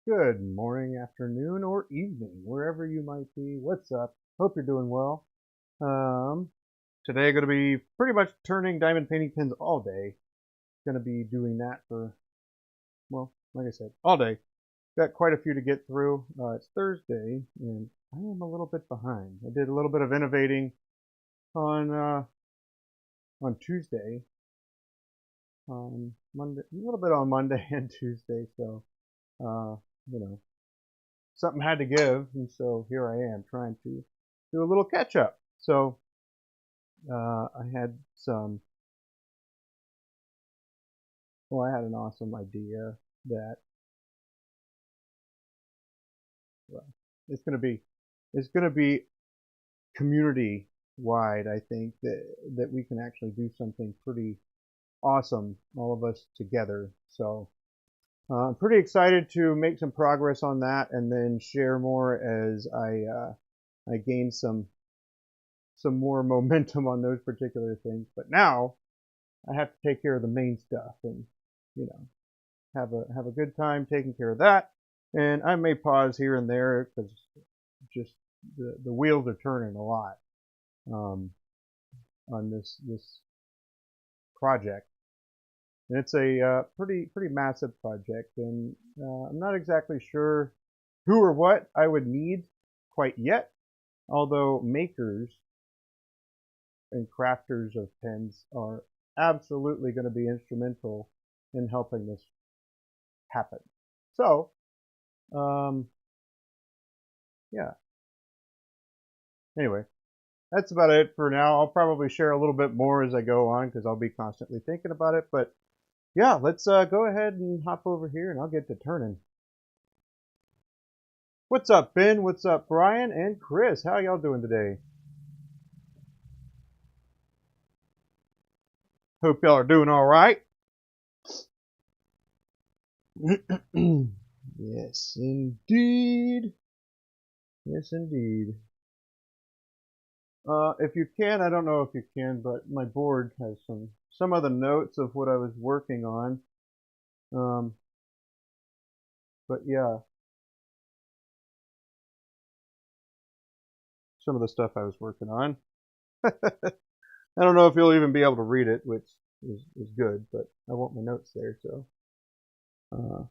Good morning, afternoon, or evening, wherever you might be. What's up? Hope you're doing well. Um, Today going to be pretty much turning diamond painting pins all day. Going to be doing that for, well, like I said, all day. Got quite a few to get through. It's Thursday, and I am a little bit behind. I did a little bit of innovating on Tuesday, on Monday, a little bit on Monday and Tuesday. So, uh, you know, something had to give, and so here I am trying to do a little catch up. So I had some, well, I had an awesome idea that, well, it's going to be, it's going to be community wide. I think that we can actually do something pretty awesome, all of us together. So I'm pretty excited to make some progress on that, and then share more as I gain some more momentum on those particular things. But now I have to take care of the main stuff, and you know, have a good time taking care of that. And I may pause here and there because just the wheels are turning a lot um, on this project, and it's a pretty massive project, and I'm not exactly sure who or what I would need quite yet. Although makers and crafters of pens are absolutely going to be instrumental in helping this happen. So, um, yeah. Anyway, that's about it for now. I'll probably share a little bit more as I go on because I'll be constantly thinking about it. But yeah, let's go ahead and hop over here and I'll get to turning. What's up, Ben? What's up, Brian and Chris? How y'all doing today? Hope y'all are doing all right. Yes, indeed. Yes, indeed. If you can, I don't know if you can, but my board has some of the notes of what I was working on. Um, but yeah, some of the stuff I was working on. I don't know if you'll even be able to read it, which is good, but I want my notes there. So uh,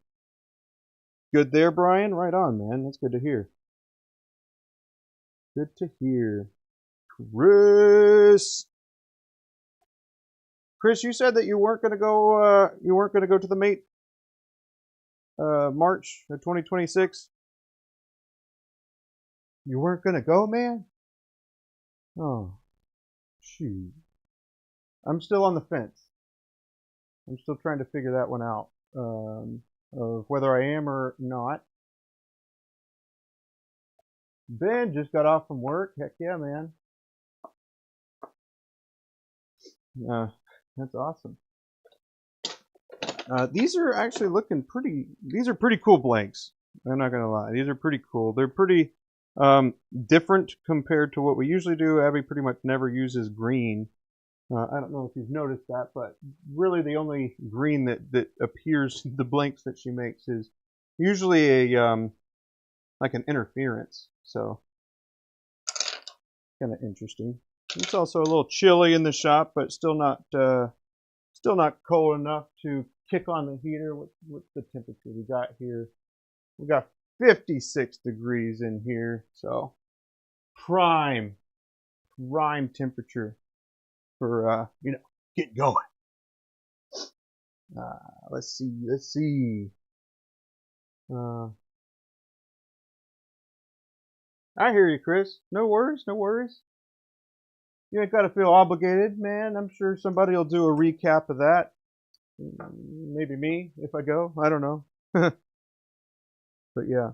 good there, Brian. Right on, man. That's good to hear. Good to hear. Chris, Chris, you said that you weren't going to go. You weren't going to go to the mate March of 2026. You weren't going to go, man. Oh, shoot. I'm still on the fence. I'm still trying to figure that one out of whether I am or not. Ben just got off from work. Heck yeah, man. Uh, that's awesome. These are actually looking pretty. These are pretty cool blanks. I'm not gonna lie. These are pretty cool. They're pretty different compared to what we usually do. Abbie pretty much never uses green. I don't know if you've noticed that, but really the only green that appears in the blanks that she makes is usually a like an interference. So kind of interesting. It's also a little chilly in the shop, but still not cold enough to kick on the heater. What's the temperature we got here? We got 56 degrees in here, so prime temperature for get going. Let's see. Uh, I hear you, Chris. No worries, no worries. You ain't got to feel obligated, man. I'm sure somebody will do a recap of that. Maybe me if I go. I don't know. But yeah,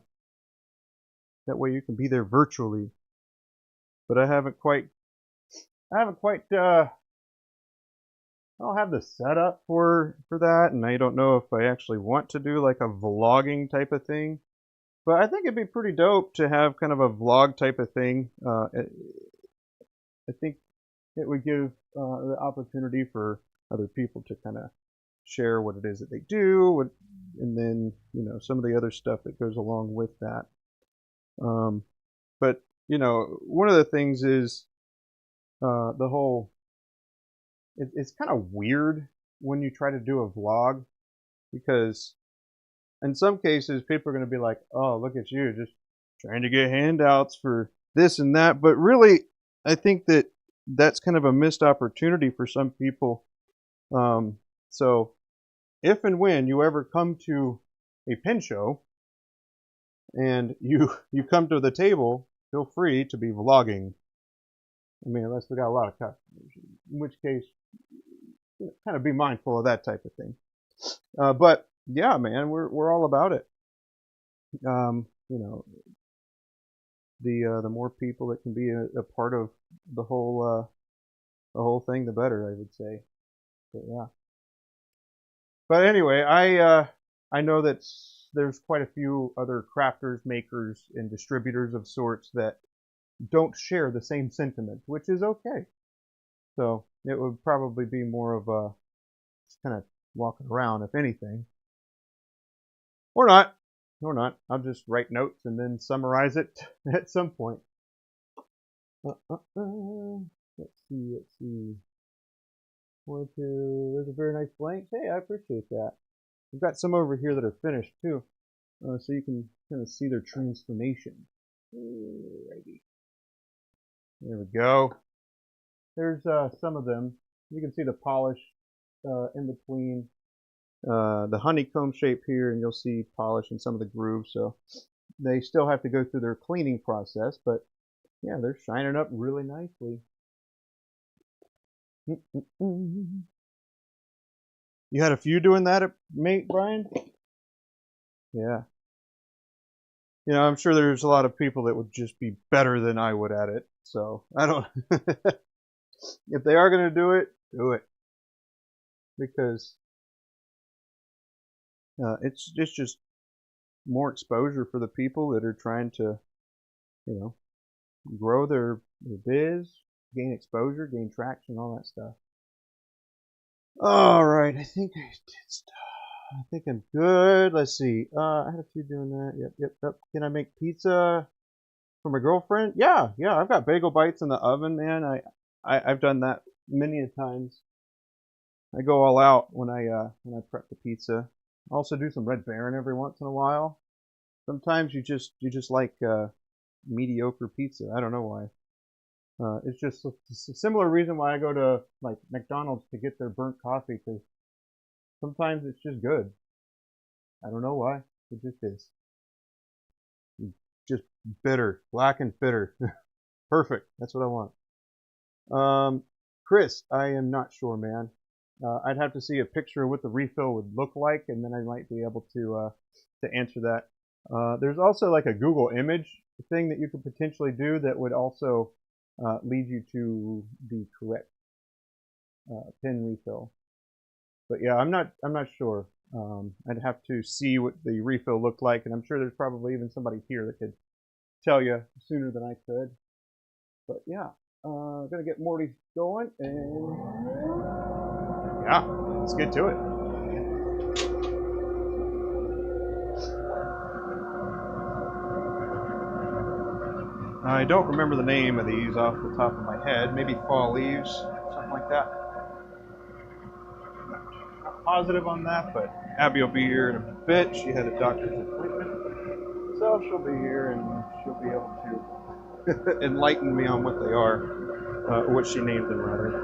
that way you can be there virtually. But I haven't quite, I don't have the setup for that, and I don't know if I actually want to do like a vlogging type of thing. But I think it'd be pretty dope to have kind of a vlog type of thing. I think it would give the opportunity for other people to kind of share what it is that they do, and then some of the other stuff that goes along with that. But one of the things is the whole. It's kind of weird when you try to do a vlog, because in some cases people are going to be like, "Oh, look at you, just trying to get handouts for this and that." But really, I think that that's kind of a missed opportunity for some people. So if and when you ever come to a pen show and you come to the table, feel free to be vlogging. I mean, unless we got a lot of customers, in which case, kind of be mindful of that type of thing. But yeah, man, we're all about it. The more people that can be a part of the whole thing, the better, I would say. But yeah. But anyway, I know that there's quite a few other crafters, makers, and distributors of sorts that don't share the same sentiment, which is okay. So it would probably be more of a just kind of walking around, if anything. Or not. I'll just write notes and then summarize it at some point. Let's see. There's a very nice blank. Hey, I appreciate that. We've got some over here that are finished too, so you can kind of see their transformation. Alrighty. There we go. There's some of them. You can see the polish in between the honeycomb shape here, and you'll see polish in some of the grooves. So they still have to go through their cleaning process, but yeah, they're shining up really nicely. You had a few doing that, mate, Brian? Yeah. I'm sure there's a lot of people that would just be better than I would at it. So I don't. If they are going to do it, do it. Because it's just more exposure for the people that are trying to, grow their biz, gain exposure, gain traction, all that stuff. All right, I think I did stuff. I think I'm good. Let's see. I had a few doing that. Yep. Can I make pizza for my girlfriend? Yeah. I've got bagel bites in the oven, man. I've done that many a times. I go all out when I prep the pizza. I also do some Red Baron every once in a while. Sometimes you just like mediocre pizza. I don't know why. It's just a similar reason why I go to like McDonald's to get their burnt coffee, because sometimes it's just good. I don't know why. It just is. Just bitter, black and bitter. Perfect. That's what I want. Chris, I am not sure, man. I'd have to see a picture of what the refill would look like, and then I might be able to answer that. There's also like a Google image thing that you could potentially do that would also lead you to the correct pen refill. But yeah, I'm not sure. I'd have to see what the refill looked like, and I'm sure there's probably even somebody here that could tell you sooner than I could. But yeah, gonna get Morty going, and yeah, let's get to it. I don't remember the name of these off the top of my head. Maybe fall leaves, something like that. Not positive on that, but Abbie will be here in a bit. She had a doctor's appointment, so she'll be here and she'll be able to enlighten me on what they are, what she named them rather.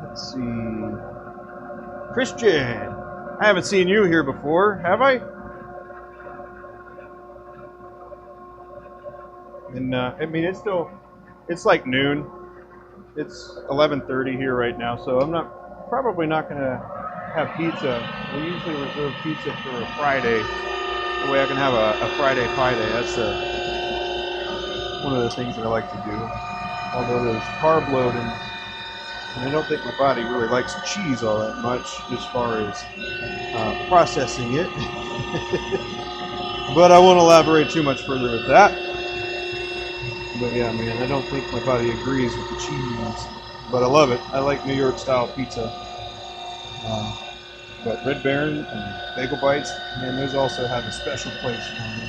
Let's see. Christian, I haven't seen you here before, have I? And I mean, it's like noon. It's 11:30 here right now, so I'm probably not gonna have pizza. We usually reserve pizza for a Friday. That way I can have a Friday pie day. That's one of the things that I like to do. Although there's carb load, and I don't think my body really likes cheese all that much as far as processing it. But I won't elaborate too much further with that. But yeah, man, I don't think my body agrees with the cheese. but I love it. I like New York style pizza. But Red Baron and Bagel Bites, man, those also have a special place for me.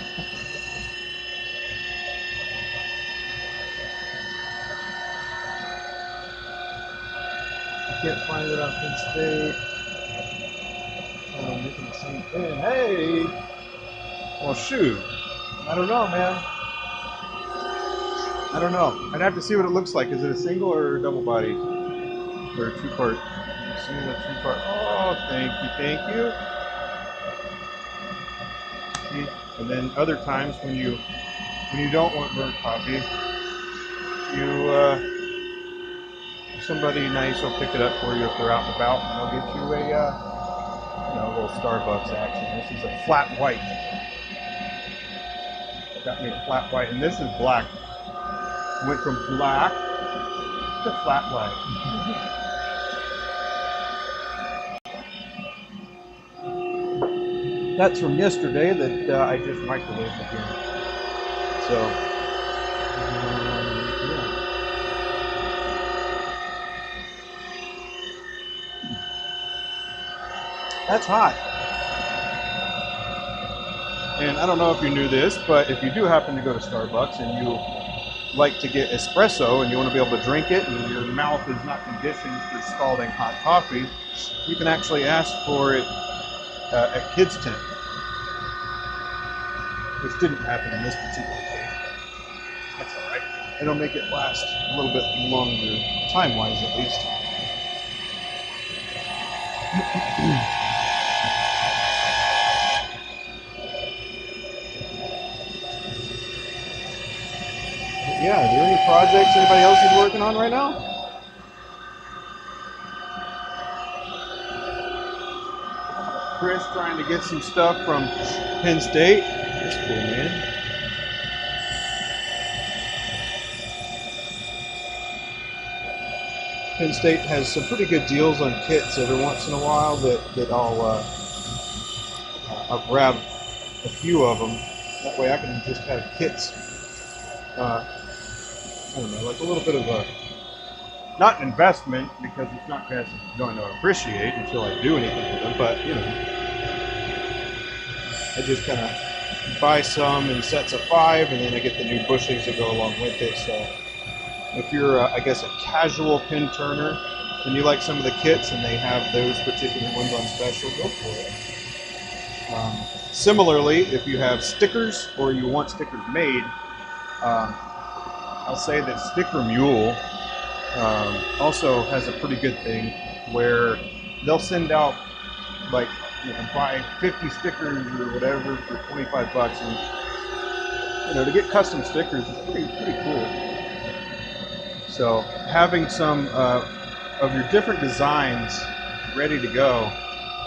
I can't find it on Penn State. I'm making the same thing. Hey! Well, shoot. I don't know, man. I don't know. I'd have to see what it looks like. Is it a single or a double body? Or a two-part? Single or two-part? Oh, thank you, thank you. See? And then other times when you don't want burnt coffee, somebody nice will pick it up for you if they're out and about, and they'll get you a little Starbucks action. This is a flat white. Got me a flat white, and this is black. Went from black to flat white. That's from yesterday that I just microwaved again. So, yeah. That's hot. And I don't know if you knew this, but if you do happen to go to Starbucks and you like to get espresso and you want to be able to drink it and your mouth is not conditioned for scalding hot coffee, you can actually ask for it at Kids Tent, which didn't happen in this particular case. That's all right. It'll make it last a little bit longer, time-wise at least. Yeah, are there any projects anybody else is working on right now? Chris trying to get some stuff from Penn State. That's cool, man. Penn State has some pretty good deals on kits every once in a while that I'll grab a few of them. That way I can just have kits. I don't know, like a little bit of a, not an investment because it's not going to appreciate until I do anything with them, but you know, I just kind of buy some in sets of 5 and then I get the new bushings that go along with it. So if you're, I guess, a casual pin turner and you like some of the kits and they have those particular ones on special, go for it. Similarly, if you have stickers or you want stickers made, I'll say that Sticker Mule also has a pretty good thing where they'll send out, like, buy 50 stickers or whatever for 25 bucks, and to get custom stickers is pretty cool. So having some of your different designs ready to go,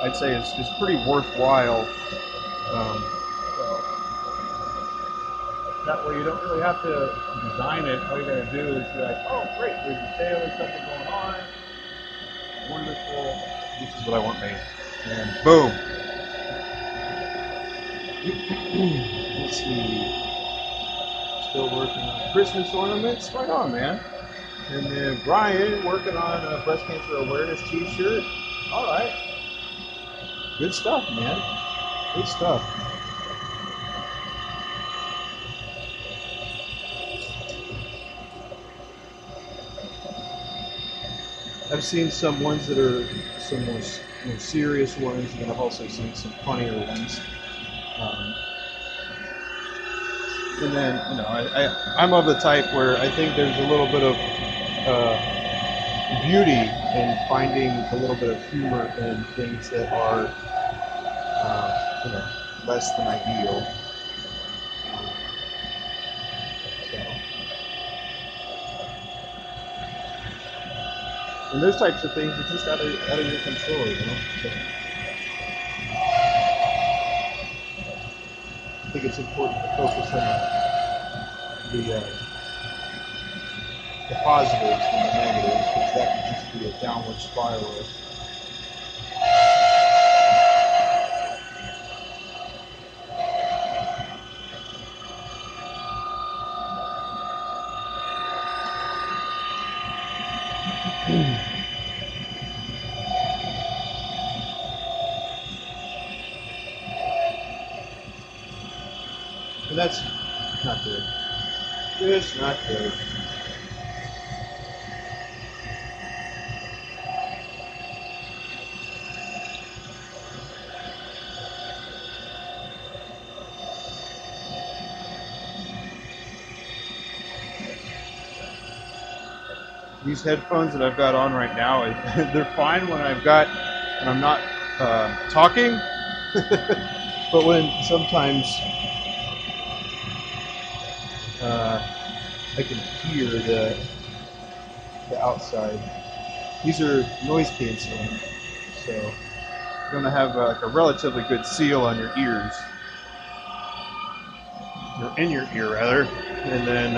I'd say is pretty worthwhile. That way you don't really have to design it. All you gotta do is be like, oh great, there's a sale, there's something going on. Wonderful. This is what I want made. And boom. Let's see. Still working on Christmas ornaments. Right on, man. And then Brian working on a breast cancer awareness t-shirt. Alright. Good stuff, man. Good stuff. I've seen some ones that are some more serious ones, and I've also seen some funnier ones. And then, I'm of the type where I think there's a little bit of beauty in finding a little bit of humor in things that are, less than ideal. And those types of things are just out of your control, So I think it's important to focus on the positives and the negatives, because that can just be a downward spiral. that's not good. It's not good. These headphones that I've got on right now, they're fine when I'm not talking, but when sometimes I can hear the outside. These are noise canceling, so you're gonna have like a relatively good seal on your ears, or in your ear rather, and then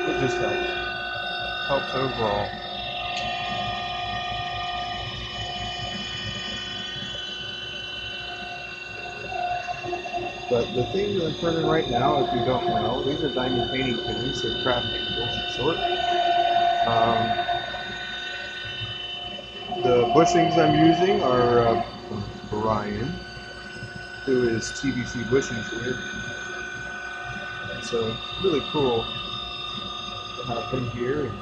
it just helps overall. But the thing that I'm turning right now, if you don't know, these are diamond painting pins. They're craft handles of sort. The bushings I'm using are Brian, who is TBC Bushings here. And so really cool to have him here. And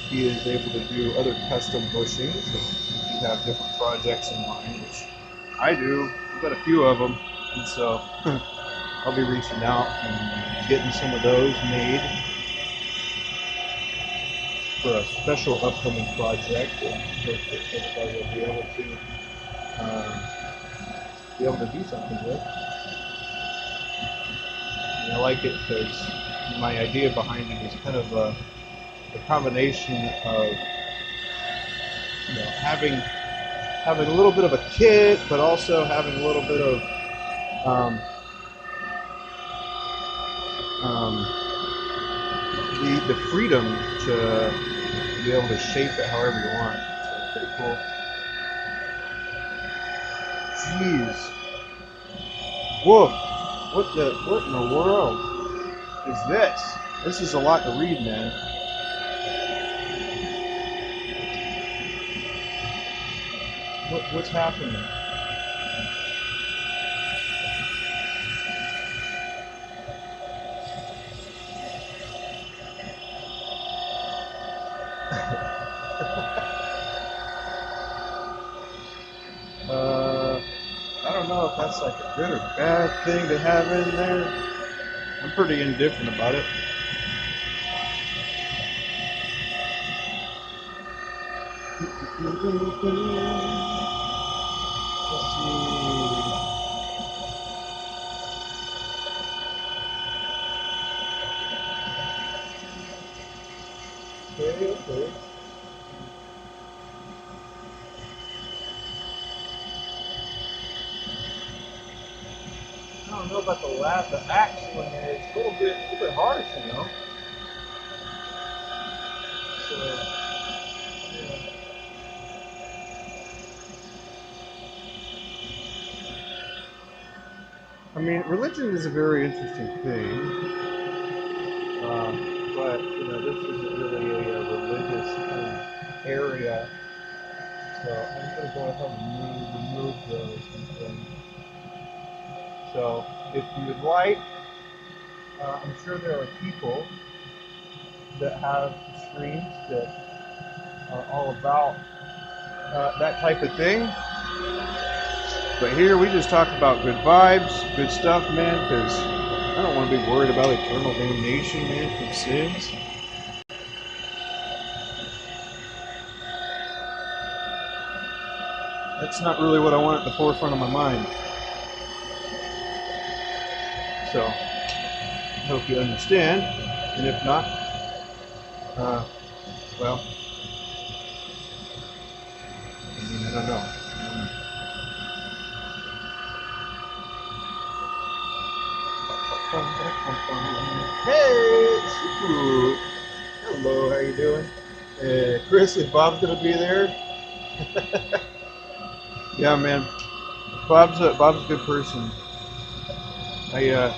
he is able to do other custom bushings if you have different projects in mind, which I do. I've got a few of them, and so I'll be reaching out and getting some of those made for a special upcoming project that everybody will be able to do something with. And I like it because my idea behind it is kind of a combination of, you know, having a little bit of a kit, but also having a little bit of the freedom to be able to shape it however you want. So pretty cool. Jeez. Woof. What in the world is this? This is a lot to read, man. What's happening? I don't know if that's like a good or bad thing to have in there. I'm pretty indifferent about it. Let's see. Okay. I don't know about the axe one there. It's a little bit harsh, you know. So, yeah. I mean, religion is a very interesting thing, but you know, this isn't really a religious kind of area. So I'm going to go ahead and remove those and things. So if you would like, I'm sure there are people that have streams that are all about that type of thing. But here we just talk about good vibes, good stuff, man, because I don't want to be worried about eternal damnation, man, from sins. That's not really what I want at the forefront of my mind. So, I hope you understand, and if not, well, I mean, I don't know. Hey, SOOO. Hello, how you doing? Chris, if Bob's gonna be there. Yeah, man. Bob's a good person. I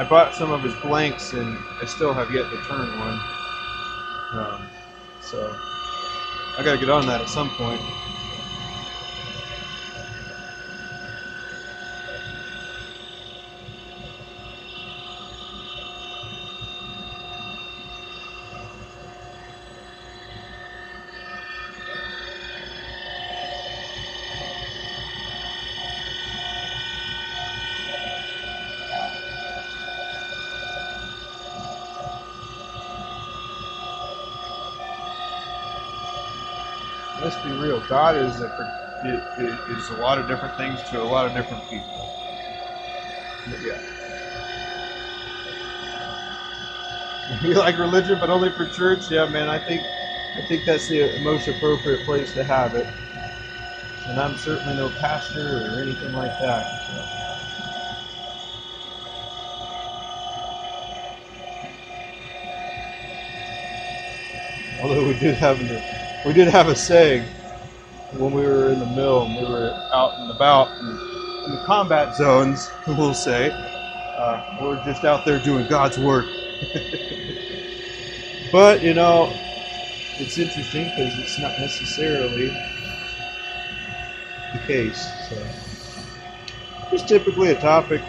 bought some of his blanks and I still have yet to turn one. So I gotta get on that at some point. Let's be real. God is a lot of different things to a lot of different people. But yeah. You like religion, but only for church? Yeah, man. I think that's the most appropriate place to have it. And I'm certainly no pastor or anything like that. So. Although we did have a saying when we were in the mill and we were out and about and in the combat zones, we'll say, we're just out there doing God's work. But you know, it's interesting because it's not necessarily the case. So it's typically a topic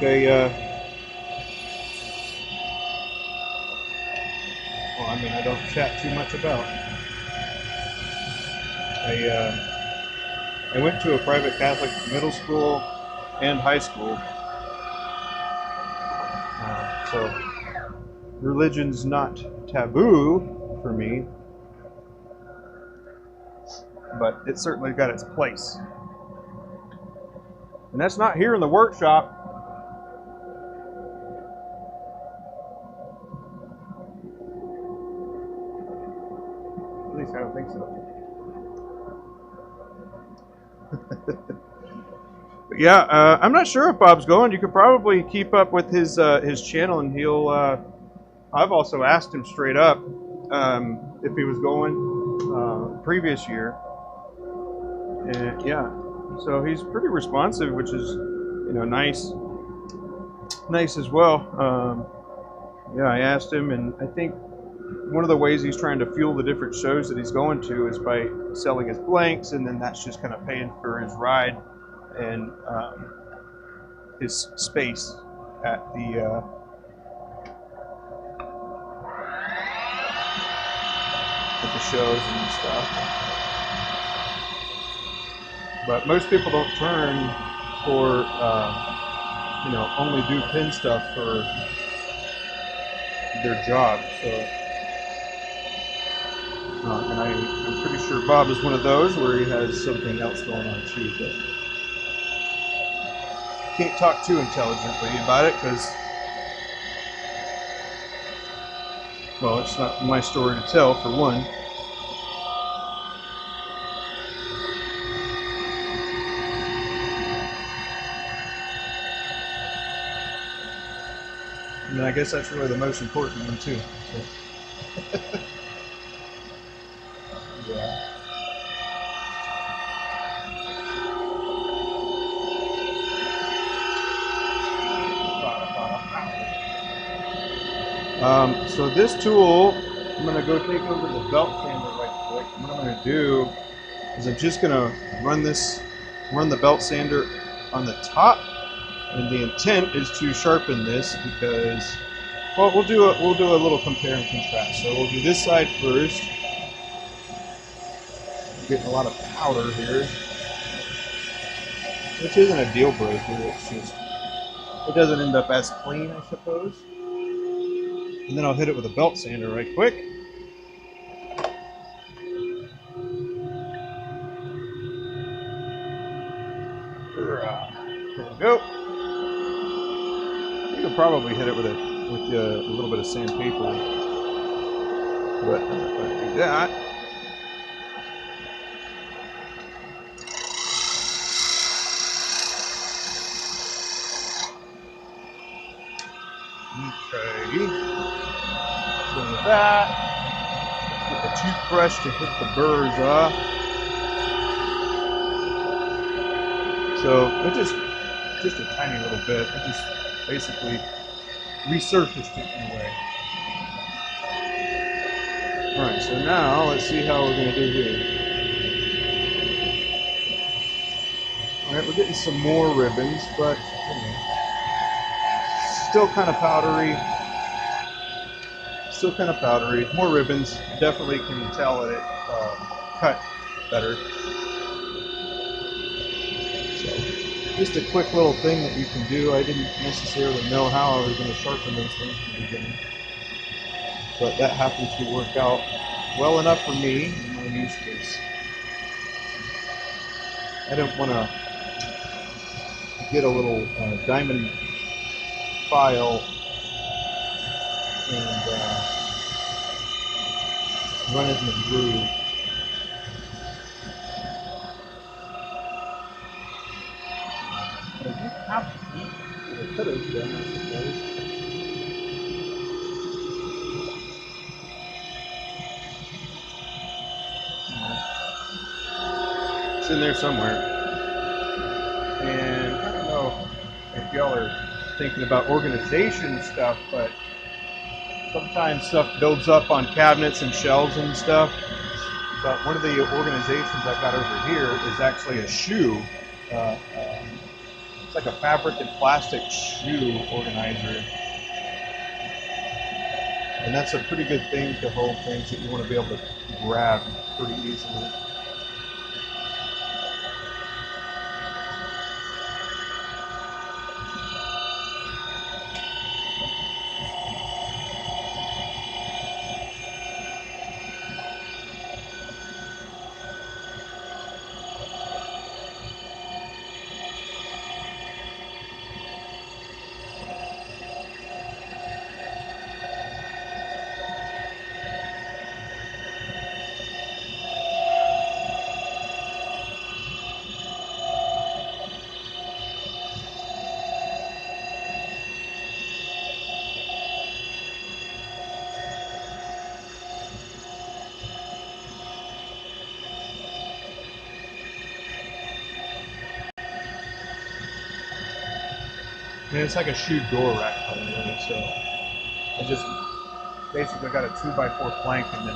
I don't chat too much about. I went to a private Catholic middle school and high school, so religion's not taboo for me, but it certainly got its place. And that's not here in the workshop. At least I don't think so. But yeah, I'm not sure if Bob's going. You could probably keep up with his channel, and he'll. I've also asked him straight up if he was going previous year, and yeah, so he's pretty responsive, which is nice as well. Yeah, I asked him, and I think one of the ways he's trying to fuel the different shows that he's going to is by selling his blanks, and then that's just kind of paying for his ride and his space at the shows and stuff. But most people don't turn for only do pin stuff for their job. So, and I'm pretty sure Bob is one of those where he has something else going on too. But can't talk too intelligently about it because, well, it's not my story to tell, for one. And I guess that's really the most important one too. So. Yeah. So this tool, I'm going to go take over the belt sander right quick. What I'm going to do is I'm just going to run the belt sander on the top, and the intent is to sharpen this because, well, we'll do a little compare and contrast. So we'll do this side first. I'm getting a lot of powder here, which isn't a deal breaker. It's just it doesn't end up as clean, I suppose. And then I'll hit it with a belt sander right quick. There we go. You could probably hit it with a little bit of sandpaper, but I'm not going to do that. Okay. So with that, let's get the toothbrush to hit the burrs off. So it just a tiny little bit. It just basically resurfaced it in a way. Alright, so now let's see how we're going to do here. Alright, we're getting some more ribbons, but still kind of powdery. Still kind of powdery. More ribbons. Definitely can tell that it cut better. So, just a quick little thing that you can do. I didn't necessarily know how I was going to sharpen those things from the beginning, but that happens to work out well enough for me in my use case. I don't want to get a little diamond file and run it in the groove. I could have done, I suppose. It's in there somewhere. And I don't know if y'all are thinking about organization stuff, but sometimes stuff builds up on cabinets and shelves and stuff. But one of the organizations I've got over here is actually a shoe. It's like a fabric and plastic shoe organizer. And that's a pretty good thing to hold things that you want to be able to grab pretty easily. And it's like a shoe door rack, really, so I just basically got a 2x4 plank and then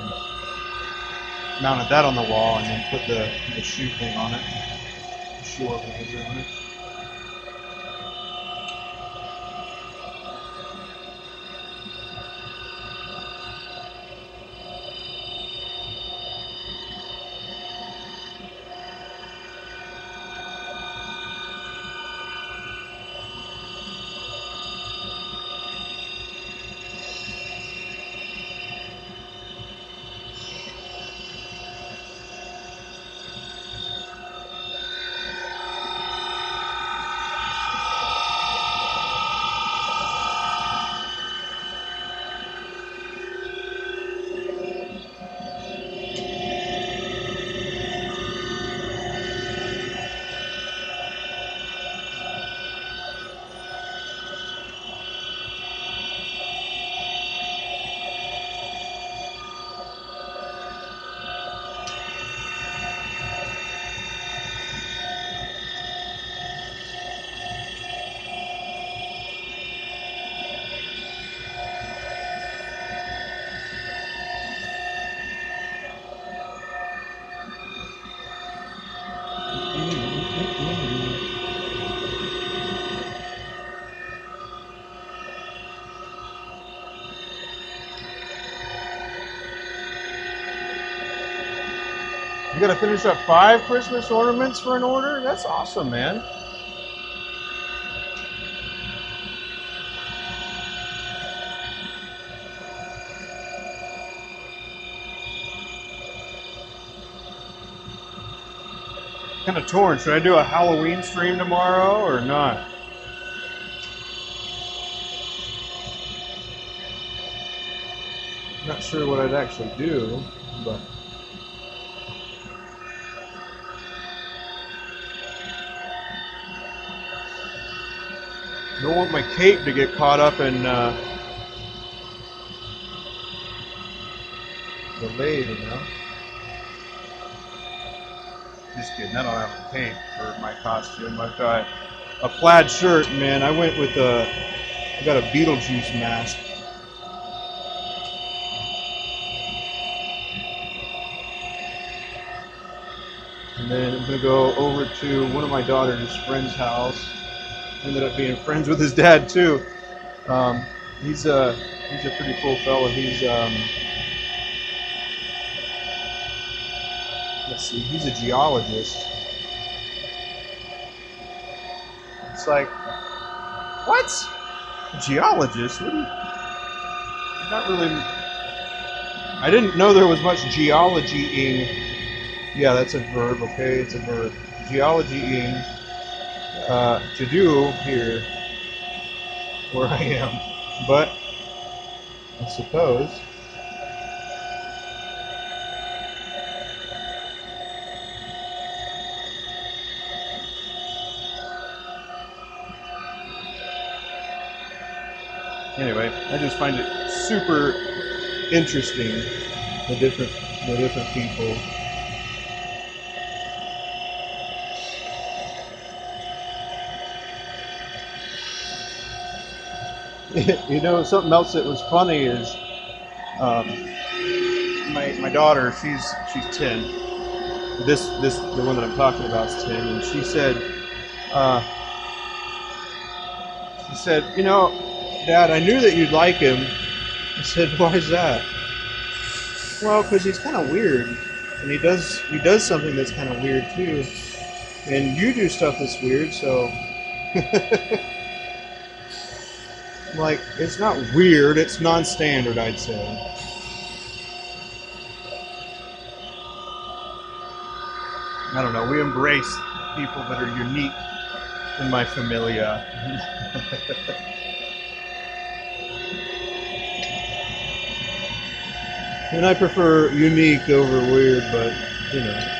mounted that on the wall and then put the shoe thing on it, the shoe organizer on it. You gotta finish up 5 Christmas ornaments for an order? That's awesome, man. Kind of torn. Should I do a Halloween stream tomorrow or not? Not sure what I'd actually do, but I don't want my cape to get caught up in the lathe, you know? Just kidding, I don't have a cape for my costume. I've got a plaid shirt, man. I went with I got a Beetlejuice mask. And then I'm gonna go over to one of my daughter's friend's house. Ended up being friends with his dad too. Um, he's a pretty cool fellow. He's let's see, he's a geologist. It's like, what? A geologist? What are you, not really. I didn't know there was much geology-ing. Yeah, that's a verb. Okay, it's a verb. Geology-ing to do here where I am, but I suppose. Anyway, I just find it super interesting, the different people. You know, something else that was funny is um, my daughter. She's 10. The one that I'm talking about is 10, and uh, she said, you know, Dad, I knew that you'd like him. I said, why is that? Well, because he's kind of weird, and he does something that's kind of weird too, and you do stuff that's weird, so. Like, it's not weird, it's non-standard, I'd say. I don't know, we embrace people that are unique in my familia. And I prefer unique over weird, but, you know.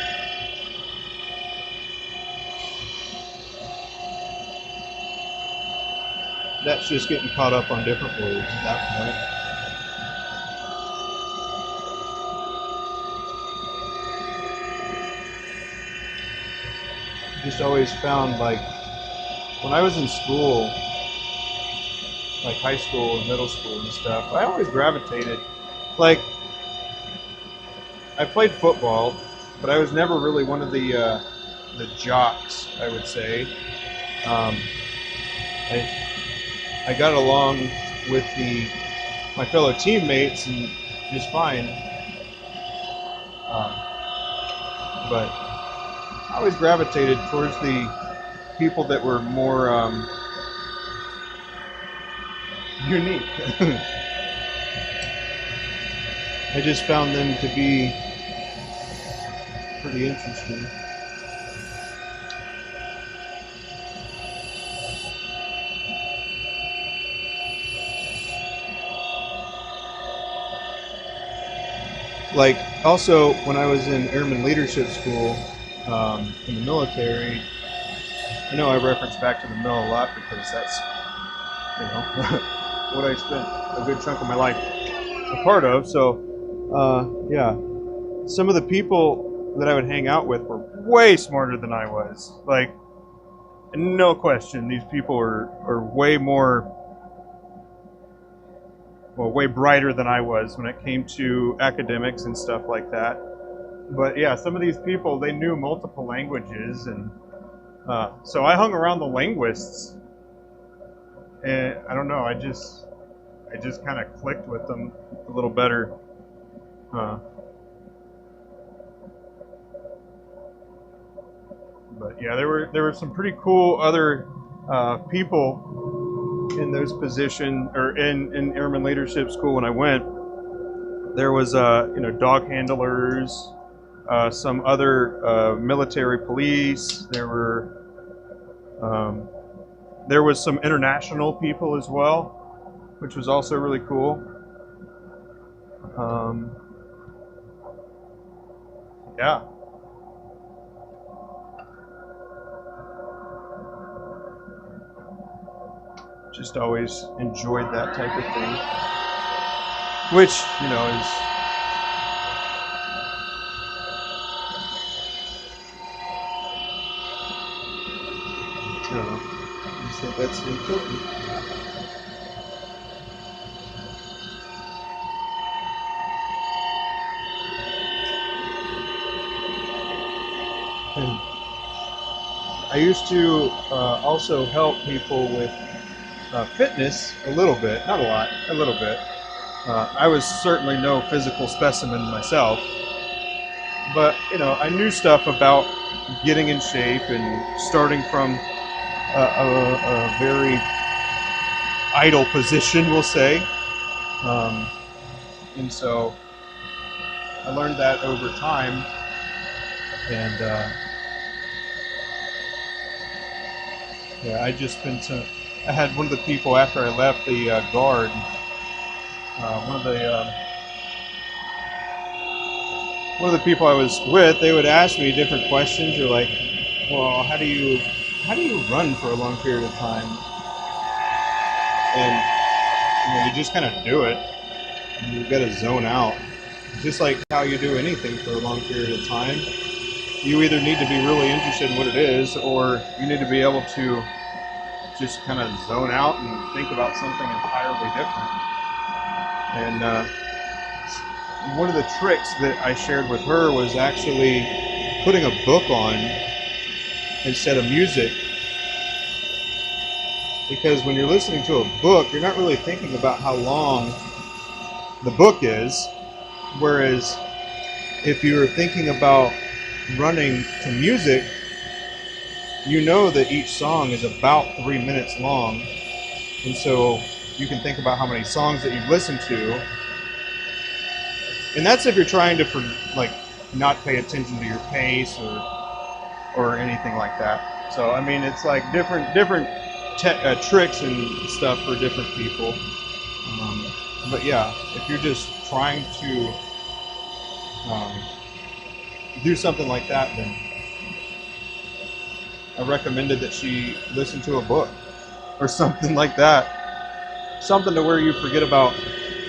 That's just getting caught up on different words at that point. Just always found, like, when I was in school, like high school and middle school and stuff, I always gravitated, like, I played football, but I was never really one of the jocks, I would say. Um, I got along with my fellow teammates and just fine, but I always gravitated towards the people that were more unique. I just found them to be pretty interesting. Like, also, when I was in Airman Leadership School in the military, I know I reference back to the mill a lot because that's, you know, what I spent a good chunk of my life a part of. So, yeah, some of the people that I would hang out with were way smarter than I was. Like, no question, these people are way more, well, way brighter than I was when it came to academics and stuff like that. But yeah, some of these people, they knew multiple languages, and so I hung around the linguists, and I don't know, I just kind of clicked with them a little better. But yeah, there were some pretty cool other people in those positions, or in Airman Leadership School when I went. There was you know, dog handlers, some other military police. There was some international people as well, which was also really cool. Yeah. Just always enjoyed that type of thing, which, you know, is, I don't know, I just think that's important. And I used to also help people with fitness a little bit, not a lot, a little bit. I was certainly no physical specimen myself, but I knew stuff about getting in shape and starting from a very idle position, we'll say. Um, and so I learned that over time, and yeah, I just been to. I had one of the people after I left the guard. One of the people I was with, they would ask me different questions. They're like, "Well, how do you run for a long period of time?" And you just kind of do it. And you got to zone out, just like how you do anything for a long period of time. You either need to be really interested in what it is, or you need to be able to just kind of zone out and think about something entirely different. And one of the tricks that I shared with her was actually putting a book on instead of music. Because when you're listening to a book, you're not really thinking about how long the book is. Whereas if you're thinking about running to music, you know that each song is about 3 minutes long. And so you can think about how many songs that you've listened to. And that's if you're trying to not pay attention to your pace or anything like that. So I mean, it's like different tricks and stuff for different people. But yeah, if you're just trying to do something like that, then I recommended that she listen to a book or something like that. Something to where you forget about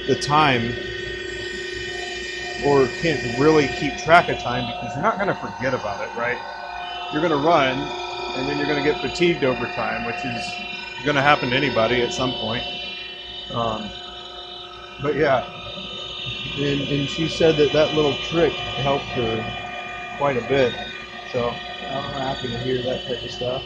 the time, or can't really keep track of time, because you're not going to forget about it, right? You're going to run, and then you're going to get fatigued over time, which is going to happen to anybody at some point. But yeah, and she said that little trick helped her quite a bit. So I'm happy to hear that type of stuff.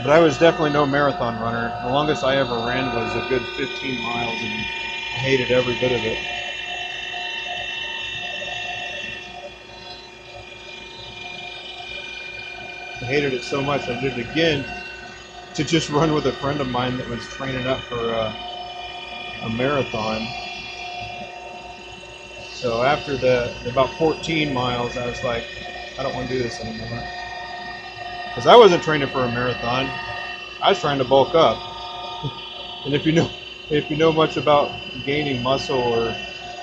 But I was definitely no marathon runner. The longest I ever ran was a good 15 miles, and I hated every bit of it. I hated it so much I did it again to just run with a friend of mine that was training up for a marathon. So after about 14 miles, I was like, I don't want to do this anymore. Because I wasn't training for a marathon. I was trying to bulk up. And if you know much about gaining muscle or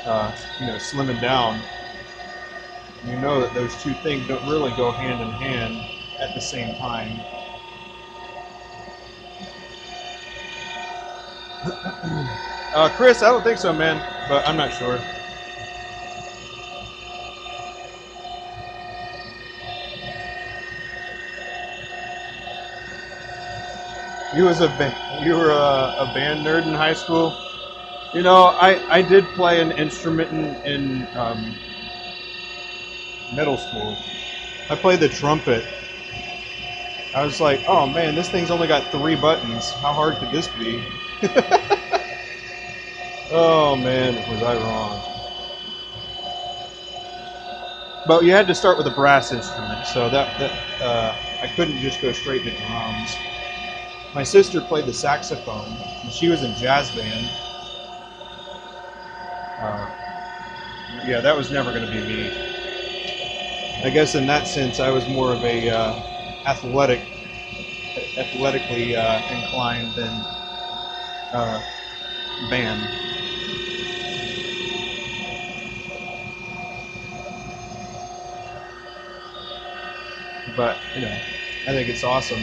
slimming down, you know that those two things don't really go hand in hand at the same time. Chris, I don't think so, man, but I'm not sure. You were a band nerd in high school. I did play an instrument in middle school. I played the trumpet. I was like, oh man, this thing's only got 3 buttons. How hard could this be? Oh man, was I wrong. But you had to start with a brass instrument, so that I couldn't just go straight to drums. My sister played the saxophone, and she was in jazz band. Yeah, that was never going to be me. I guess in that sense, I was more of a athletically inclined than band. But I think it's awesome.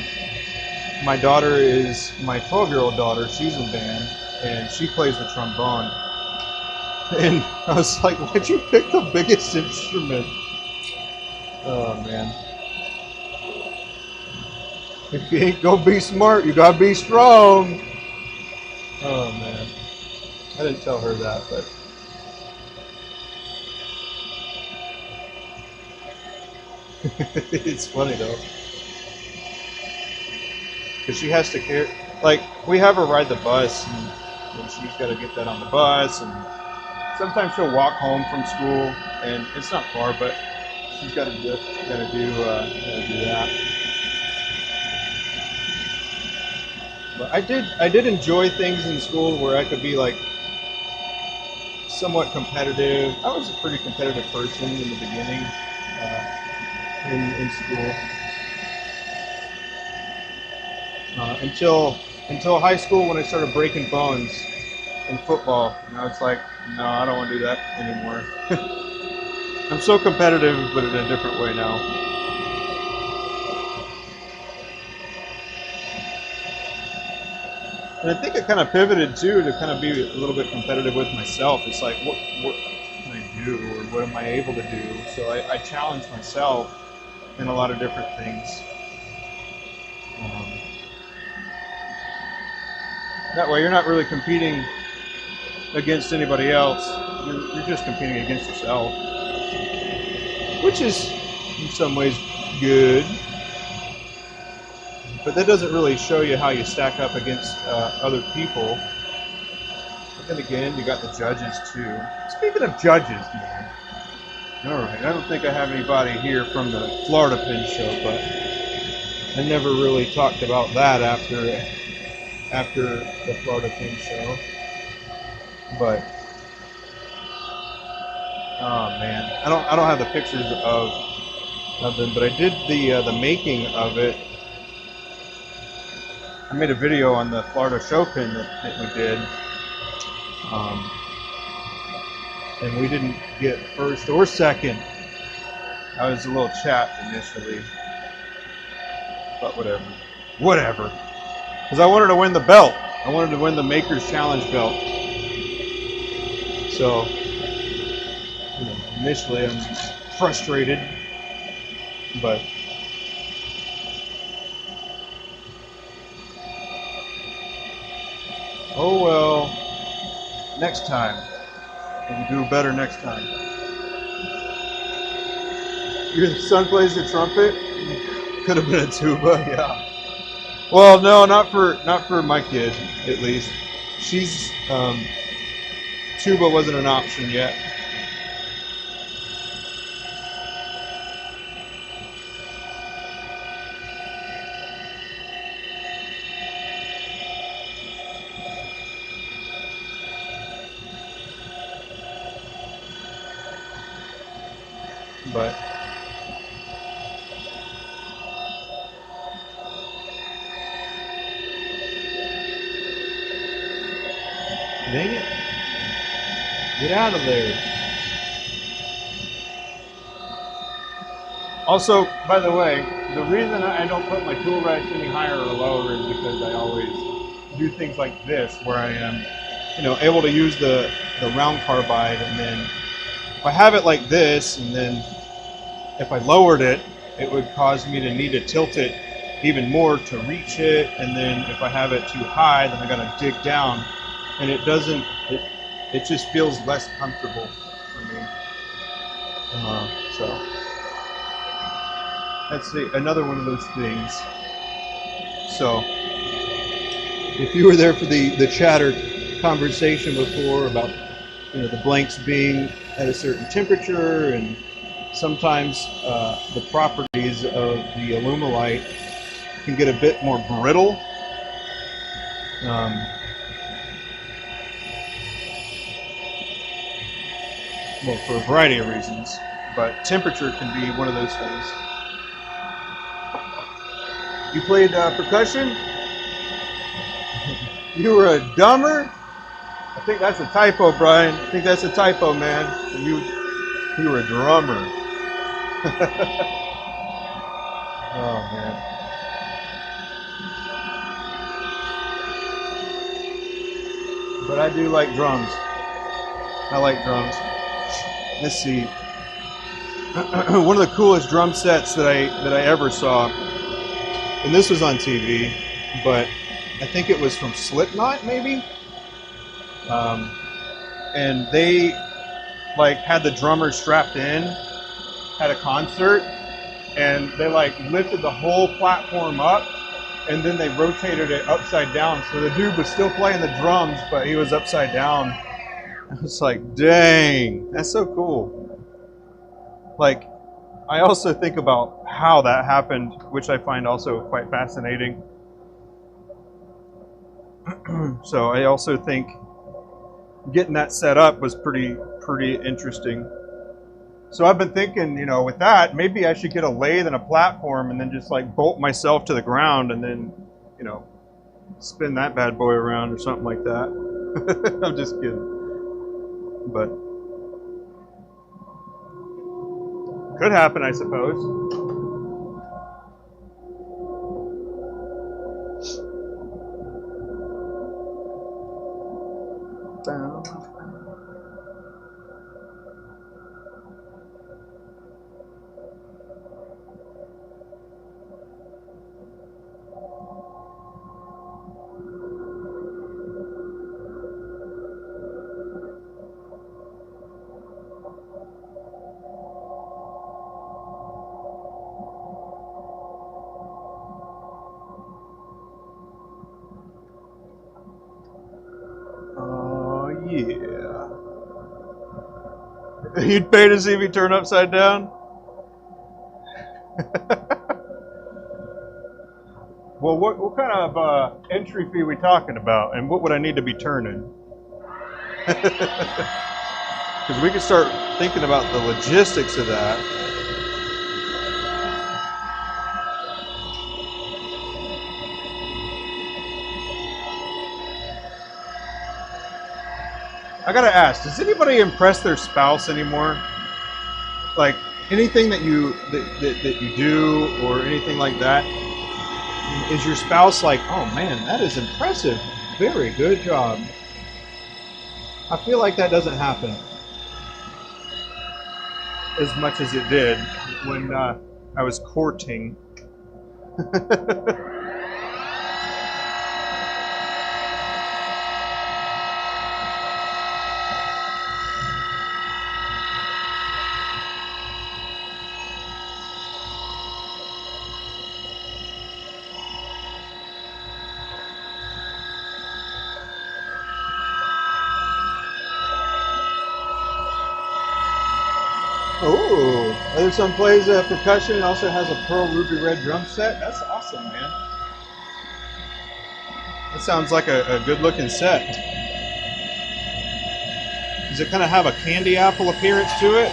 My 12-year-old daughter, she's in band, and she plays the trombone. And I was like, why'd you pick the biggest instrument? Oh man. If you ain't gonna be smart, you gotta be strong. Oh man. I didn't tell her that, but it's funny though, because she has to care. Like, we have her ride the bus, and she's got to get that on the bus, and sometimes she'll walk home from school, and it's not far, but she's got to do that. But I did enjoy things in school where I could be like somewhat competitive. I was a pretty competitive person in the beginning in school until high school when I started breaking bones in football, and I was like, no, I don't want to do that anymore. I'm so competitive, but in a different way now. And I think it kind of pivoted too to kind of be a little bit competitive with myself. It's like, what can I do, or what am I able to do? So I challenge myself in a lot of different things. That way, you're not really competing against anybody else. You're just competing against yourself, which is in some ways good. But that doesn't really show you how you stack up against other people. But then again, you got the judges too. Speaking of judges, man. All right, I don't think I have anybody here from the Florida Pin Show, but I never really talked about that after the Florida Pin Show. But oh man, I don't have the pictures of them, but I did the making of it. I made a video on the Florida show pin that we did, and we didn't get first or second. I was a little chapped initially, but whatever. Because I wanted to win the belt. I wanted to win the Makers Challenge belt. So, initially I'm frustrated, but oh well, next time. We'll do better next time. Your son plays the trumpet? Could have been a tuba, yeah. Well, no, not for my kid, at least. She's tuba wasn't an option yet. But dang it. Get out of there. Also, by the way, the reason I don't put my tool rest any higher or lower is because I always do things like this, where I am, able to use the round carbide, and then if I have it like this, and then if I lowered it, it would cause me to need to tilt it even more to reach it, and then if I have it too high, then I gotta dig down, and it just feels less comfortable for me. So that's another one of those things. So if you were there for the chatter conversation before about the blanks being at a certain temperature, and sometimes the properties of the Alumilite can get a bit more brittle. Well, for a variety of reasons, but temperature can be one of those things. You played percussion? You were a drummer? I think that's a typo, Brian. I think that's a typo, man. You were a drummer. Oh, man. But I do like drums. I like drums. Let's see. One of the coolest drum sets that I ever saw, and this was on TV, but I think it was from Slipknot, maybe. and they like had the drummer strapped in, had a concert, and they like lifted the whole platform up, and then they rotated it upside down. So the dude was still playing the drums, but he was upside down. I was like, dang, that's so cool. Like, I also think about how that happened, which I find also quite fascinating. So I also think getting that set up was pretty interesting. So I've been thinking, you know, with that, maybe I should get a lathe and a platform and then just like bolt myself to the ground and then, you know, spin that bad boy around or something like that. I'm just kidding. But could happen, I suppose. Yeah. You'd pay to see me turn upside down? Well, what kind of entry fee are we talking about, and what would I need to be turning? Because we could start thinking about the logistics of that. I gotta ask, does anybody impress their spouse anymore? Like anything that you that you do or anything like that, is your spouse like, oh man, that is impressive, very good job? I feel like that doesn't happen as much as it did when I was courting. Oh, other son plays percussion and also has a pearl ruby red drum set. That's awesome, man. That sounds like a good looking set. Does it kind of have a candy apple appearance to it?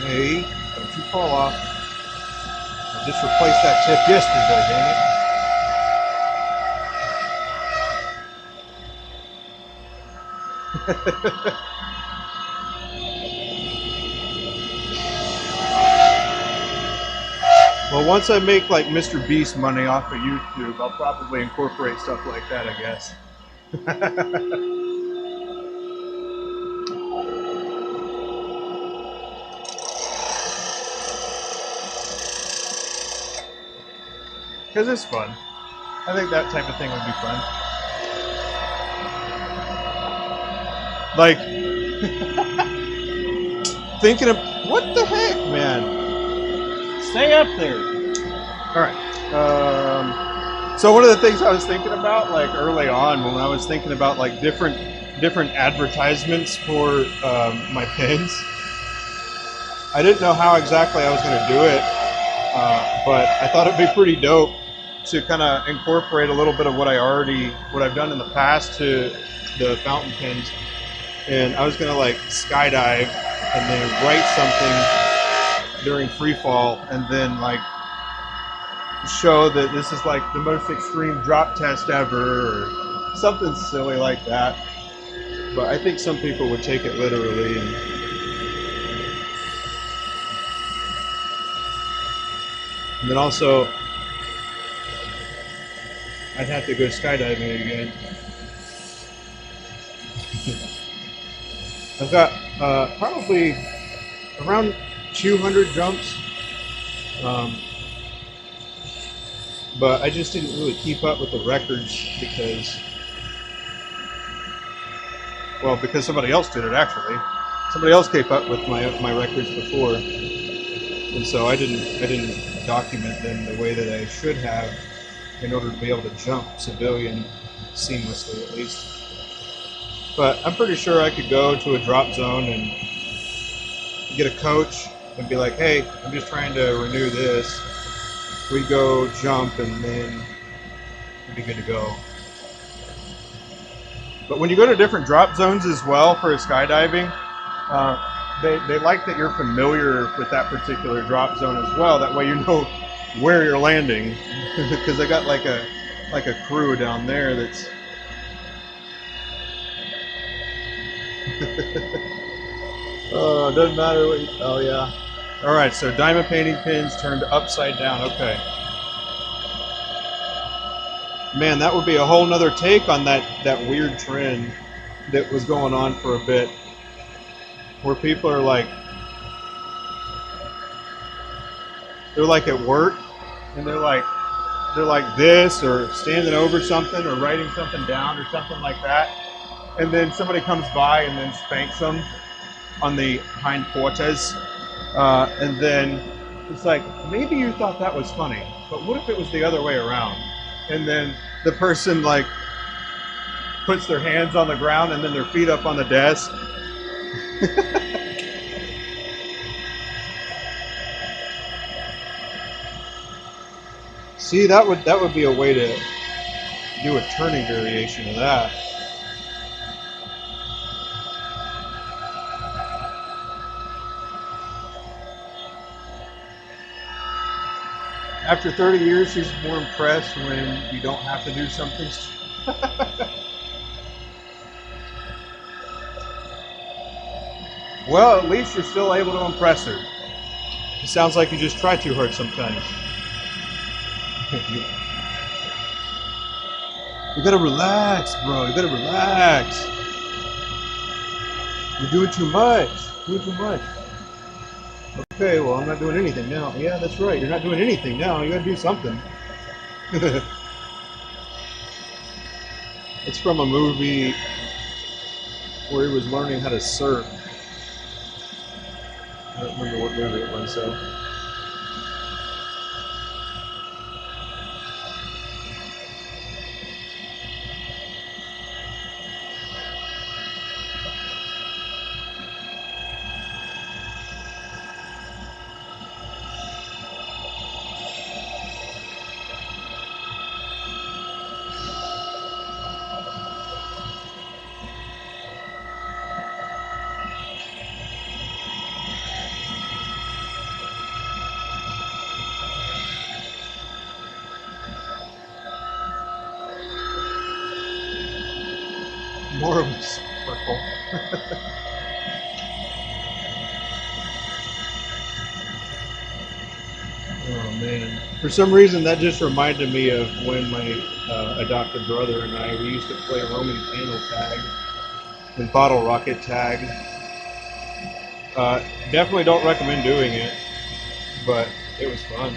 Hey, don't you fall off. I just replaced that tip yesterday, dang it. Well, once I make like Mr. Beast money off of YouTube, I'll probably incorporate stuff like that, I guess. Because it's fun. I think that type of thing would be fun. Like, thinking of, what the heck, man? Stay up there. All right. So one of the things I was thinking about, like early on, when I was thinking about like different advertisements for my pins, I didn't know how exactly I was going to do it, but I thought it'd be pretty dope to kind of incorporate a little bit of what I've done in the past to the fountain pins. And I was gonna like skydive and then write something during free fall and then like show that this is like the most extreme drop test ever or something silly like that. But I think some people would take it literally. And then also I'd have to go skydiving again. I've got probably around 200 jumps Um, but I just didn't really keep up with the records because somebody else did it actually. Somebody else kept up with my records before, and so I didn't document them the way that I should have in order to be able to jump civilian seamlessly at least. But I'm pretty sure I could go to a drop zone and get a coach and be like, hey, I'm just trying to renew this. We go jump and then we'd be good to go. But when you go to different drop zones as well for skydiving, they like that you're familiar with that particular drop zone as well. That way you know where you're landing, because they got like a crew down there that's. Oh, it doesn't matter what. Oh yeah. All right, so diamond painting pins turned upside down. Okay. Man, that would be a whole nother take on that weird trend that was going on for a bit, where people are like, they're like at work and they're like this, or standing over something or writing something down or something like that, and then somebody comes by and then spanks them on the hind quarters, and then it's like, maybe you thought that was funny, but what if it was the other way around? And then the person like puts their hands on the ground and then their feet up on the desk. See, that would be a way to do a turning variation of that. After 30 years, she's more impressed when you don't have to do something. Well, at least you're still able to impress her. It sounds like you just try too hard sometimes. You gotta relax, bro. You gotta relax. You're doing too much. Doing too much. Okay, well, I'm not doing anything now. Yeah, that's right. You're not doing anything now. You gotta do something. It's from a movie where he was learning how to surf. I don't remember what movie it was, so. More of a sparkle. Oh man. For some reason that just reminded me of when my adopted brother and we used to play Roman candle tag and bottle rocket tag. Definitely don't recommend doing it, but it was fun.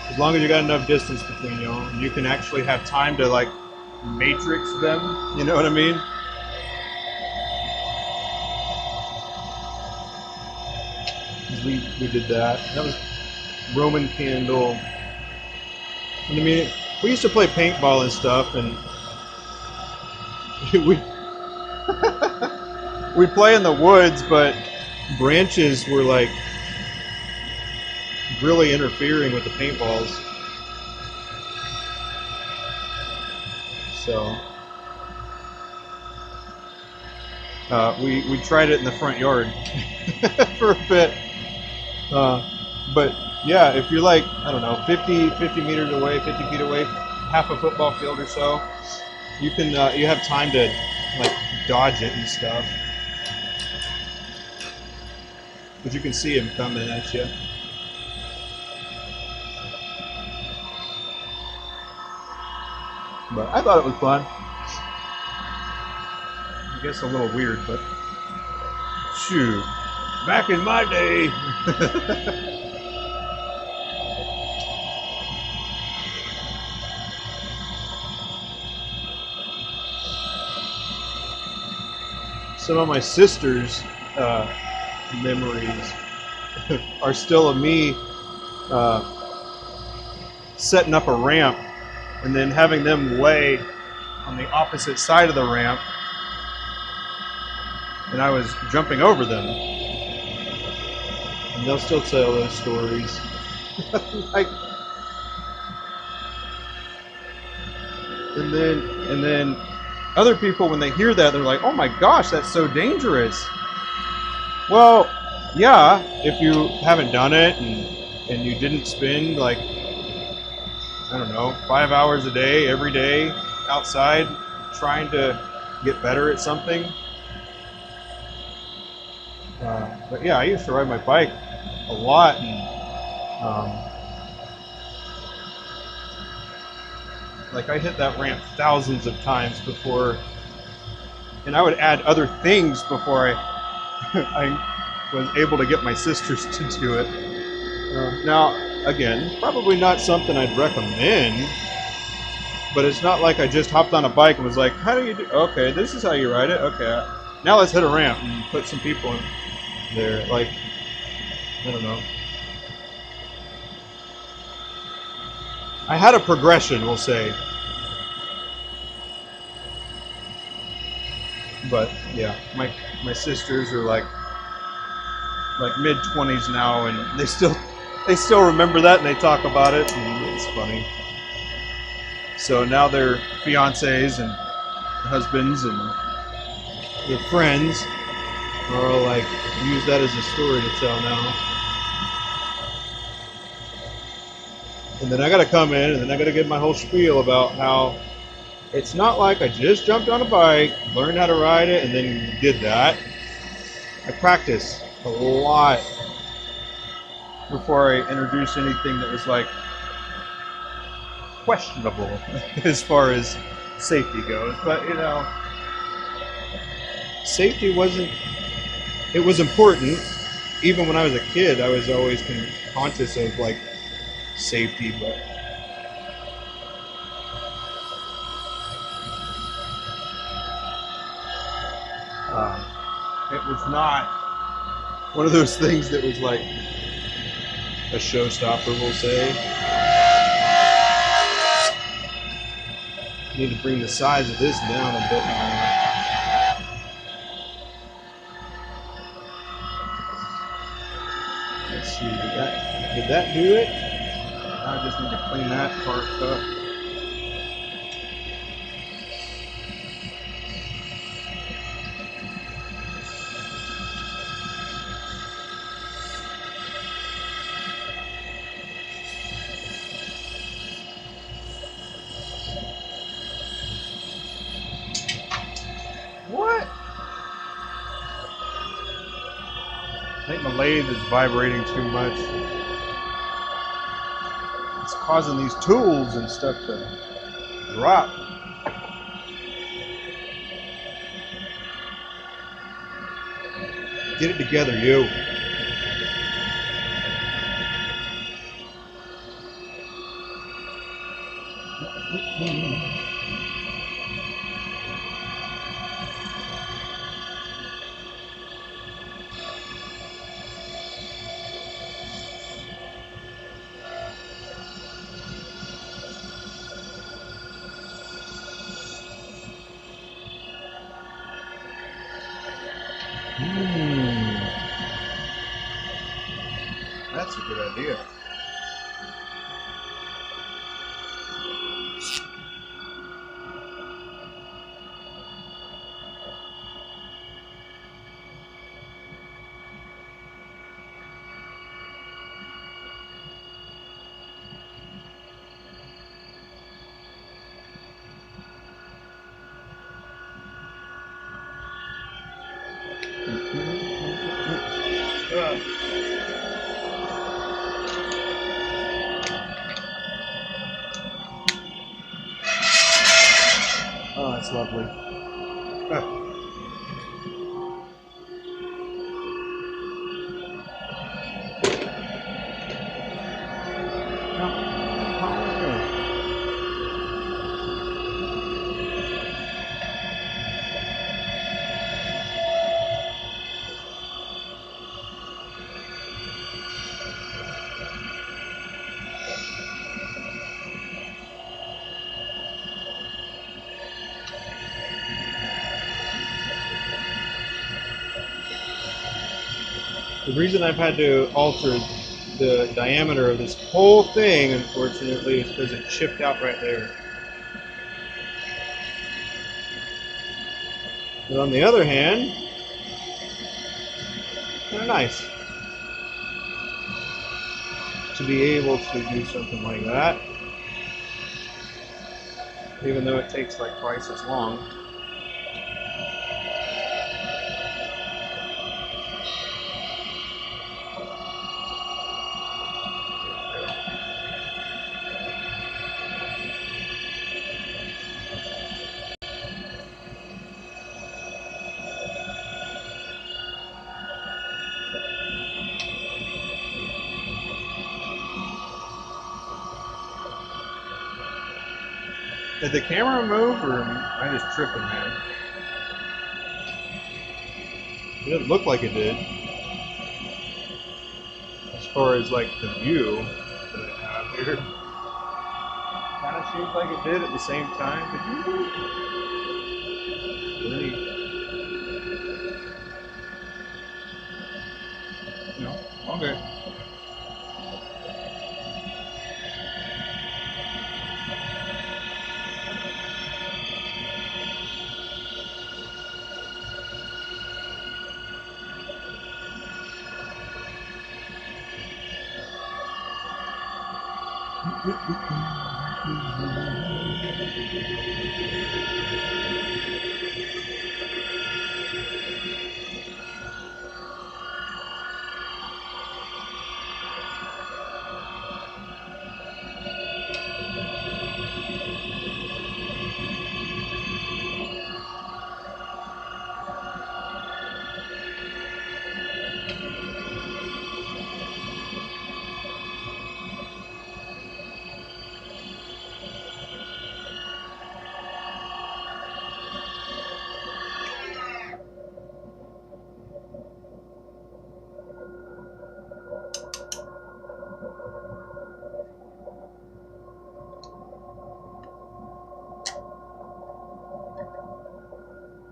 As long as you got enough distance between y'all, and you can actually have time to like matrix them, you know what I mean? We did that. That was Roman candle. And I mean, we used to play paintball and stuff, and we'd play in the woods, but branches were like really interfering with the paintballs. So we tried it in the front yard for a bit. But yeah, if you're like, I don't know, 50 meters away, 50 feet away, half a football field or so, you can you have time to like dodge it and stuff. But you can see him coming at you. But I thought it was fun. I guess a little weird, but shoot, back in my day. some of my sister's memories are still of me setting up a ramp and then having them lay on the opposite side of the ramp, and I was jumping over them. And they'll still tell those stories. Like, and then other people, when they hear that, they're like, "Oh my gosh, that's so dangerous." Well, yeah, if you haven't done it and you didn't spend, like, I don't know, 5 hours a day, every day outside trying to get better at something. But yeah, I used to ride my bike a lot, and like, I hit that ramp thousands of times before, and I would add other things before I was able to get my sisters to do it. Now, again, probably not something I'd recommend, but it's not like I just hopped on a bike and was like, "How do you do? Okay, this is how you ride it. Okay, now let's hit a ramp and put some people in there." Like, I don't know. I had a progression, we'll say. But yeah, my sisters are like mid-20s now, and they still remember that, and they talk about it, and it's funny. So now their fiancés and husbands and their friends are all like, use that as a story to tell now. And then I gotta come in, and then I gotta give my whole spiel about how it's not like I just jumped on a bike, learned how to ride it, and then did that. I practiced a lot before I introduced anything that was like questionable as far as safety goes. But you know, safety it was important. Even when I was a kid, I was always conscious of like safety, but it was not one of those things that was like a showstopper, we'll say. Need to bring the size of this down a bit more. Let's see, did that do it? I just need to clean that part up. What? I think my lathe is vibrating too much. It's causing these tools and stuff to drop. Get it together, you. That's a good idea. Oh, that's lovely. The reason I've had to alter the diameter of this whole thing, unfortunately, is because it chipped out right there. But on the other hand, kind of nice to be able to do something like that, even though it takes like twice as long. Did the camera move, or am I just tripping, man? It didn't look like it did. As far as like the view that I have here. Kind of seems like it did at the same time. Did you move? Really? No? Okay.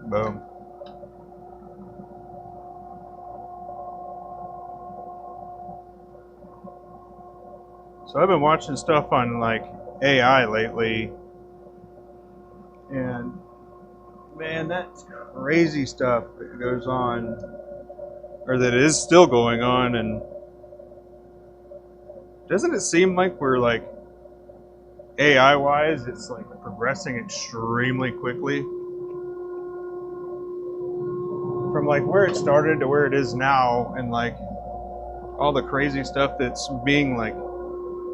Boom. So I've been watching stuff on like AI lately, and man, that's crazy stuff that goes on, or that is still going on. And doesn't it seem like we're like AI wise, it's like progressing extremely quickly from like where it started to where it is now, and like all the crazy stuff that's being like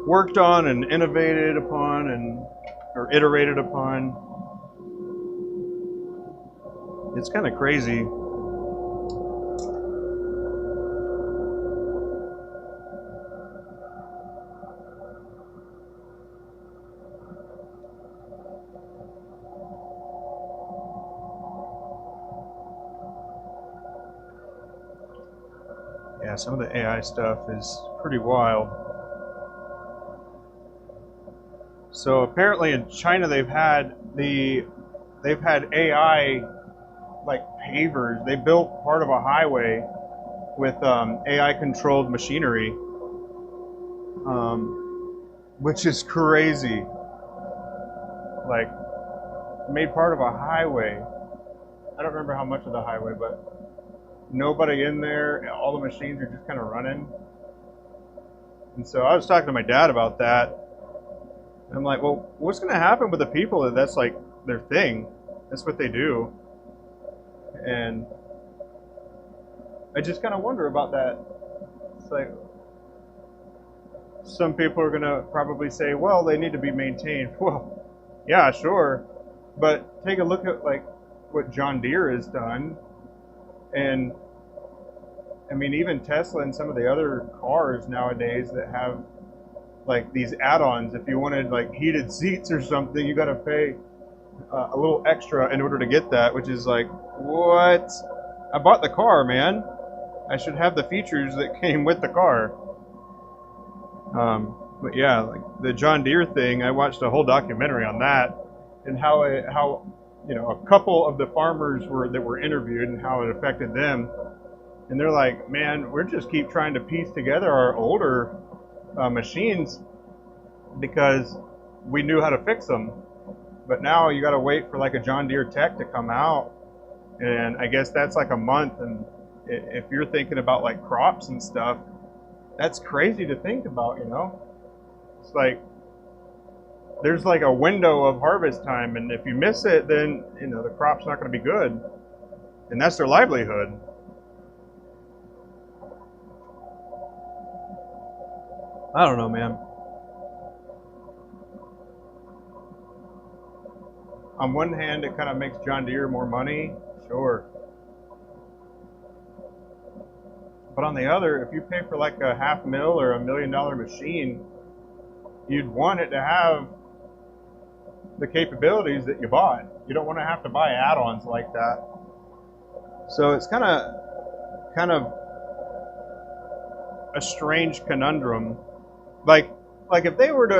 worked on and innovated upon and or iterated upon. It's kind of crazy. Yeah, some of the AI stuff is pretty wild. So apparently in China they've had AI like pavers. They built part of a highway with AI controlled machinery, which is crazy. Like made part of a highway. I don't remember how much of the highway, but nobody in there. All the machines are just kind of running. And so I was talking to my dad about that. And I'm like, well, what's going to happen with the people that's like their thing? That's what they do. And I just kind of wonder about that. It's like some people are going to probably say, well, they need to be maintained. Well, yeah, sure. But take a look at like what John Deere has done. And I mean, even Tesla and some of the other cars nowadays that have like these add-ons. If you wanted like heated seats or something, you got to pay a little extra in order to get that, which is like, what? I bought the car, man. I should have the features that came with the car. But yeah, like the John Deere thing, I watched a whole documentary on that, and how you know, a couple of the farmers that were interviewed and how it affected them. And they're like, man, we're just keep trying to piece together our older machines because we knew how to fix them. But now you got to wait for like a John Deere tech to come out. And I guess that's like a month. And if you're thinking about like crops and stuff, that's crazy to think about, you know? It's like, there's like a window of harvest time. And if you miss it, then, you know, the crop's not going to be good. And that's their livelihood. I don't know, man. On one hand, it kind of makes John Deere more money, sure. But on the other, if you pay for like a $500,000 or $1 million machine, you'd want it to have the capabilities that you bought. You don't want to have to buy add-ons like that. So it's kind of a strange conundrum. Like if they were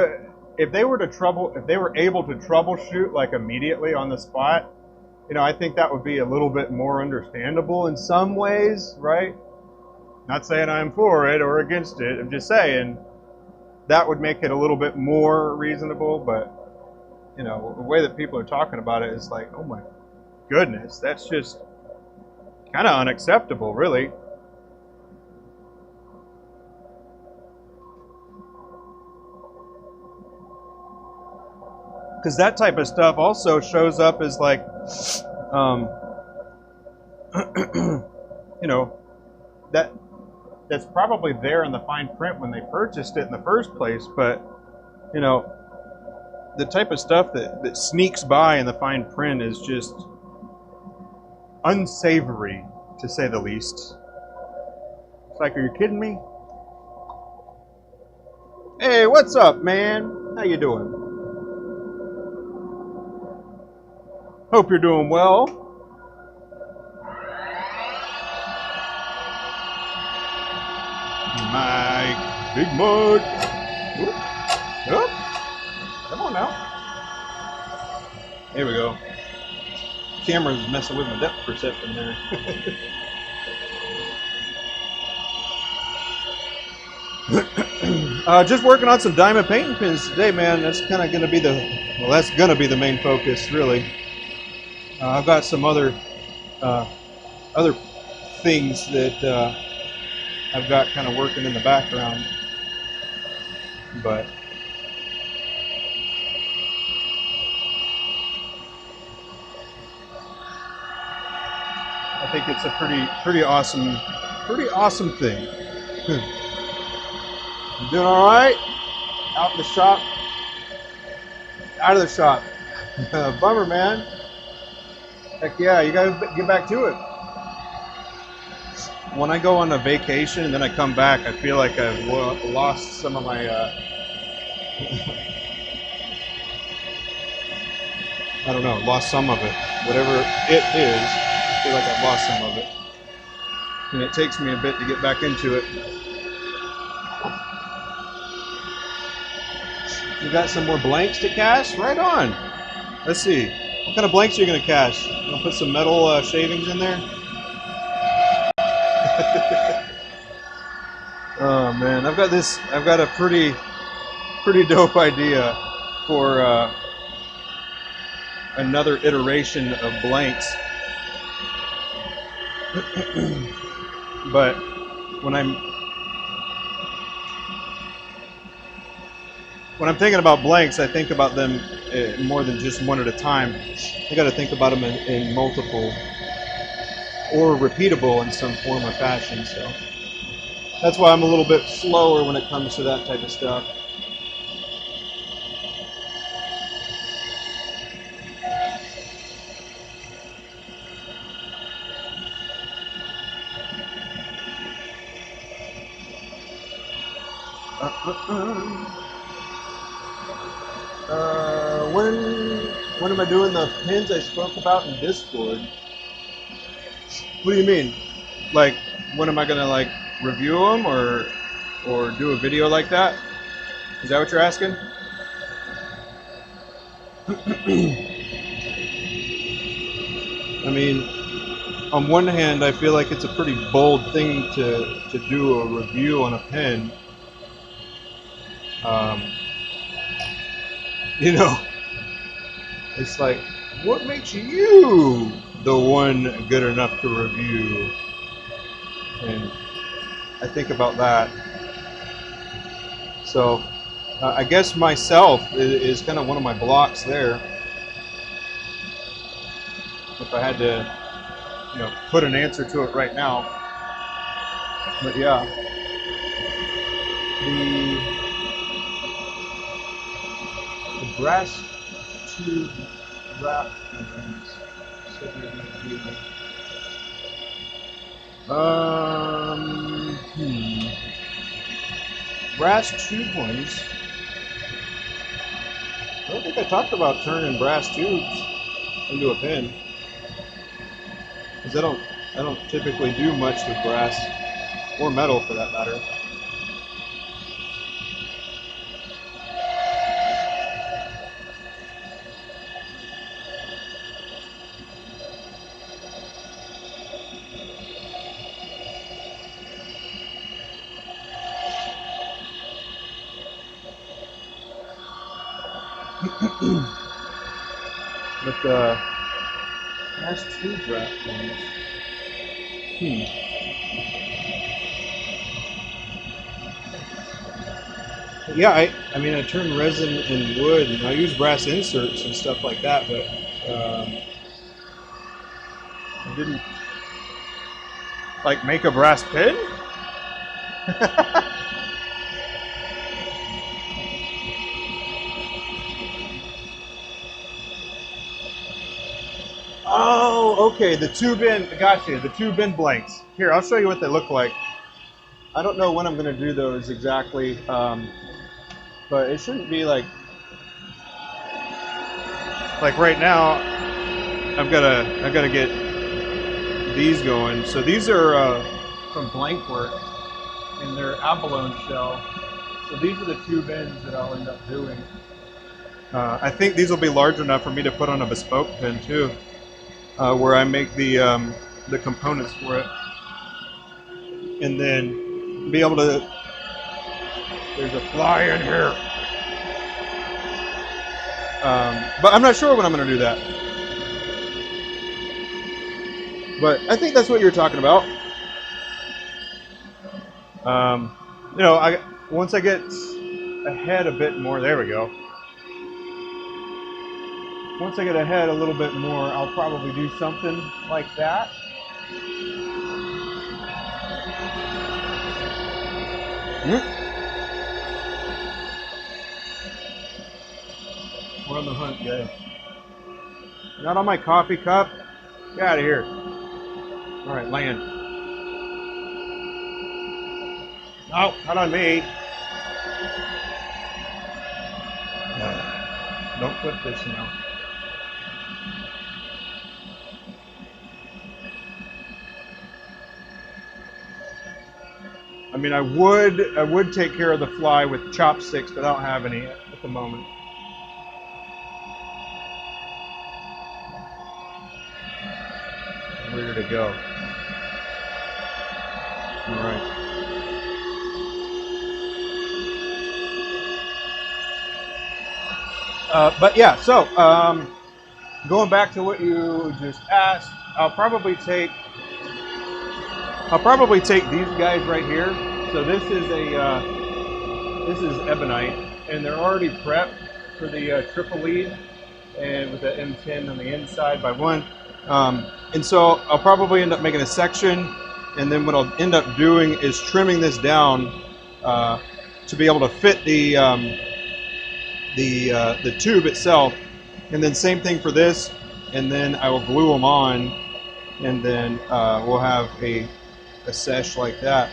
able to troubleshoot like immediately on the spot, you know, I think that would be a little bit more understandable in some ways, right? Not saying I'm for it or against it. I'm just saying that would make it a little bit more reasonable. But, you know, the way that people are talking about it is like, oh my goodness, that's just kind of unacceptable, really. Because that type of stuff also shows up as like, you know, that's probably there in the fine print when they purchased it in the first place. But, you know, the type of stuff that sneaks by in the fine print is just unsavory, to say the least. It's like, are you kidding me? Hey, what's up, man? How you doing? Hope you're doing well. My big mug. Oop. Oop. Come on now. There we go. Camera's messing with my depth perception there. Just working on some diamond painting pins today, man. That's kind of going to be that's going to be the main focus, really. I've got some other things that I've got kind of working in the background, but I think it's a pretty awesome thing. You doing all right? Out in the shop? Out of the shop. Bummer, man. Heck yeah, you gotta get back to it. When I go on a vacation and then I come back, I feel like I've lost some of my I don't know, lost some of it. Whatever it is, I feel like I've lost some of it. And it takes me a bit to get back into it. You got some more blanks to cast? Right on. Let's see. What kind of blanks are you going to cast? You going to put some metal shavings in there? Oh man, I've got a pretty dope idea for another iteration of blanks. But when I'm thinking about blanks, I think about them more than just one at a time. I got to think about them in multiple or repeatable in some form or fashion. So that's why I'm a little bit slower when it comes to that type of stuff. When am I doing the pins I spoke about in Discord? What do you mean? Like, when am I gonna like review them or do a video like that? Is that what you're asking? I mean, on one hand, I feel like it's a pretty bold thing to do a review on a pen. You know, it's like, what makes you the one good enough to review? And I think about that. So I guess myself is kind of one of my blocks there. If I had to, you know, put an answer to it right now. But yeah, the brass tube wrap ones. Brass tube ones. I don't think I talked about turning brass tubes into a pen, because I don't typically do much with brass or metal for that matter. But the brass tube wrap ones. Yeah, I mean, I turn resin and wood, and I use brass inserts and stuff like that, but I didn't like make a brass pen. Oh, okay, the tube in, gotcha, the tube in blanks. Here, I'll show you what they look like. I don't know when I'm going to do those exactly, but it shouldn't be like right now. I've got to get these going. So these are from Blank Work, and they're abalone shell. So these are the tube ends that I'll end up doing. I think these will be large enough for me to put on a Bespoke pen too, where I make the components for it, and then be able to. There's a fly in here. But I'm not sure when I'm going to do that. But I think that's what you're talking about. You know, once I get ahead a bit more, there we go. Once I get ahead a little bit more, I'll probably do something like that. We're on the hunt, guys. Not on my coffee cup. Get out of here. All right, land. No, not on me. No, don't put this now. I mean, I would take care of the fly with chopsticks, but I don't have any at the moment. Ready to go. All right. But yeah, so going back to what you just asked, I'll probably take these guys right here. So this is ebonite, and they're already prepped for the triple lead, and with the M10 on the inside by one. And so I'll probably end up making a section, and then what I'll end up doing is trimming this down to be able to fit the tube itself, and then same thing for this, and then I will glue them on, and then we'll have a sesh like that.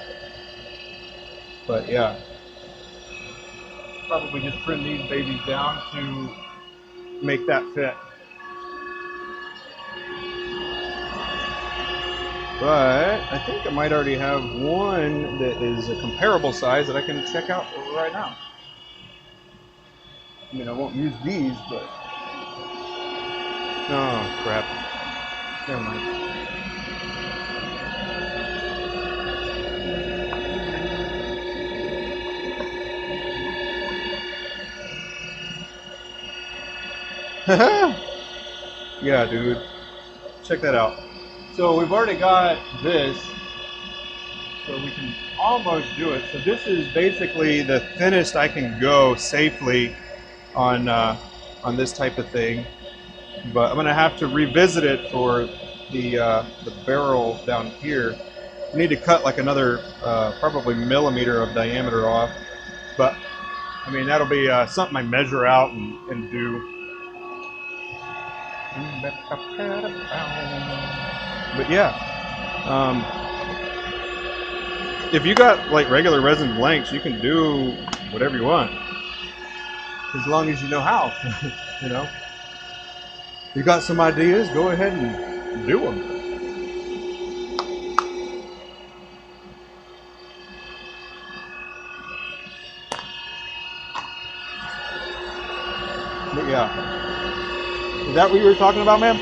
But yeah, probably just trim these babies down to make that fit. But I think I might already have one that is a comparable size that I can check out right now. I mean, I won't use these, but... Oh, crap. Never mind. Yeah, dude. Check that out. So we've already got this, so we can almost do it. So this is basically the thinnest I can go safely on this type of thing. But I'm gonna have to revisit it for the barrel down here. We need to cut like another probably millimeter of diameter off. But I mean that'll be something I measure out and do. But yeah, if you got like regular resin blanks, you can do whatever you want, as long as you know how. You know, you got some ideas, go ahead and do them. But yeah, is that what you were talking about, man?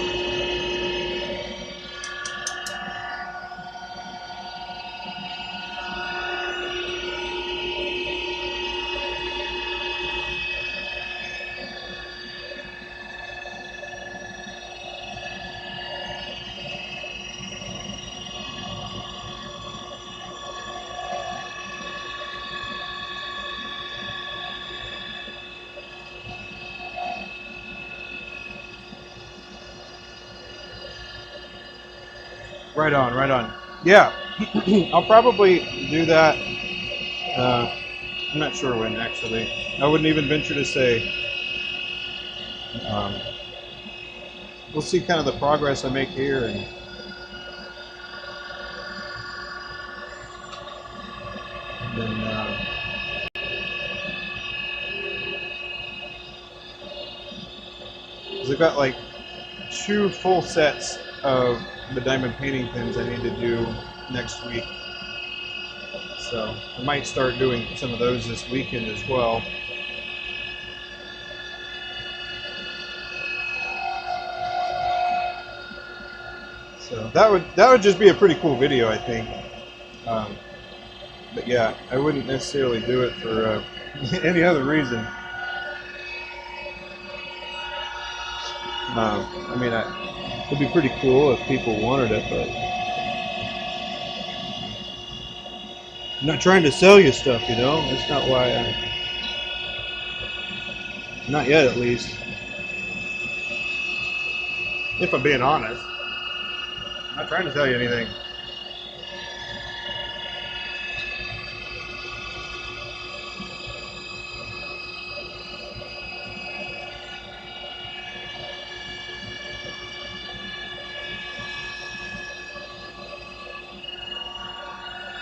Right on, right on. Yeah, I'll probably do that. I'm not sure when, actually. I wouldn't even venture to say. We'll see kind of the progress I make here, and then because I've got like 2 full sets of the diamond painting pins I need to do next week. So I might start doing some of those this weekend as well. So that would just be a pretty cool video, I think. But yeah, I wouldn't necessarily do it for any other reason. I mean, it'd be pretty cool if people wanted it, but I'm not trying to sell you stuff, you know? That's not why not yet, at least. If I'm being honest. I'm not trying to sell you anything.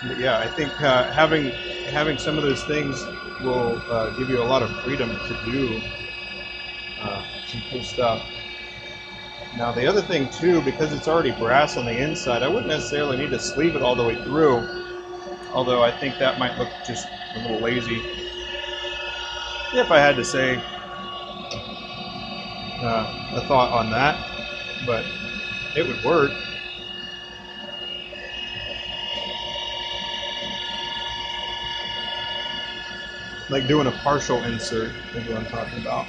But yeah, I think having some of those things will give you a lot of freedom to do some cool stuff. Now the other thing too, because it's already brass on the inside, I wouldn't necessarily need to sleeve it all the way through, although I think that might look just a little lazy. If I had to say a thought on that, but it would work. Like doing a partial insert is what I'm talking about.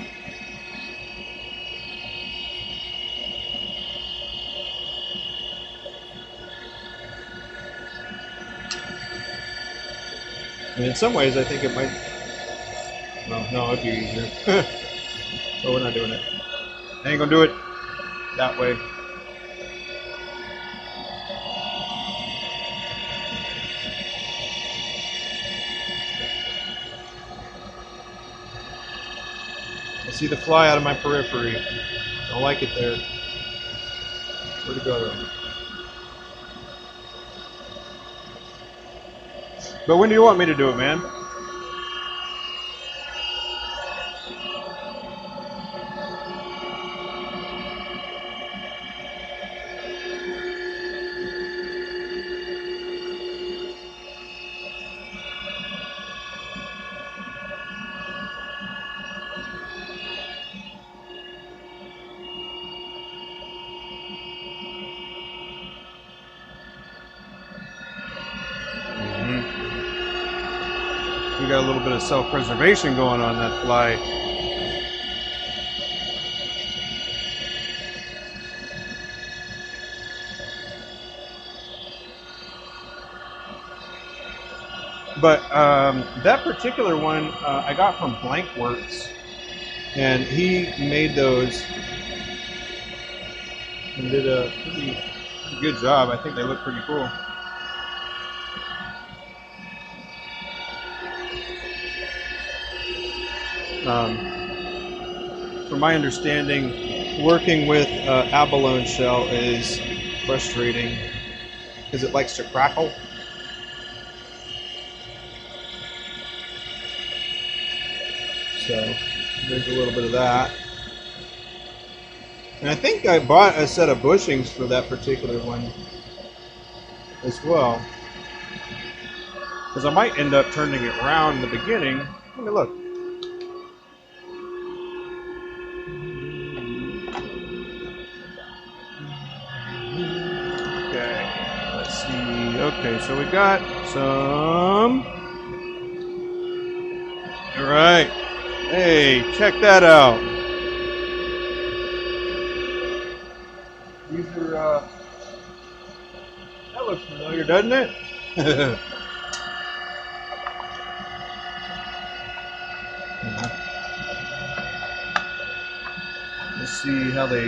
And in some ways I think it might, well, no, it'd be easier. But we're not doing it. I ain't gonna do it that way. I see the fly out of my periphery. I don't like it there. Where'd it go though? But when do you want me to do it, man? We got a little bit of self-preservation going on that fly. But that particular one I got from Blankworks, and he made those and did a pretty good job. I think they look pretty cool. From my understanding, working with abalone shell is frustrating because it likes to crackle. So there's a little bit of that. And I think I bought a set of bushings for that particular one as well. Because I might end up turning it around in the beginning. Let me look. Okay, let's see. Okay, so we got some. All right. Hey, check that out. These are, that looks familiar, doesn't it? Let's see how they,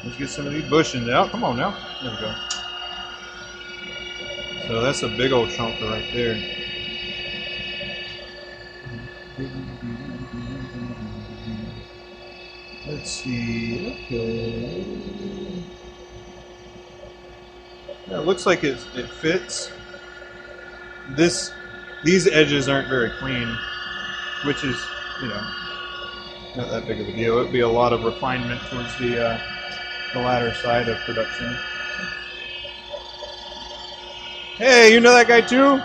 let's get some of these bushings out. Come on now. There we go. So that's a big old chunk right there. Let's see. Okay. Yeah, it looks like it fits. These edges aren't very clean, which is, you know, not that big of a deal. It would be a lot of refinement towards the latter side of production. Hey, you know that guy too?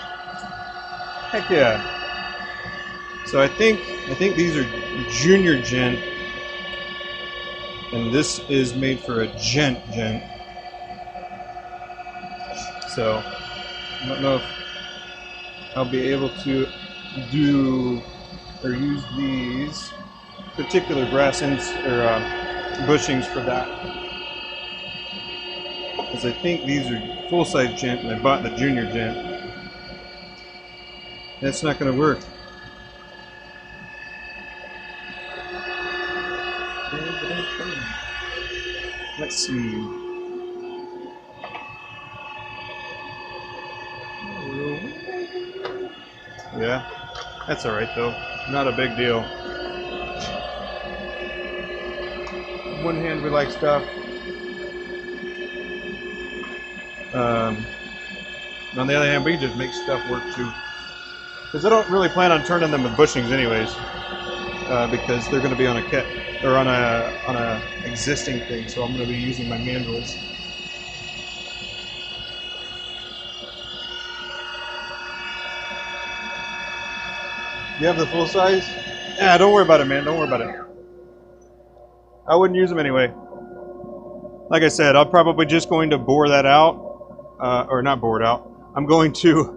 Heck yeah. So I think these are junior gent, and this is made for a gent. So I don't know if I'll be able to do or use these particular brass ends or bushings for that, because I think these are full-size gent and I bought the junior gent. That's not going to work. Let's see. Yeah, that's all right though. Not a big deal. On one hand, we like stuff. On the other hand, we just make stuff work too. Because I don't really plan on turning them with bushings anyways, because they're going to be on a kit or on a existing thing. So I'm going to be using my mandrels. You have the full size? Yeah, don't worry about it, man. Don't worry about it. I wouldn't use them anyway. Like I said, I'm probably just going to bore that out, or not bore it out. I'm going to.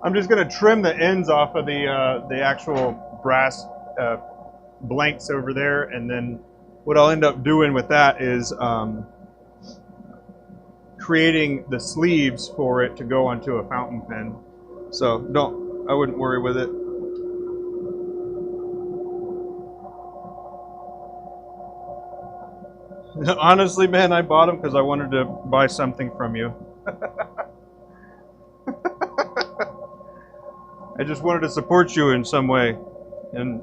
I'm just going to trim the ends off of the actual brass blanks over there, and then what I'll end up doing with that is creating the sleeves for it to go onto a fountain pen. So I wouldn't worry with it. Honestly, man, I bought them because I wanted to buy something from you. I just wanted to support you in some way. And,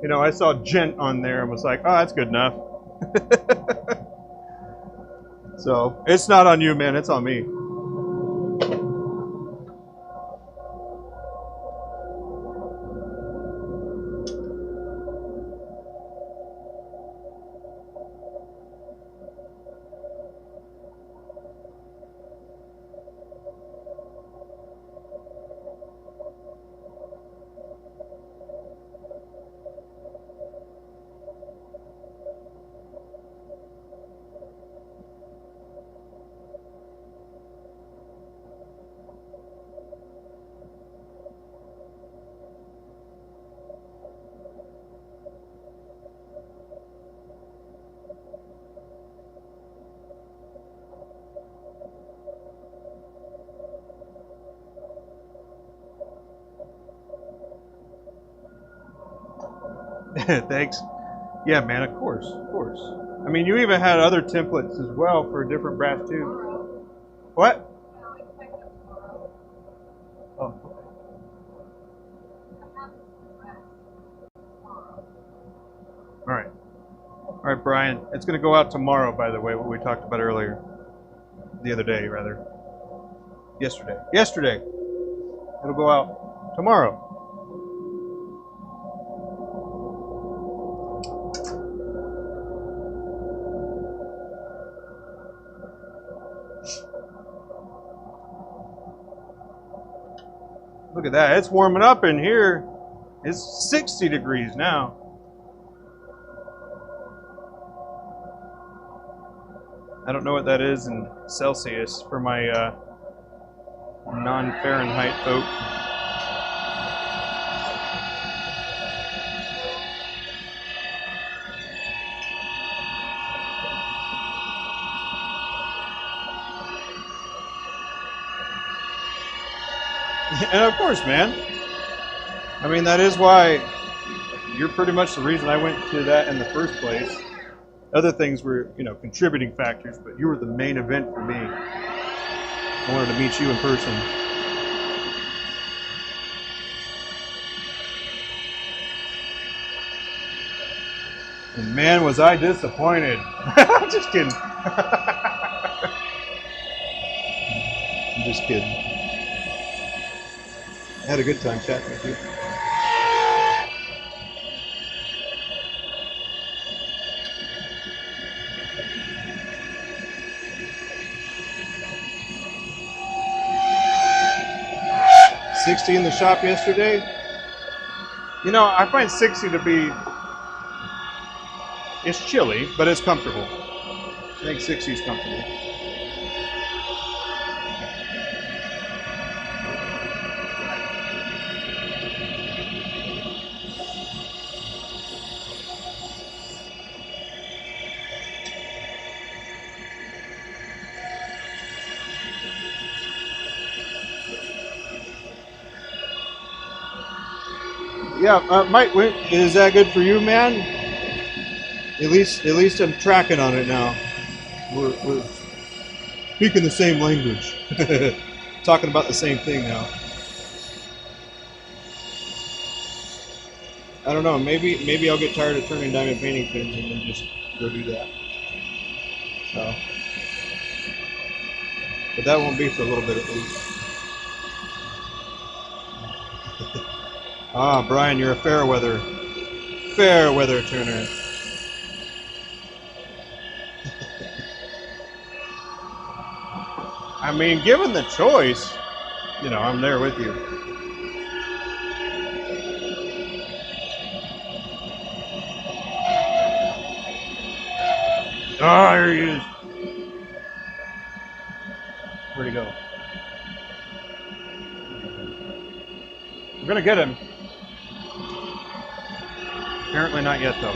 you know, I saw gent on there and was like, oh, that's good enough. So it's not on you, man. It's on me. Thanks. Yeah, man, of course, of course. I mean, you even had other templates as well for different brass tubes. What? Oh, all right. All right, Brian. It's going to go out tomorrow, by the way, what we talked about earlier. The other day, rather. Yesterday. Yesterday. It'll go out tomorrow. Look at that. It's warming up in here. It's 60 degrees now. I don't know what that is in Celsius for my non-Fahrenheit folk. And of course, man. I mean, that is why you're pretty much the reason I went to that in the first place. Other things were, contributing factors, but you were the main event for me. I wanted to meet you in person. And man, was I disappointed. Just kidding. I'm just kidding. I had a good time chatting with you. $60 in the shop yesterday. I find 60 to be, it's chilly, but it's comfortable. I think 60 is comfortable. Yeah, Mike, is that good for you, man? At least I'm tracking on it now. We're speaking the same language, talking about the same thing now. I don't know. Maybe I'll get tired of turning diamond painting pins and then just go do that. So, but that won't be for a little bit at least. Ah, Brian, you're a fair weather turner. I mean, given the choice, I'm there with you. Ah, there he is. Where'd he go? We're gonna get him. Apparently not yet, though.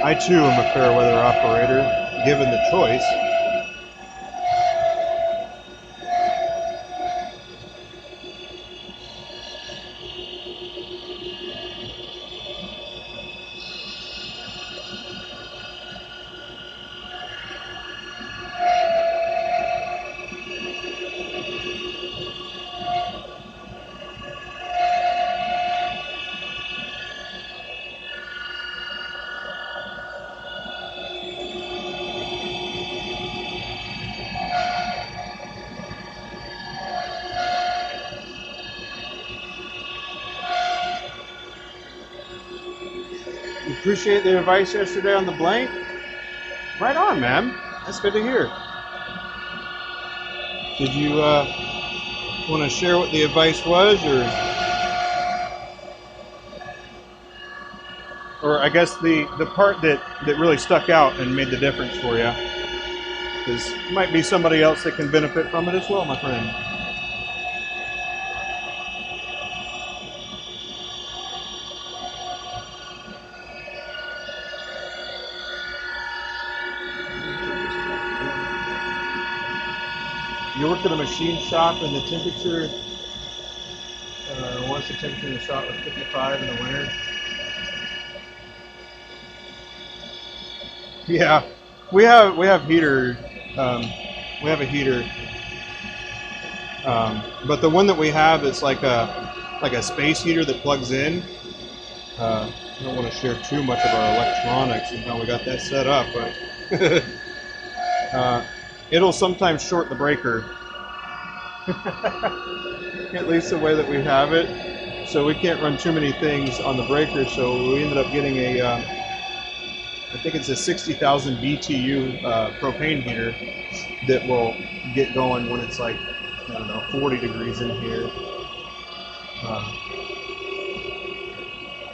I too am a fair weather operator, given the choice. Appreciate the advice yesterday on the blank. Right on, man. That's good to hear. Did you want to share what the advice was, or I guess the part that really stuck out and made the difference for you? Because might be somebody else that can benefit from it as well, my friend. you work at a machine shop and the temperature, once the temperature in the shop was 55 in the winter. Yeah, we have heater. We have a heater, but the one that we have is like a space heater that plugs in. I don't want to share too much of our electronics and how we got that set up, but it'll sometimes short the breaker. At least the way that we have it, so we can't run too many things on the breaker. So we ended up getting a, I think it's a 60,000 BTU propane heater that will get going when it's like, I don't know, 40 degrees in here.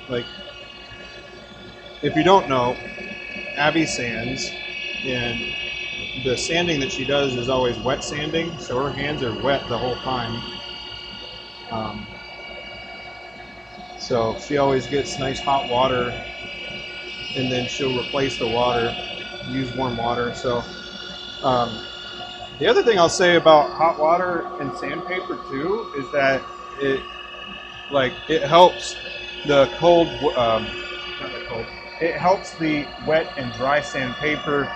Like, if you don't know, Abbie sands, and the sanding that she does is always wet sanding, so her hands are wet the whole time. So she always gets nice hot water, and then she'll replace the water, use warm water. So the other thing I'll say about hot water and sandpaper too is that it helps the cold, not the cold, it helps the wet and dry sandpaper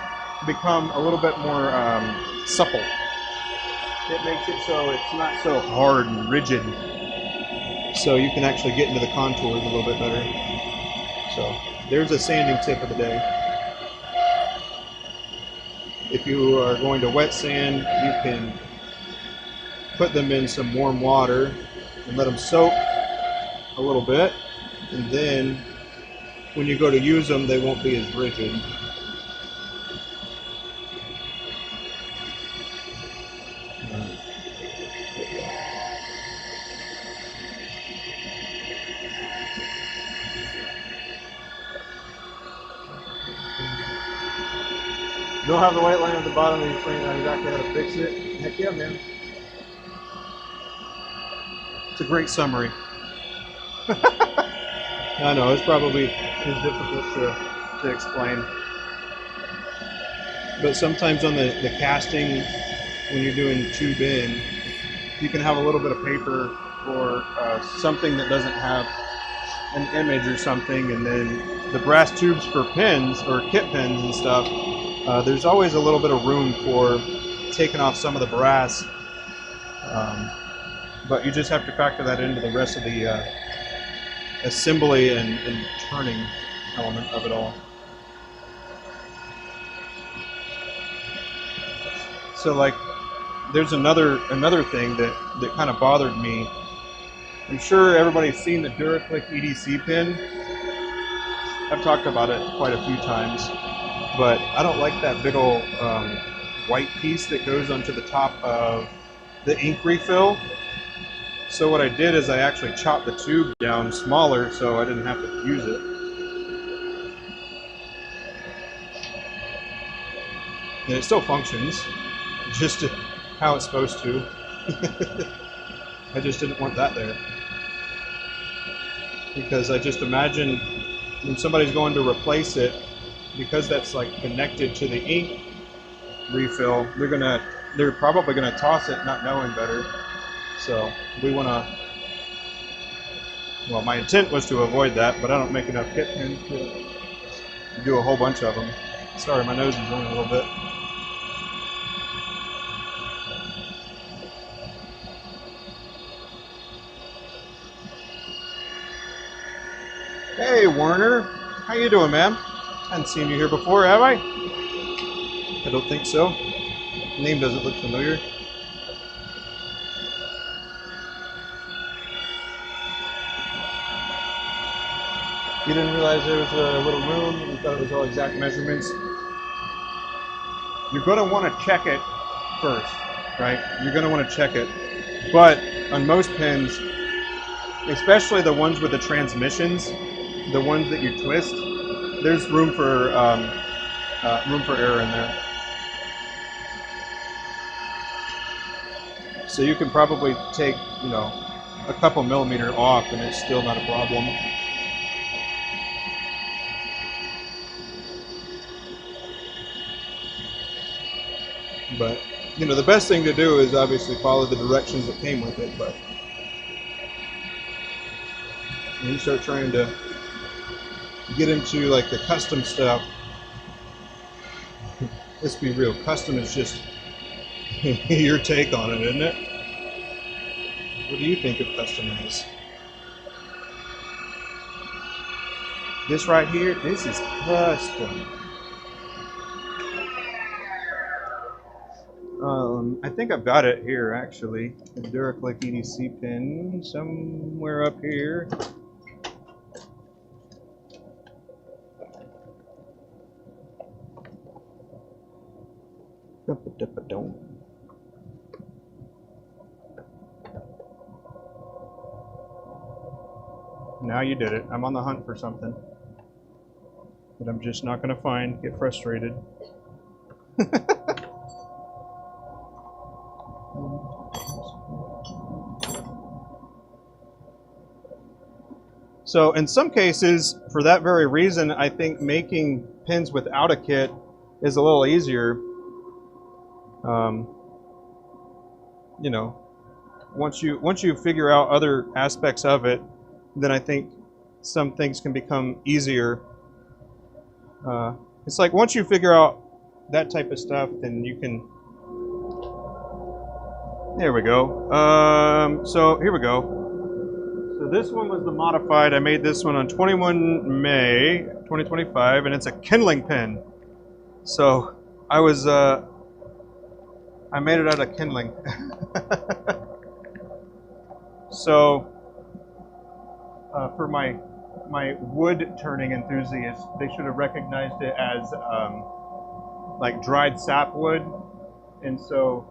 become a little bit more supple. It makes it so it's not so hard and rigid, so you can actually get into the contours a little bit better. So there's a sanding tip of the day. If you are going to wet sand, you can put them in some warm water and let them soak a little bit, and then when you go to use them, they won't be as rigid. You don't have the white line at the bottom and you're figuring out exactly how to fix it. Heck yeah, man. It's a great summary. I know, it's probably difficult to explain. But sometimes on the casting, when you're doing tube in, you can have a little bit of paper or something that doesn't have an image or something, and then the brass tubes for pins or kit pins and stuff, there's always a little bit of room for taking off some of the brass, but you just have to factor that into the rest of the assembly and turning element of it all. So like, there's another thing that kind of bothered me. I'm sure everybody's seen the DuraClick EDC pin. I've talked about it quite a few times, but I don't like that big old white piece that goes onto the top of the ink refill. So what I did is I actually chopped the tube down smaller so I didn't have to use it. And it still functions, just how it's supposed to. I just didn't want that there. Because I just imagine when somebody's going to replace it, because that's like connected to the ink refill, they're probably gonna toss it not knowing better. So we want to, well, my intent was to avoid that, but I don't make enough kit pins to do a whole bunch of them. Sorry, my nose is running a little bit. Hey Werner, how you doing, man? I haven't seen you here before, have I? I don't think so. The name doesn't look familiar. You didn't realize there was a little room, you thought it was all exact measurements. You're going to want to check it first, right? You're going to want to check it. But on most pins, especially the ones with the transmissions, the ones that you twist, there's room for error in there. So you can probably take, a couple millimeter off and it's still not a problem. But You know, the best thing to do is obviously follow the directions that came with it, but when you start trying to get into like the custom stuff, let's be real, custom is just your take on it, isn't it? What do you think of custom is? This right here, this is custom. I think I've got it here actually. The Duraclick EDC pin somewhere up here. Now you did it. I'm on the hunt for something that I'm just not going to find. Get frustrated. So in some cases, for that very reason, I think making pins without a kit is a little easier. You know, once you figure out other aspects of it, then I think some things can become easier. It's like once you figure out that type of stuff, then you can. There we go. So here we go. So this one was the modified. I made this one on 21 May 2025, and it's a kindling pin. So I was I made it out of kindling. So for my wood turning enthusiasts, they should have recognized it as like dried sapwood, and so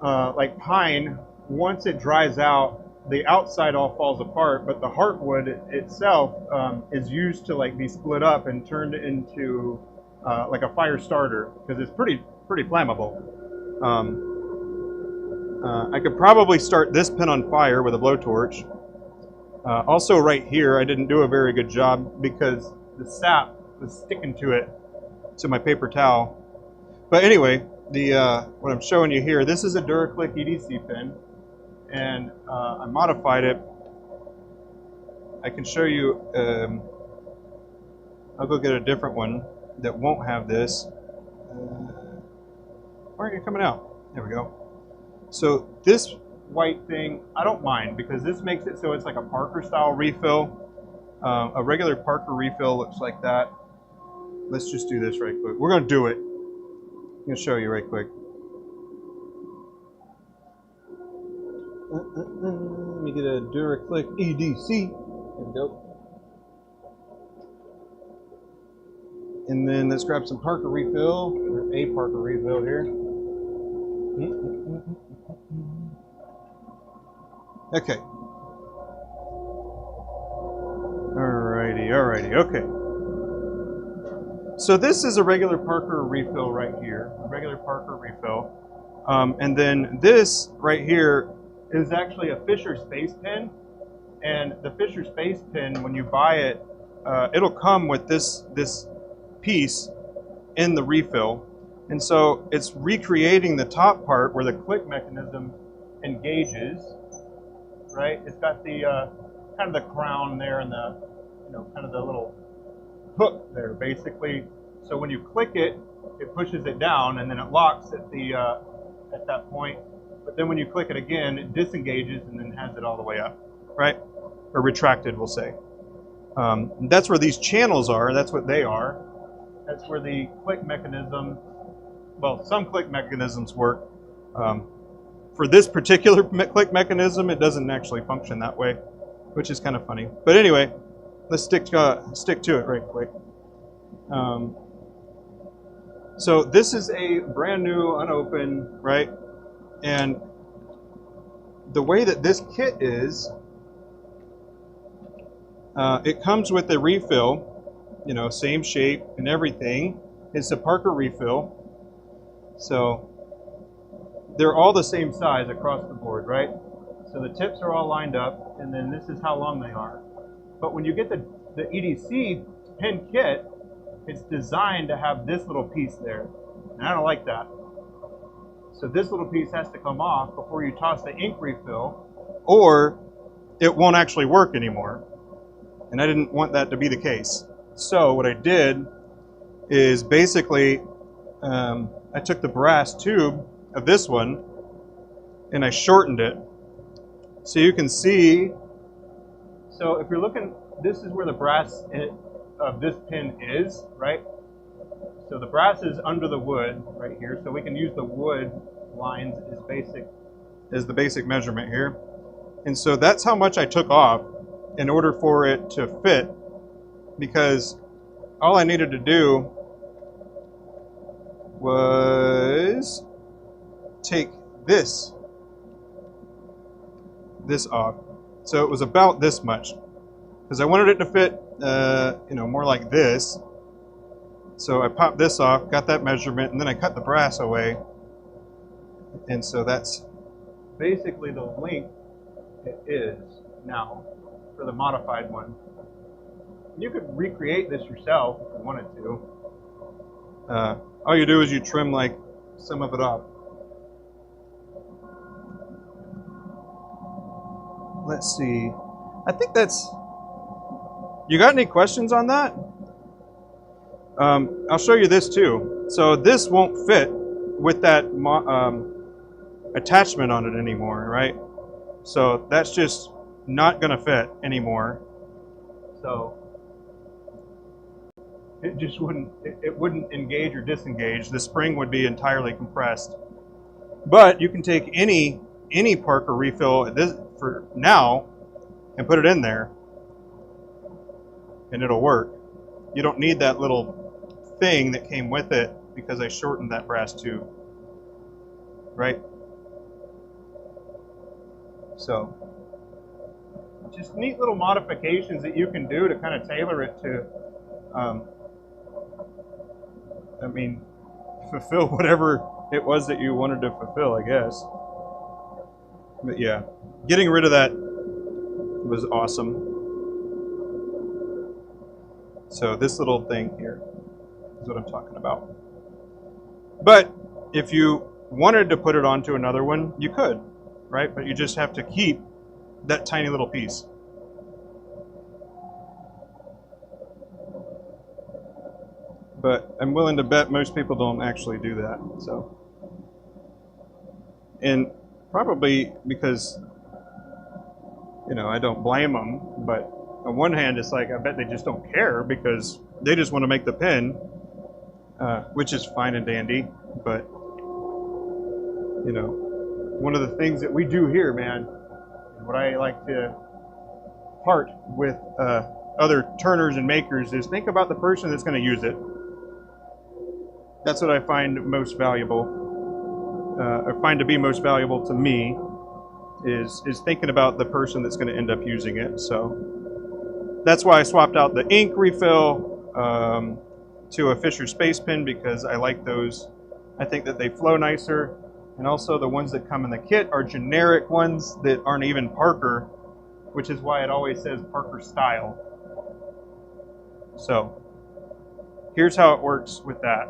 like pine, once it dries out, the outside all falls apart, but the heartwood itself is used to like be split up and turned into like a fire starter because it's pretty flammable. I could probably start this pin on fire with a blowtorch. Also right here, I didn't do a very good job because the sap was sticking to it, to my paper towel. But anyway, what I'm showing you here, this is a Duraclick EDC pin, and I modified it. I can show you, I'll go get a different one that won't have this. Why aren't you coming out? There we go. So this white thing, I don't mind because this makes it so it's like a Parker style refill. A regular Parker refill looks like that. Let's just do this right quick. We're going to do it. I'm going to show you right quick. Let me get a Duraclick EDC. There we go. And then let's grab some Parker refill, or a Parker refill here. Okay. Alrighty, okay. So this is a regular Parker refill right here, a regular Parker refill. And then this right here is actually a Fisher Space Pin. And the Fisher Space Pin, when you buy it, it'll come with this piece in the refill. And so it's recreating the top part where the click mechanism engages, right? It's got the kind of the crown there and the, kind of the little hook there, basically. So when you click it, it pushes it down, and then it locks at the at that point. But then when you click it again, it disengages and then has it all the way up, right? Or retracted, we'll say. That's where these channels are. That's what they are. That's where the click mechanism, well, some click mechanisms work. For this particular click mechanism, it doesn't actually function that way, which is kind of funny. But anyway, let's stick to it right quick. So this is a brand new, unopened, right? And the way that this kit is, it comes with a refill, same shape and everything. It's a Parker refill. So they're all the same size across the board, right? So the tips are all lined up, and then this is how long they are. But when you get the EDC pin kit, it's designed to have this little piece there. And I don't like that. So this little piece has to come off before you toss the ink refill, or it won't actually work anymore. And I didn't want that to be the case. So what I did is basically I took the brass tube of this one and I shortened it. So you can see, so if you're looking, this is where the brass of this pin is, right? So the brass is under the wood right here, so we can use the wood lines as the basic measurement here. And so that's how much I took off in order for it to fit, because all I needed to do was take this off. So it was about this much, because I wanted it to fit more like this. So I popped this off, got that measurement, and then I cut the brass away. And so that's basically the length it is now for the modified one. You could recreate this yourself if you wanted to. All you do is you trim like some of it off. Let's see. I think that's... You got any questions on that? I'll show you this too. So this won't fit with that attachment on it anymore, right? So that's just not going to fit anymore. So it just wouldn't, it wouldn't engage or disengage. The spring would be entirely compressed. But you can take any Parker refill for now and put it in there and it'll work. You don't need that little thing that came with it because I shortened that brass tube, right? So just neat little modifications that you can do to kind of tailor it to fulfill whatever it was that you wanted to fulfill, I guess. But yeah, getting rid of that was awesome. So this little thing here is what I'm talking about. But if you wanted to put it onto another one, you could, right? But you just have to keep that tiny little piece. But I'm willing to bet most people don't actually do that. So, and probably because, I don't blame them, but on one hand, it's like, I bet they just don't care because they just want to make the pin, which is fine and dandy. But, one of the things that we do here, man, and what I like to part with other turners and makers is think about the person that's going to use it. That's what I find most valuable, or find to be most valuable to me, is thinking about the person that's going to end up using it. So that's why I swapped out the ink refill to a Fisher Space Pen, because I like those. I think that they flow nicer. And also the ones that come in the kit are generic ones that aren't even Parker, which is why it always says Parker style. So here's how it works with that.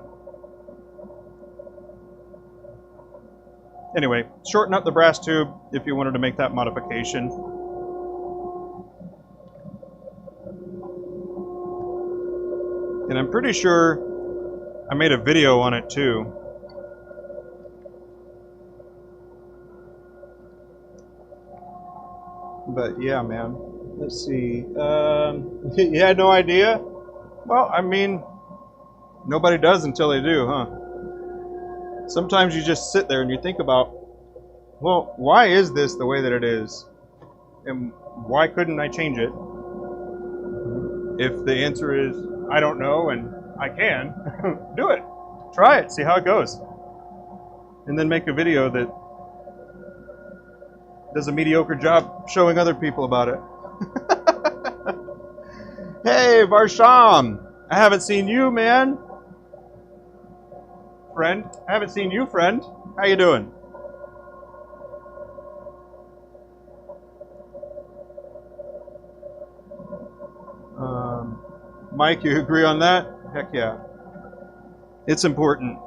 Anyway, shorten up the brass tube if you wanted to make that modification. And I'm pretty sure I made a video on it too. But yeah, man. Let's see. You had no idea? Well, nobody does until they do, huh? Sometimes you just sit there and you think about, well, why is this the way that it is? And why couldn't I change it? If the answer is, I don't know and I can, do it. Try it, see how it goes. And then make a video that does a mediocre job showing other people about it. Hey, Varsham, I haven't seen you, man. Friend, I haven't seen you, friend. How you doing? Mike, you agree on that? Heck yeah. It's important.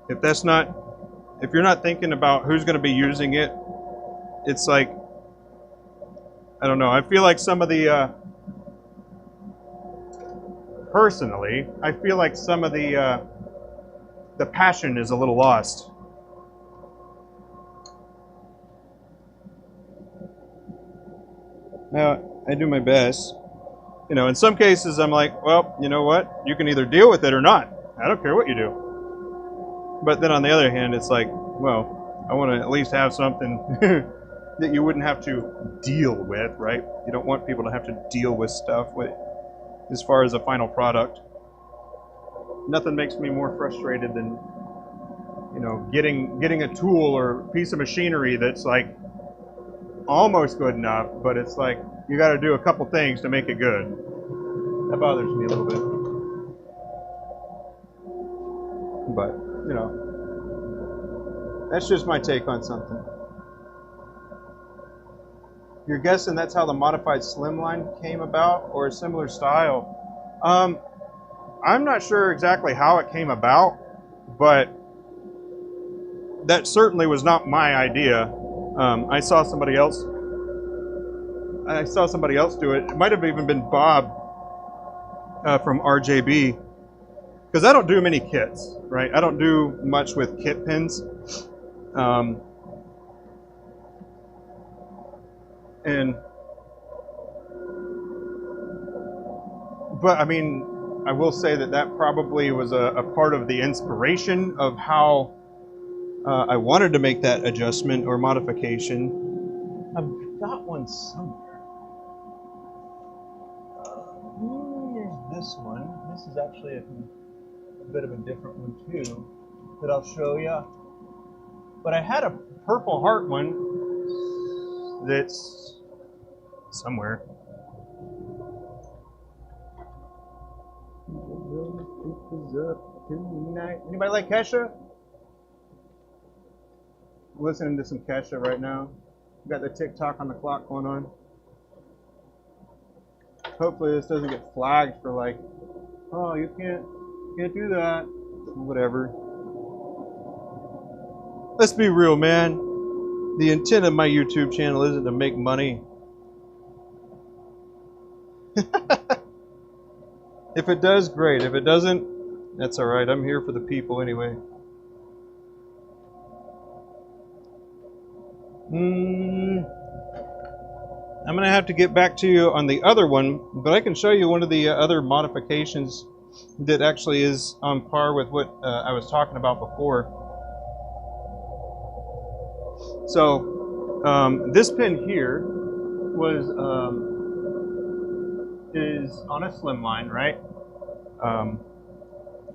If that's not, if you're not thinking about who's going to be using it, it's like, I don't know. I feel like some of the, personally, I feel like some of the passion is a little lost. Now, I do my best. You know, in some cases, I'm like, well, you know what? You can either deal with it or not. I don't care what you do. But then on the other hand, it's like, well, I want to at least have something that you wouldn't have to deal with, right? You don't want people to have to deal with stuff with, as far as a final product. Nothing makes me more frustrated than, you know, getting a tool or piece of machinery that's like almost good enough, but it's like you got to do a couple things to make it good. That bothers me a little bit. But, you know, that's just my take on something. You're guessing that's how the modified slimline came about, or a similar style? I'm not sure exactly how it came about, but that certainly was not my idea. I saw somebody else do it. It might have even been Bob from RJB, because I don't do many kits, right? I don't do much with kit pins. But I mean, I will say that probably was a part of the inspiration of how I wanted to make that adjustment or modification. I've got one somewhere. There's this one. This is actually a bit of a different one too that I'll show you. But I had a Purple Heart one that's somewhere. Anybody like Kesha? I'm listening to some Kesha right now. Got the TikTok on the clock going on. Hopefully this doesn't get flagged for like, oh, you can't do that. Whatever. Let's be real, man. The intent of my YouTube channel isn't to make money. If it does, great. If it doesn't, that's all right. I'm here for the people anyway. I'm going to have to get back to you on the other one, but I can show you one of the other modifications that actually is on par with what I was talking about before. So this pin here was is on a slimline, right?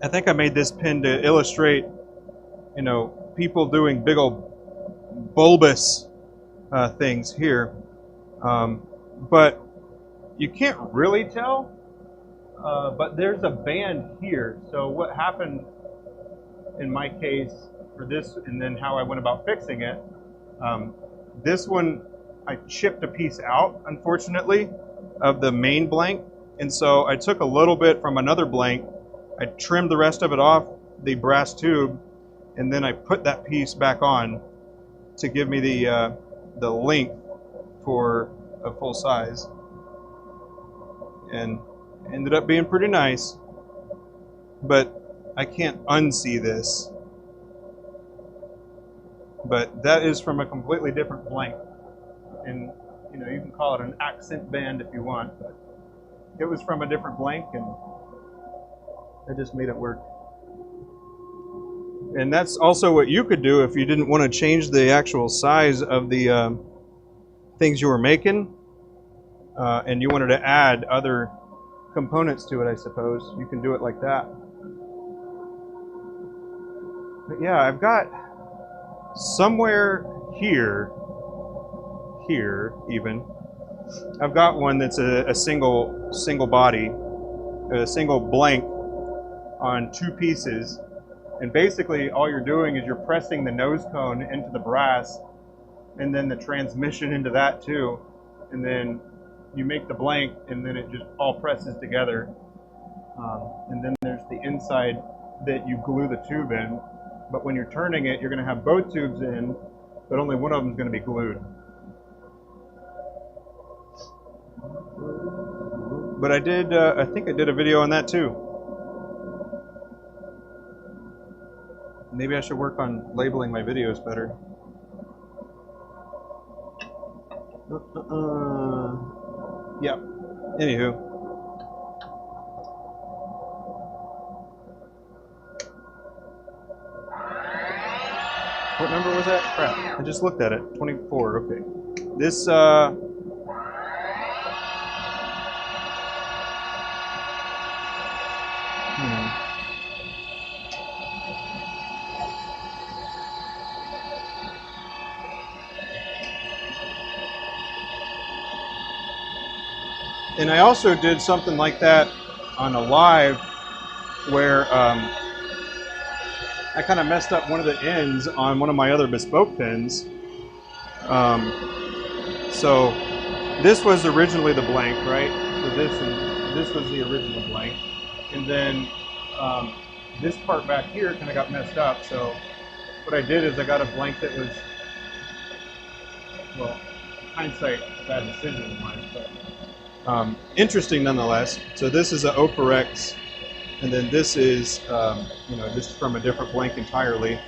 I think I made this pin to illustrate, you know, people doing big old bulbous things here. But you can't really tell, but there's a band here. So what happened in my case for this, and then how I went about fixing it, this one I chipped a piece out, unfortunately, of the main blank. And so I took a little bit from another blank, I trimmed the rest of it off the brass tube, and then I put that piece back on to give me the length for a full size, and ended up being pretty nice. But I can't unsee this. But that is from a completely different blank, and you know, you can call it an accent band if you want, but it was from a different blank, and I just made it work. And that's also what you could do if you didn't want to change the actual size of the things you were making, and you wanted to add other components to it, I suppose. You can do it like that. But yeah, I've got somewhere here even, I've got one that's a single body, a single blank on two pieces. And basically all you're doing is you're pressing the nose cone into the brass, and then the transmission into that too. And then you make the blank, and then it just all presses together. And then there's the inside that you glue the tube in. but when you're turning it, you're going to have both tubes in, but only one of them is going to be glued. But I did, I think I did a video on that too. Maybe I should work on labeling my videos better. Yeah. Anywho. What number was that? Crap. I just looked at it. 24. Okay. This, And I also did something like that on a live where I kind of messed up one of the ends on one of my other Bespoke pins. So this was originally the blank, right? So this was the original blank. And then this part back here kind of got messed up. So what I did is I got a blank that was, well, hindsight, bad decision of mine, but interesting nonetheless. So this is an Operex, and then this is, you know, just from a different blank entirely.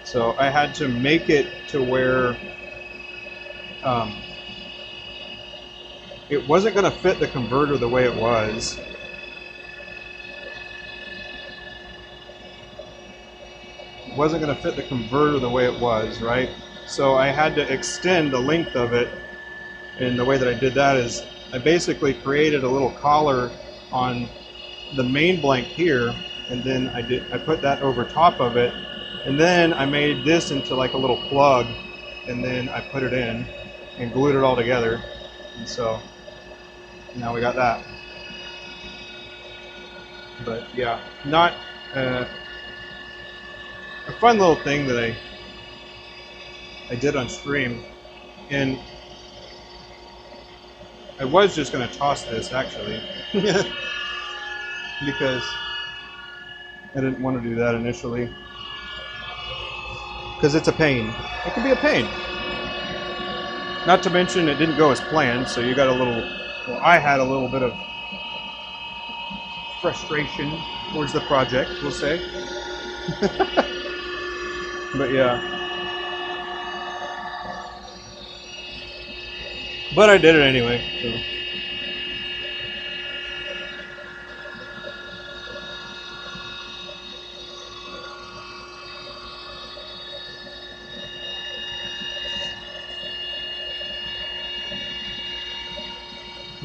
So I had to make it to where it wasn't going to fit the converter the way it was. It wasn't going to fit the converter the way it was, right? So I had to extend the length of it, and the way that I did that is I basically created a little collar on the main blank here, and then I put that over top of it, and then I made this into like a little plug, and then I put it in and glued it all together, and so now we got that. But yeah, not a fun little thing that I did on stream, and I was just going to toss this actually because I didn't want to do that initially because it's a pain. It can be a pain. Not to mention it didn't go as planned, so you got a little, well, I had a little bit of frustration towards the project, we'll say. But yeah. But I did it anyway, so.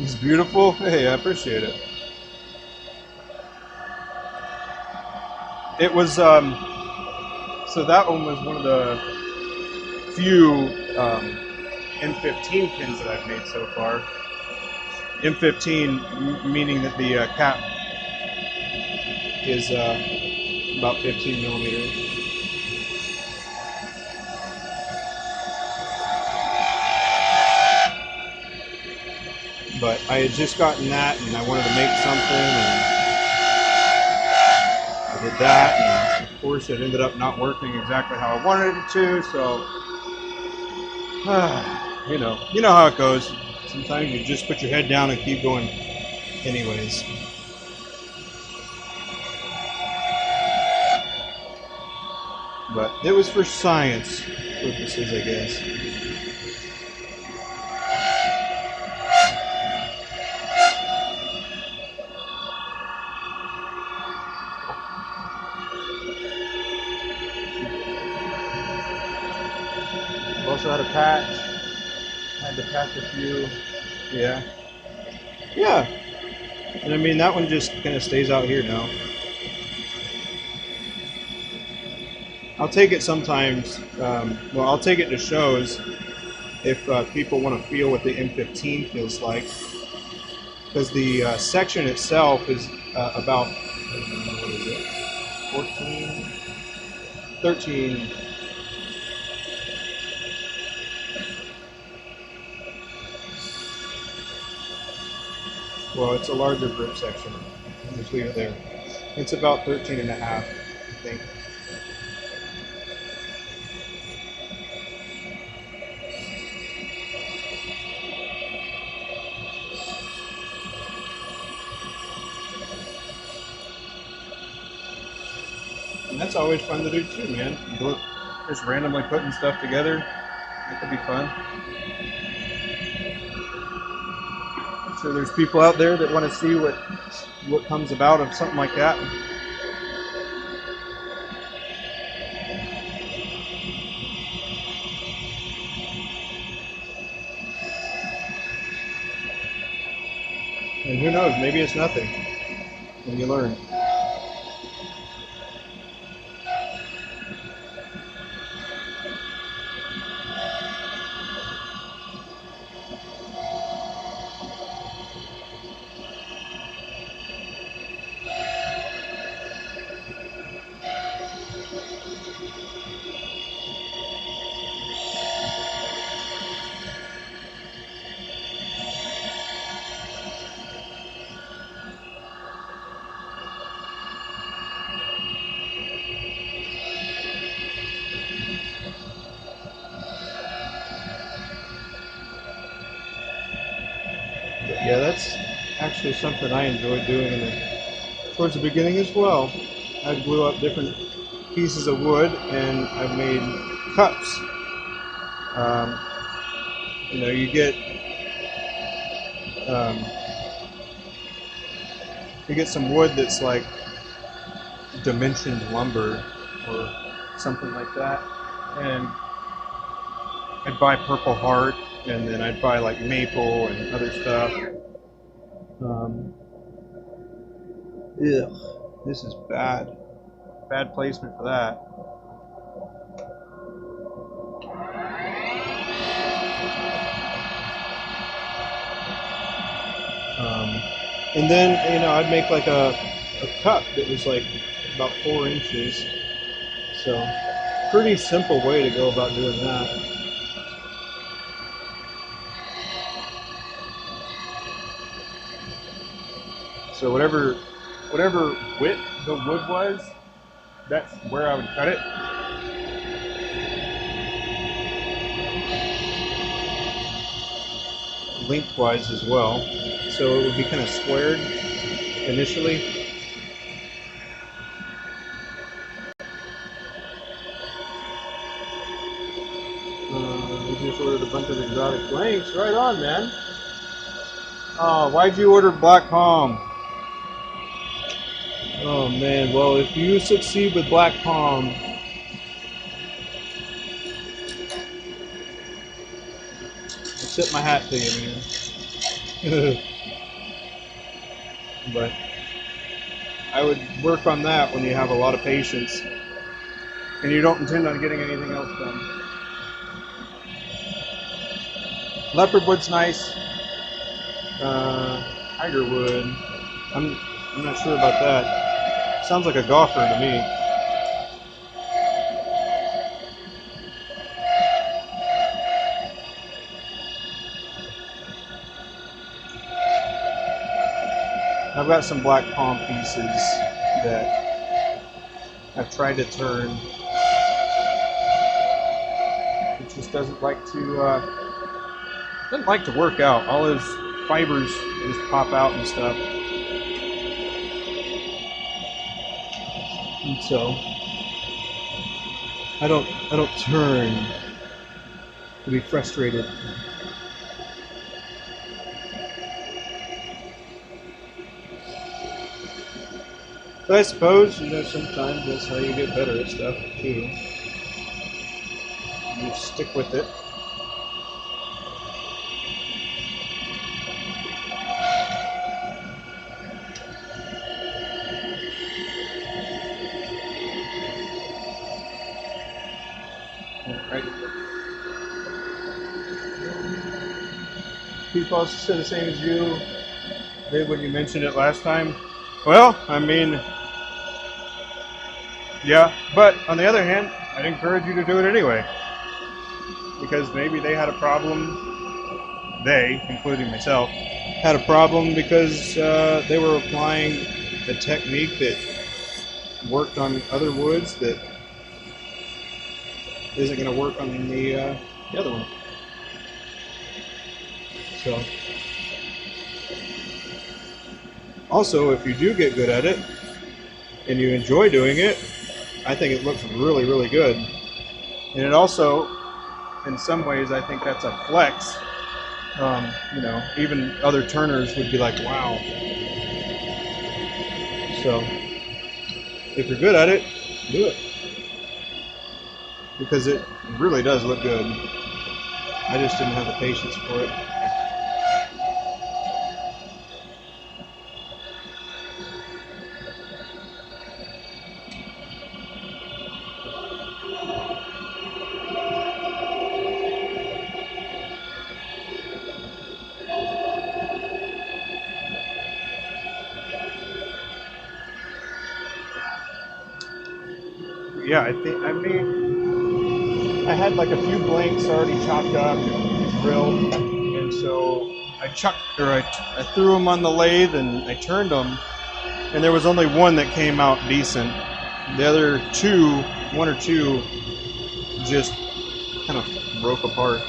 It's beautiful. Hey, I appreciate it. It was, so that one was one of the few M15 pins that I've made so far. M15 meaning that the cap is about 15 millimeters. But I had just gotten that, and I wanted to make something, and I did that, and of course it ended up not working exactly how I wanted it to, so you know how it goes. Sometimes you just put your head down and keep going anyways. But it was for science purposes, I guess. Also had a patch. Had to patch a few. Yeah. Yeah. And I mean, that one just kind of stays out here now. I'll take it sometimes. Well, I'll take it to shows if people want to feel what the M15 feels like. Because the section itself is about, what is it? 14? 13. Well, it's a larger grip section. I'll just leave it there. It's about 13 and a half, I think. And that's always fun to do too, man. Just randomly putting stuff together. That could be fun. I'm sure there's people out there that want to see what comes about of something like that. And who knows, maybe it's nothing when you learn. Yeah, that's actually something I enjoyed doing towards the beginning as well. I glue up different pieces of wood and I've made cups. You know, you get some wood that's like dimensioned lumber or something like that, and I'd buy purple heart, and then I'd buy like maple and other stuff. This is bad. Bad placement for that. And then, you know, I'd make like a cup that was like about 4 inches. So, pretty simple way to go about doing that. So whatever width the wood was, that's where I would cut it. Lengthwise as well. So it would be kind of squared initially. We just ordered a bunch of exotic blanks. Right on, man. Oh, why'd you order black palm? Oh man, well if you succeed with black palm, I'll tip my hat to you, man. But I would work on that when you have a lot of patience and you don't intend on getting anything else done. Leopard wood's nice. Tiger wood, I'm not sure about that. Sounds like a golfer to me. I've got some black palm pieces that I've tried to turn. It just doesn't like to work out. All those fibers just pop out and stuff. And so I don't turn to be frustrated. But I suppose, you know, sometimes that's how you get better at stuff too. You stick with it. Right. People also said the same as you, Dave, when you mentioned it last time. Well, I mean, yeah, but on the other hand, I'd encourage you to do it anyway. Because maybe they had a problem, they, including myself, had a problem because they were applying a technique that worked on other woods that isn't going to work on the other one. So, also, if you do get good at it and you enjoy doing it, I think it looks really, really good. And it also, in some ways, I think that's a flex. You know, even other turners would be like, wow. So, if you're good at it, do it. Because it really does look good. I just didn't have the patience for it. Yeah, I had like a few blanks already chopped up and drilled, and so I threw them on the lathe and I turned them, and there was only one that came out decent. The other one or two, just kind of broke apart.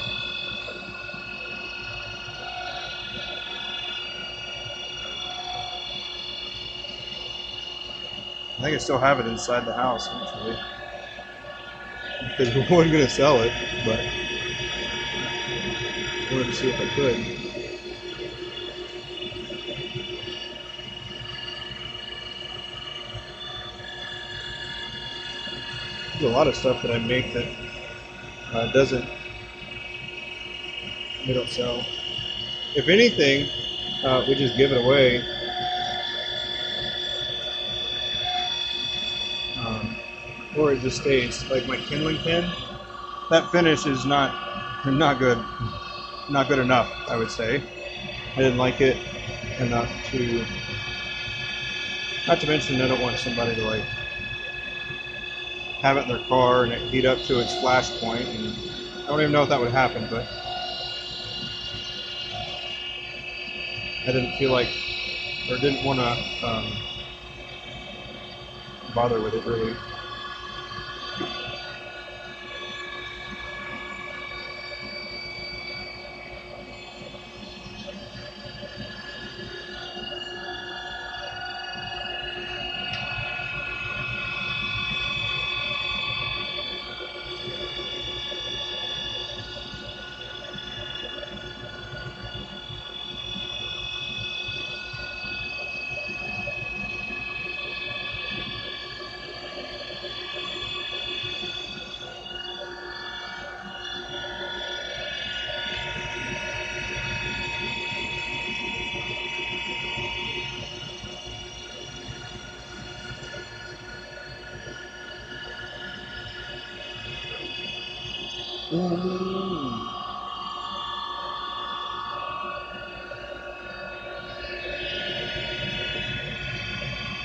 I think I still have it inside the house, actually, because we weren't going to sell it, but I wanted to see if I could. There's a lot of stuff that I make that we don't sell. If anything, we just give it away. Or it just stays. Like my kindling pin, that finish is not good. Not good enough, I would say. I didn't like it enough to, not to mention I don't want somebody to like have it in their car and it heat up to its flash point, and I don't even know if that would happen, but I didn't feel like, or didn't want to bother with it really.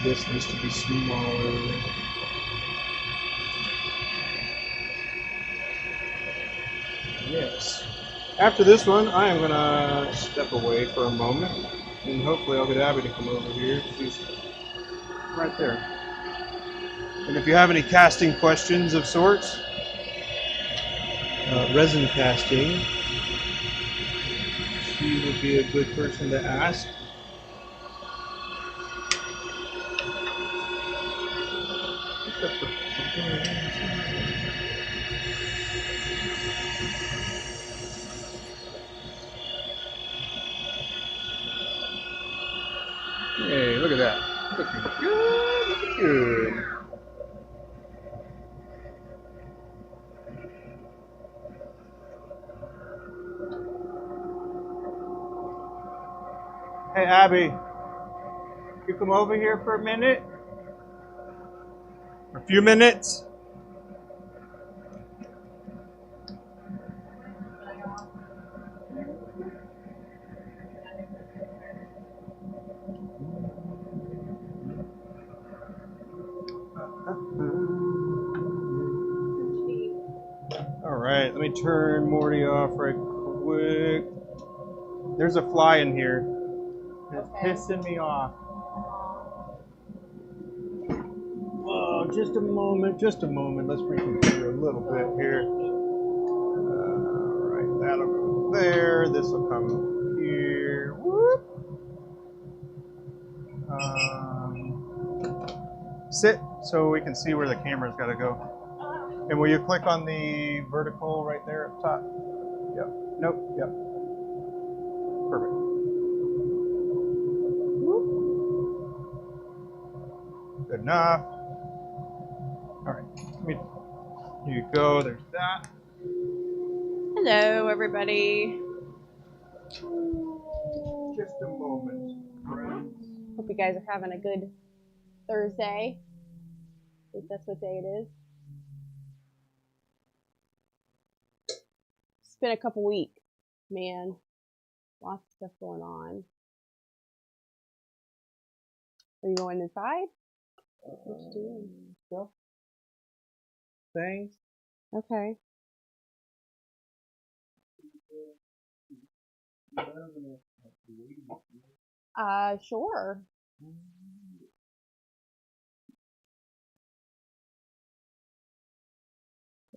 This needs to be smaller. Yes. After this one, I am going to step away for a moment, and hopefully I'll get Abbie to come over here. She's right there. And if you have any casting questions of sorts, resin casting, she would be a good person to ask. Hey, look at that. Looking good, looking good. Hey, Abbie, you come over here for a minute? A few minutes? All right, let me turn Morty off right quick. There's a fly in here. It's pissing me off. Oh, just a moment, just a moment. Let's reconfigure a little bit here. All right, that'll go there. This will come here. Whoop. sit so we can see where the camera's got to go. And will you click on the vertical right there up top? Yep. Nope. Yep. Perfect. Good enough. All right. Here you go. There's that. Hello, everybody. Just a moment, friends. Hope you guys are having a good Thursday. I think that's what day it is. It's been a couple weeks, man. Lots of stuff going on. Are you going inside? What you doing? Stuff. Things. Okay. Sure.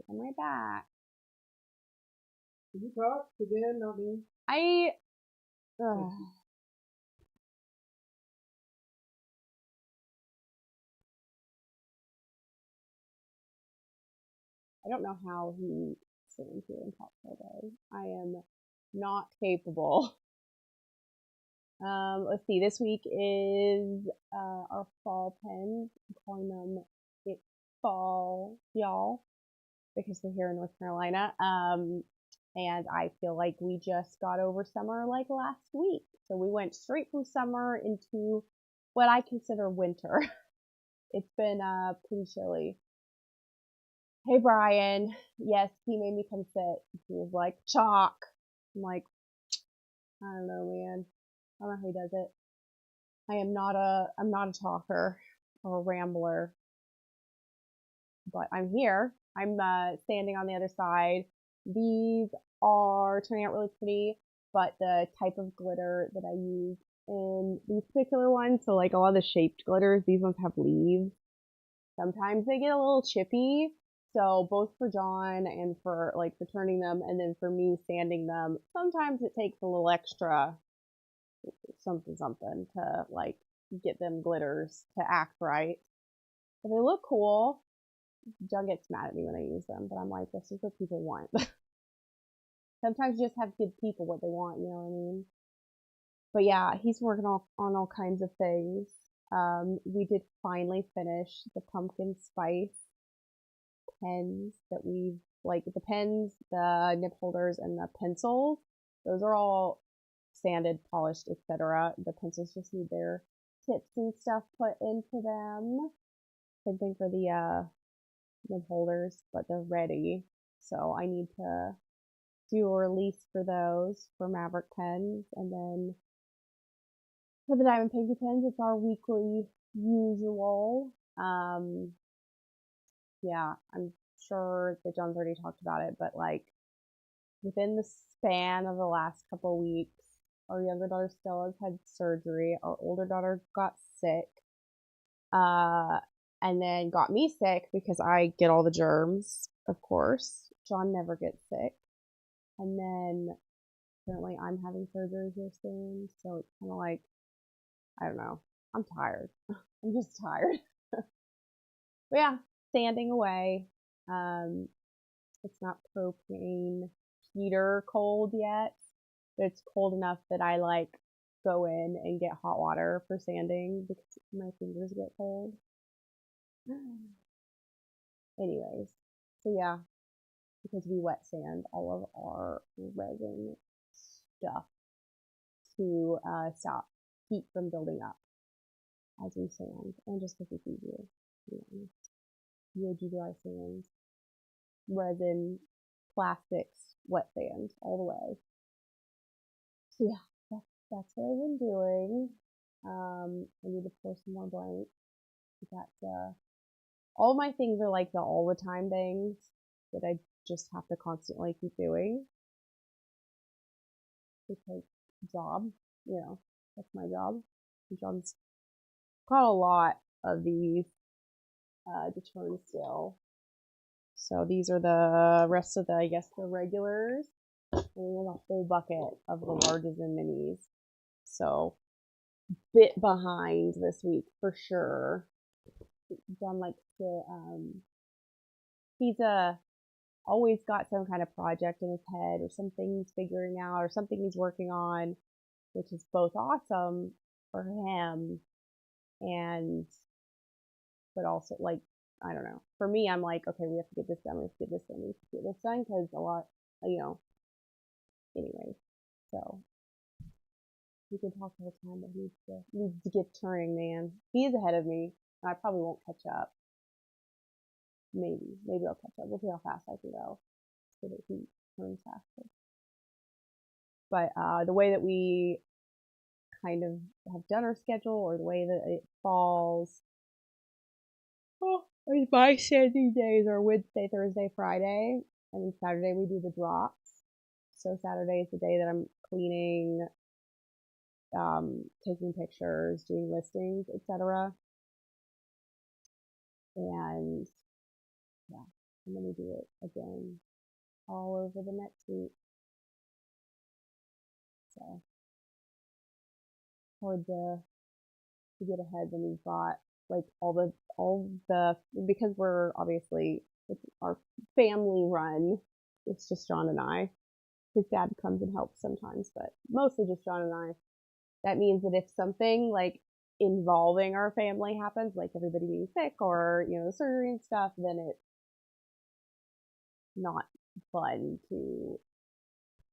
I'm right back. Can you talk again? Not me. I don't know how he stands here and talks all day. I am not capable. Let's see. This week is our fall pens. I'm calling them It's Fall, y'all, because they're here in North Carolina. And I feel like we just got over summer like last week. So we went straight from summer into what I consider winter. It's been pretty chilly. Hey, Brian. Yes, he made me come sit. He was like, chalk. I'm like, I don't know, man. I don't know how he does it. I'm not a talker or a rambler, but I'm here. I'm standing on the other side. These are turning out really pretty, but the type of glitter that I use in these particular ones, so like a lot of the shaped glitters, these ones have leaves. Sometimes they get a little chippy, so both for John and for turning them, and then for me sanding them, sometimes it takes a little extra something to like get them glitters to act right. But they look cool. John gets mad at me when I use them, but I'm like, this is what people want. Sometimes you just have to give people what they want, you know what I mean? But yeah, he's working on all kinds of things. We did finally finish the pumpkin spice pens that we've the pens, the nib holders, and the pencils. Those are all sanded, polished, etc. The pencils just need their tips and stuff put into them. Same thing for the nib holders, but they're ready. So I need to do a release for those for Maverick pens, and then for the Diamond Pinky pens, it's our weekly usual. Yeah, I'm sure that John's already talked about it, but like within the span of the last couple weeks, our younger daughter Stella's had surgery. Our older daughter got sick. And then got me sick because I get all the germs, of course. John never gets sick. And then apparently I'm having surgery here soon. So it's kind of like, I don't know. I'm tired. I'm just tired. But yeah, sanding away. It's not propane heater cold yet, but it's cold enough that I go in and get hot water for sanding because my fingers get cold. Anyways, so yeah, because we wet sand all of our resin stuff to stop heat from building up as we sand, and just because it's easier, to be honest. UOG dry sand, resin, plastics, wet sand, all the way. So yeah, that's what I've been doing. I need to pour some more blank. That's all my things are like the all the time things that I just have to constantly keep doing because job, that's my job. John's got a lot of these to turn still. So these are the rest of the regulars. And then a whole bucket of the larges and minis. So bit behind this week for sure. John likes to, he's always got some kind of project in his head or something he's figuring out or something he's working on, which is both awesome for him and, but also like, I don't know. For me, I'm like, okay, we have to get this done. We have to get this done. We have to get this done because a lot, anyways. So we can talk the whole time, but he needs to get turning, man. He is ahead of me, and I probably won't catch up. Maybe I'll catch up. We'll see how fast I can go, so that he turns faster. But the way that we kind of have done our schedule, or the way that it falls, my sanding days are Wednesday, Thursday, Friday, and then Saturday we do the drops. So Saturday is the day that I'm cleaning, taking pictures, doing listings, etc. And yeah, I'm gonna do it again all over the next week. So hard to get ahead when we've got like all the because we're obviously, it's our family run. It's just John and I. His dad comes and helps sometimes, but mostly just John and I. That means that if something like involving our family happens, like everybody being sick or, surgery and stuff, then it's not fun to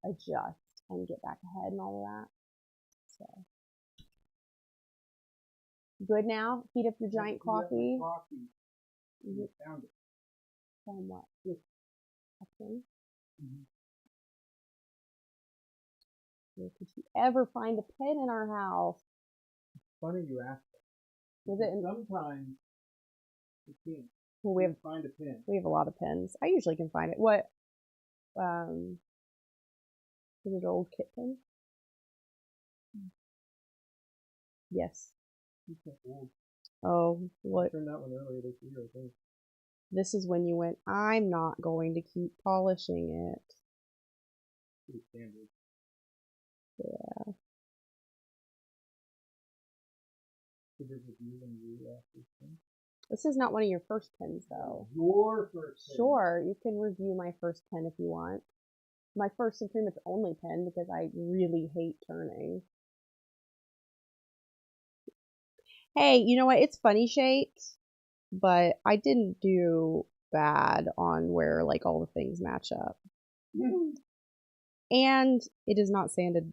adjust and get back ahead and all of that. So good now? Heat up your giant coffee. You found it. Found what? Okay. Did you ever find a pen in our house? Funny you asked that. Was it? Sometimes you can't. Well, we have find a pen. We have a lot of pens. I usually can find it. What? Is it old kit pen? Yes. Oh, what? I turned that one earlier this year, I think. This is when you went, I'm not going to keep polishing it. Pretty standard. Yeah. This is not one of your first pens, though. Your first pen. Sure, you can review my first pen if you want. My first and pretty much only pen, because I really hate turning. Hey, you know what? It's funny shaped, but I didn't do bad on where like all the things match up. And it is not sanded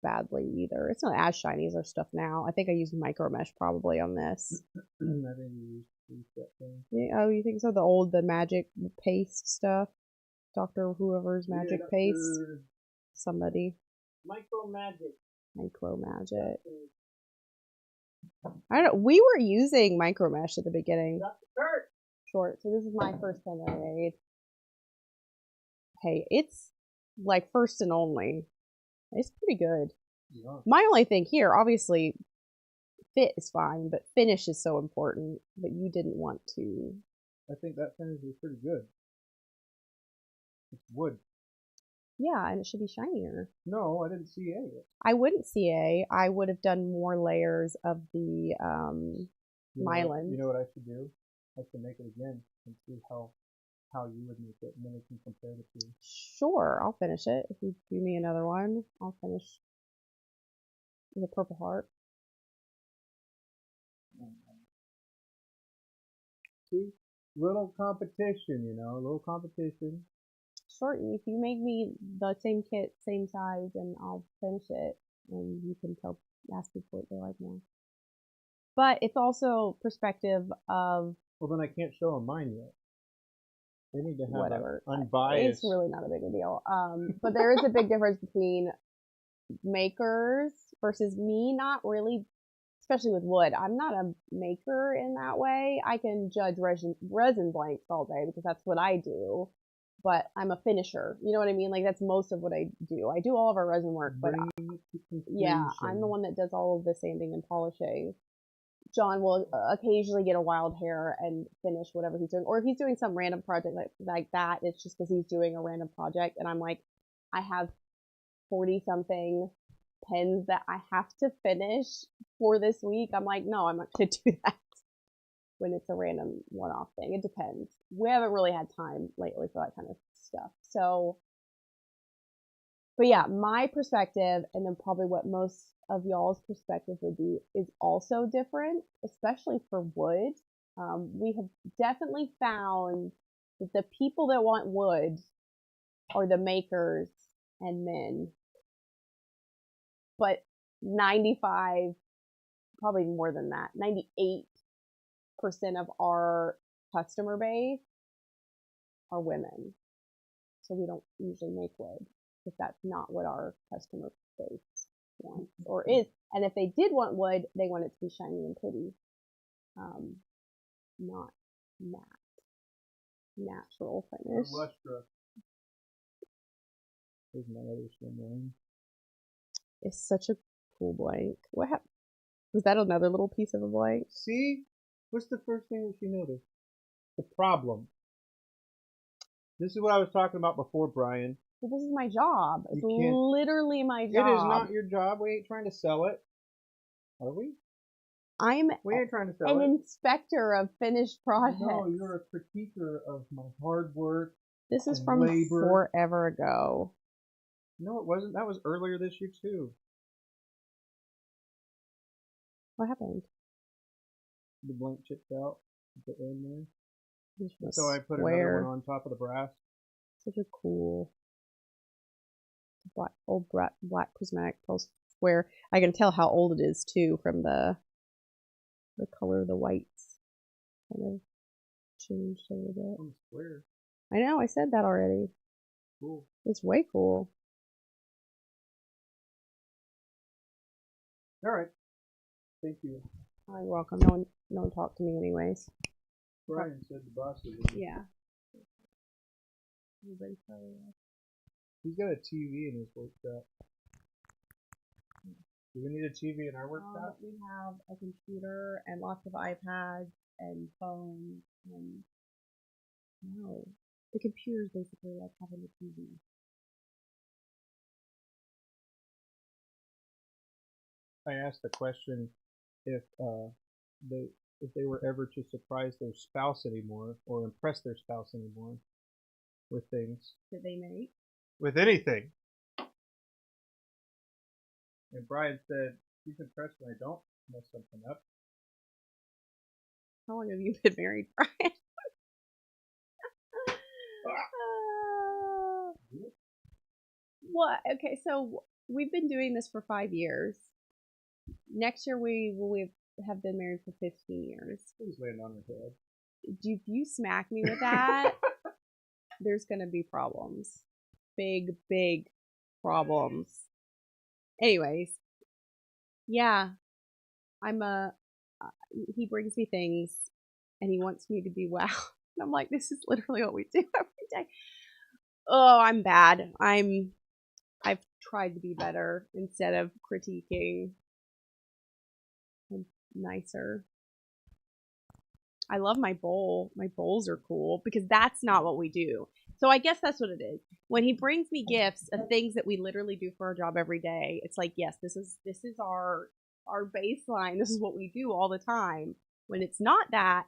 badly either. It's not as shiny as our stuff now. I think I used micro mesh probably on this. I think you used that thing. Yeah, oh, you think so? The magic paste stuff? Dr. Whoever's magic paste? Somebody. Micro magic. I don't know. We were using micro mesh at the beginning. Short. So this is my first pen that I made. Hey, it's like first and only. It's pretty good. Yeah. My only thing here, obviously, fit is fine, but finish is so important. But you didn't want to. I think that finish is pretty good. It's wood. Yeah, and it should be shinier. No, I didn't CA it. I wouldn't CA. I would have done more layers of the myelin. You know what I should do? I should make it again and see how you would make it, and then we can compare the two. Sure, I'll finish it. If you do me another one, I'll finish with a purple heart. See? Little competition, a little competition. Sure, if you make me the same kit, same size, and I'll finish it, and you can ask people what they like more. But it's also perspective of... Well, then I can't show them mine yet. They need to have whatever. Unbiased. It's really not a big deal. But there is a big difference between makers versus me not really, especially with wood. I'm not a maker in that way. I can judge resin blanks all day because that's what I do. But I'm a finisher. You know what I mean? Like, that's most of what I do. I do all of our resin work, but yeah, I'm the one that does all of the sanding and polishing. John will occasionally get a wild hair and finish whatever he's doing. Or if he's doing some random project like that, it's just because he's doing a random project. And I'm like, I have 40-something pens that I have to finish for this week. I'm like, no, I'm not going to do that. when it's a random one-off thing. It depends. We haven't really had time lately for that kind of stuff. So, but yeah, my perspective, and then probably what most of y'all's perspective would be, is also different, especially for wood. We have definitely found that the people that want wood are the makers and men. But 95, probably more than that, 98% of our customer base are women. So we don't usually make wood if that's not what our customer base wants or is. And if they did want wood, they want it to be shiny and pretty, not matte, natural finish. Here's my other swim lane. It's such a cool blank. What happened? Was that another little piece of a blank? See? What's the first thing that you noticed? The problem. This is what I was talking about before, Brian. But this is my job. It's literally my job. It is not your job. We ain't trying to sell it. Are we? We ain't trying to sell an it. inspector of finished products. No, you're a critiquer of my hard work. This is from labor. forever ago. No, it wasn't. That was earlier this year, too. What happened? The blank chipped out. Put it in there. Just So I put another one on top of the brass. Such a cool black prismatic pearl square. I can tell how old it is too from the color of the whites. Kind of changed a little bit. On the square. I know, I said that already. Cool. It's way cool. All right. Thank you. Oh, you're welcome. No one talked to me anyways. Brian said the boss was in. Yeah. He's got a TV in his workshop. Do we need a TV in our workshop? We have a computer and lots of iPads and phones and no. The computer is basically like having a TV. I asked the question if they were ever to surprise their spouse anymore or impress their spouse anymore with things. That they make? With anything. And Brian said, he's impressed when I don't mess something up. How long have you been married, Brian? What? Okay, so we've been doing this for 5 years. Next year we have been married for 15 years. Please land on her head. If you smack me with that, there's gonna be problems. Big problems. Anyways, yeah, he brings me things and he wants me to be wow. And I'm like, this is literally what we do every day. Oh, I'm bad. I've tried to be better instead of critiquing. I'm nicer. I love my bowl. My bowls are cool because that's not what we do. So I guess that's what it is. When he brings me gifts of things that we literally do for our job every day, it's like, yes, this is our baseline. This is what we do all the time. When it's not that,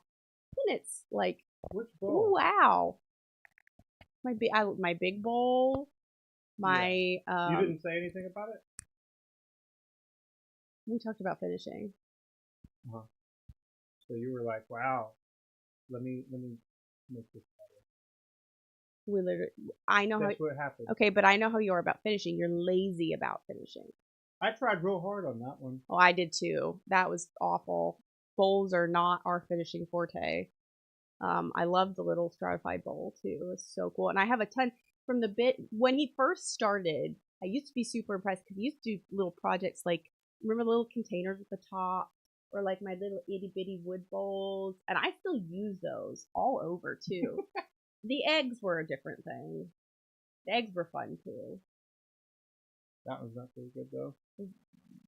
then it's like, which bowl? Oh, wow. My big bowl. My You didn't say anything about it? We talked about finishing. Uh-huh. So you were like, wow, let me make this better. I know That's what happened. Okay, but I know how you are about finishing. You're lazy about finishing. I tried real hard on that one. Oh, I did too. That was awful. Bowls are not our finishing forte. I love the little stratified bowl too. It was so cool. And I have a ton from the bit when he first started. I used to be super impressed because he used to do little projects like, remember the little containers at the top? Or like my little itty bitty wood bowls. And I still use those all over too. The eggs were a different thing. The eggs were fun too. That was not very good though.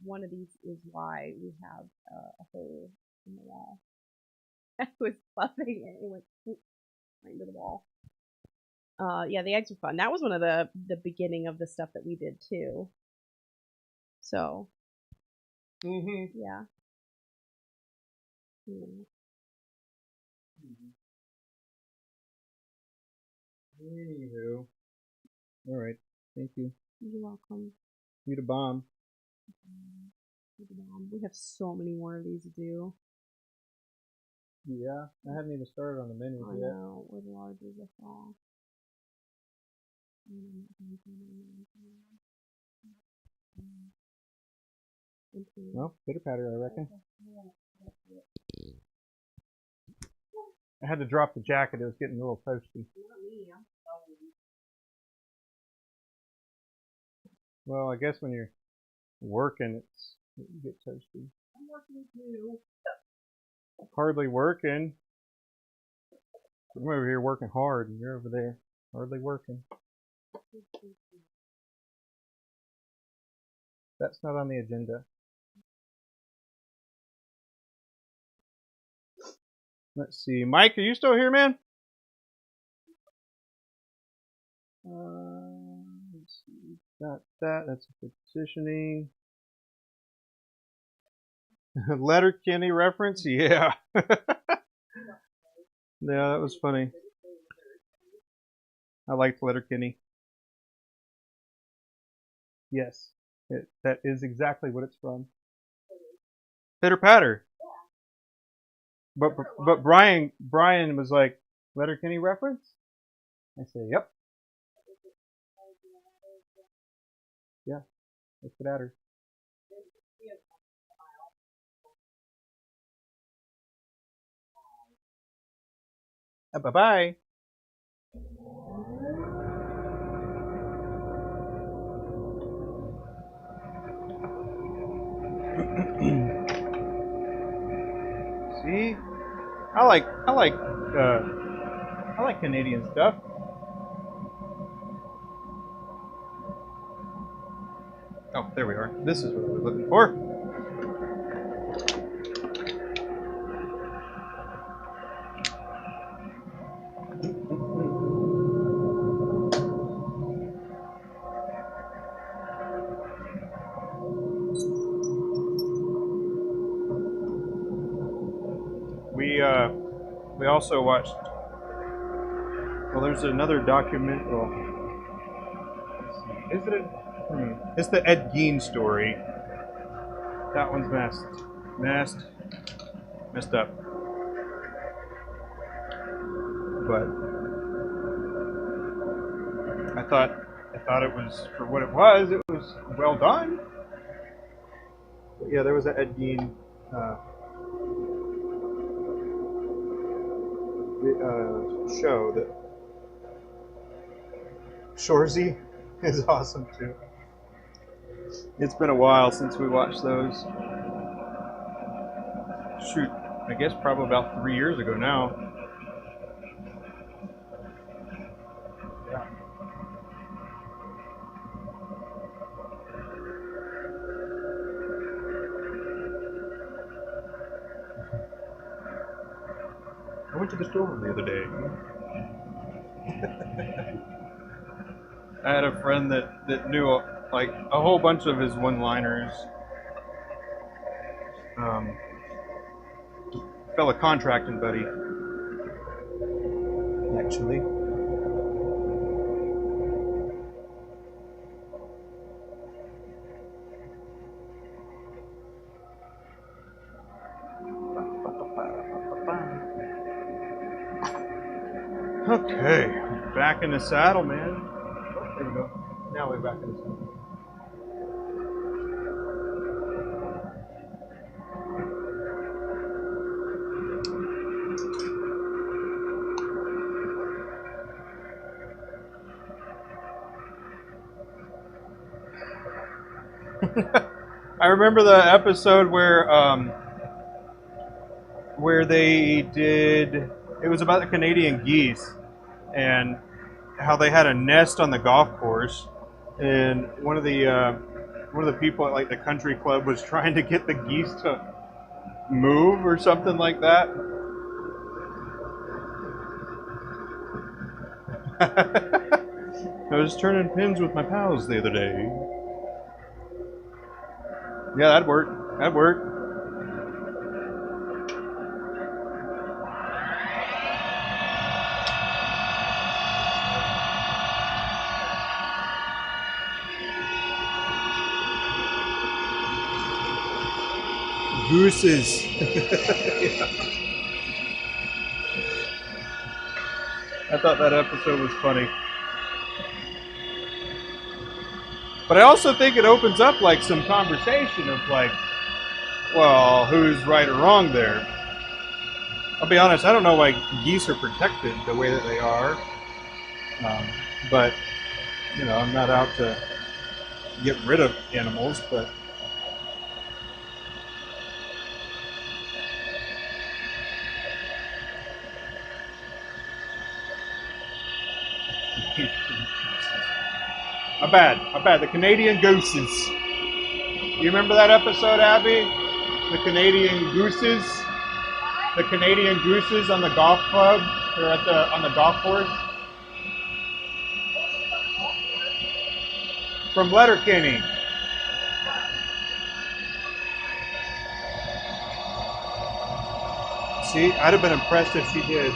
One of these is why we have a hole in the wall. I was buffing it. It went right into the wall. Yeah, the eggs were fun. That was one of the beginning of the stuff that we did too. So. Yeah. Anywho, all right. Thank you. You're welcome. You the bomb. We have so many more of these to do. Yeah, I haven't even started on the menus I yet. know, with large as a fall. Well, pitter patter, I reckon. I had to drop the jacket. It was getting a little toasty. Well, I guess when you're working, you get toasty. I'm working too. Hardly working. I'm over here working hard, and you're over there hardly working. That's not on the agenda. Let's see. Mike, are you still here, man? Let's see. Got that. That's a positioning. Letterkenny reference? Yeah. Yeah, that was funny. I liked Letterkenny. Yes. That is exactly what it's from. Pitter patter. But Brian was like, Letterkenny reference? I said, yep. Yeah, let's get at her. Bye-bye. See? I like Canadian stuff. Oh, there we are. This is what I was looking for. We also watched. Well, there's another document. Well, is it? It's the Ed Gein story. That one's messed up. But I thought it was, for what it was well done. But yeah, there was an Ed Gein show that Shorzy is awesome too. It's been a while since we watched those. Shoot, I guess probably about 3 years ago now. Yeah. I went to the store the other day. I had a friend that knew like a whole bunch of his one-liners. Fellow contracting buddy, actually. Okay, back in the saddle, man. Oh, there we go. Now we're back in the saddle. I remember the episode where they did. It was about the Canadian geese and how they had a nest on the golf course, and one of the people at like the country club was trying to get the geese to move or something like that. I was turning pins with my pals the other day. Yeah, that'd work. That'd work. Gooses. Yeah. I thought that episode was funny. But I also think it opens up like some conversation of like, well, who's right or wrong there? I'll be honest, I don't know why geese are protected the way that they are. But, you know, I'm not out to get rid of animals, but my bad. The Canadian gooses. You remember that episode, Abbie? The Canadian gooses? The Canadian gooses on the golf club? They're on the golf course? From Letterkenny. See, I'd have been impressed if she did.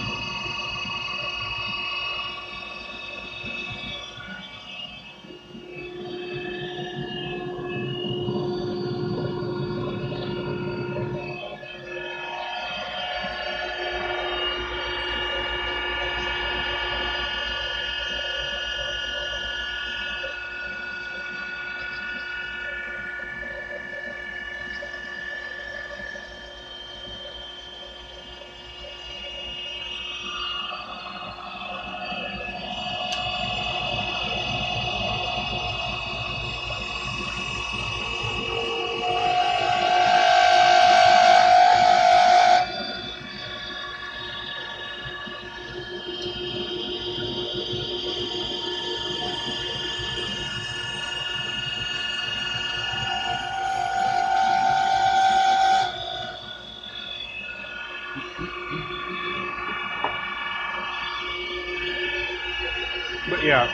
But yeah,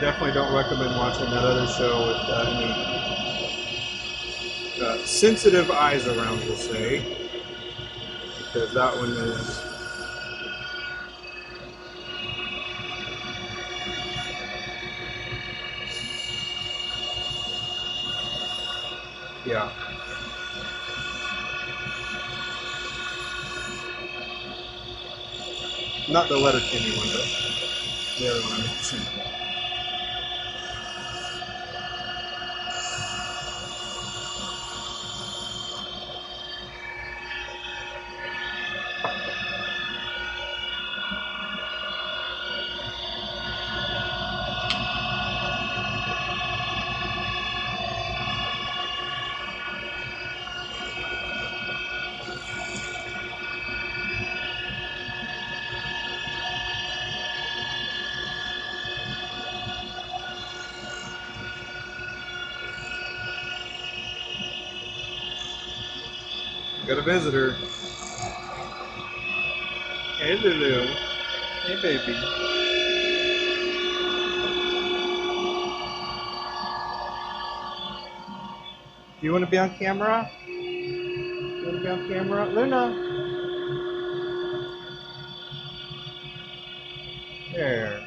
definitely don't recommend watching that other show with any sensitive eyes around, we'll say, because that one is. Yeah. Not the Letterkenny one, but the other one I mentioned. Got a visitor. Hey, Lulu. Hey, baby. You want to be on camera? You want to be on camera? Luna. There.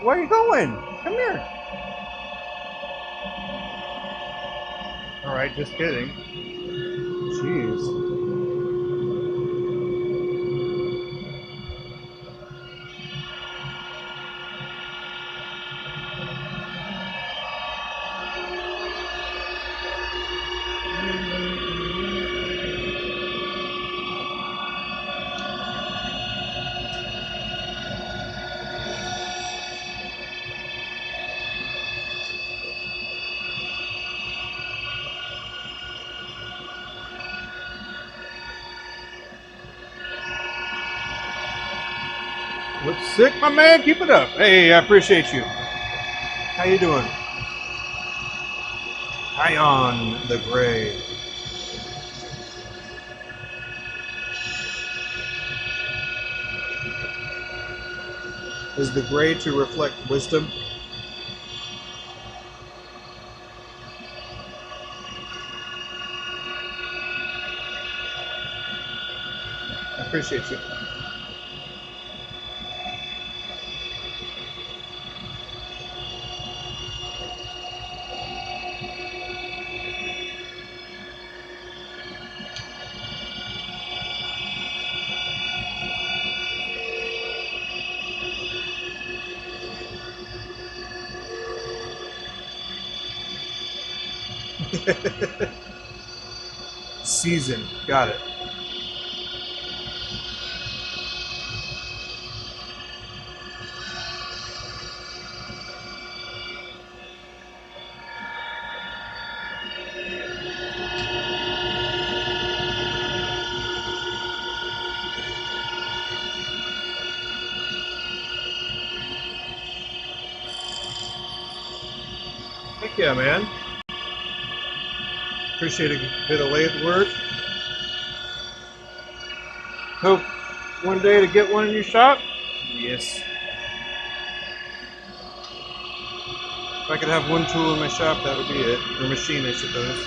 Where are you going? Come here. All right, just kidding. Jeez. Look sick, my man. Keep it up. Hey, I appreciate you. How you doing? High on the gray. Is the gray to reflect wisdom? I appreciate you. Season. Got it. Heck yeah, man. Appreciate a bit of lathe work. Hope one day to get one in your shop. Yes. If I could have one tool in my shop, that would be it. Or machine, I suppose.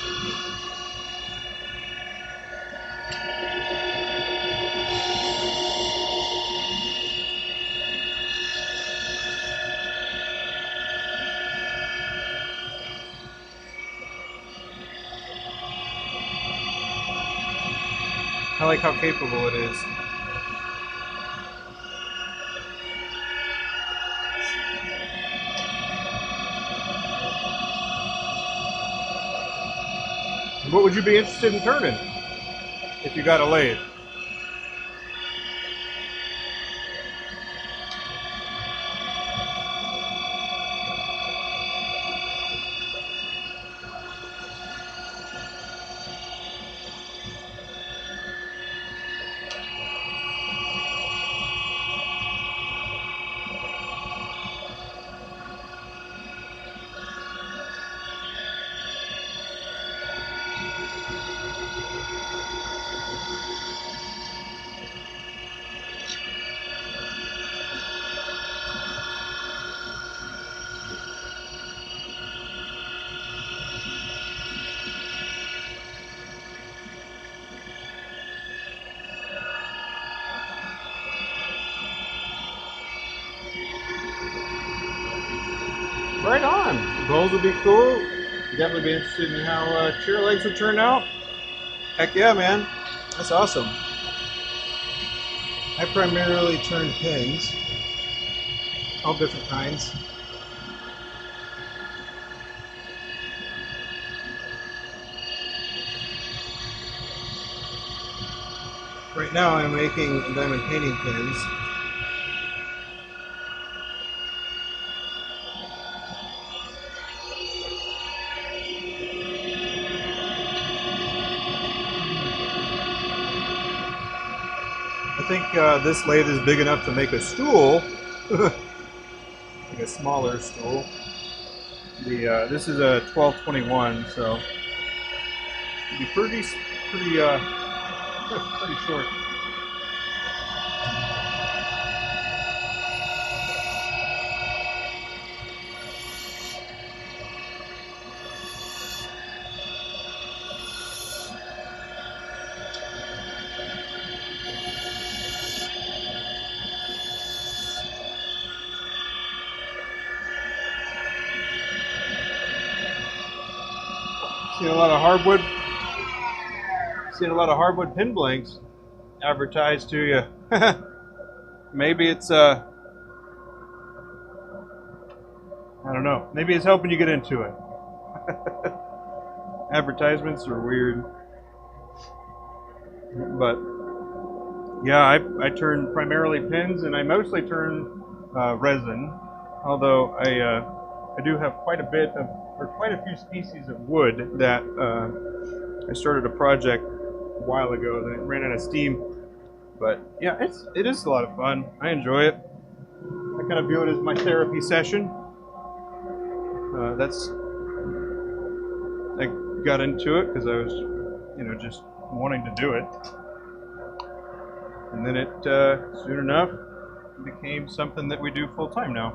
I like how capable it is. What would you be interested in turning if you got a lathe? Right on. Bowls would be cool. Definitely be interested in how chair legs would turn out. Heck yeah, man. That's awesome. I primarily turn pins, all different kinds. Right now I'm making diamond painting pins. I think this lathe is big enough to make a stool, like a smaller stool. This is a 1221, so it'd be pretty short. Seen a lot of hardwood pin blanks advertised to you. Maybe it's I don't know. Maybe it's helping you get into it. Advertisements are weird, but yeah, I turn primarily pins, and I mostly turn resin. Although I do have quite a few species of wood that I started a project a while ago. Then it ran out of steam. But yeah, it is a lot of fun. I enjoy it. I kind of view it as my therapy session. I got into it because I was, just wanting to do it. And then it, soon enough, became something that we do full time now.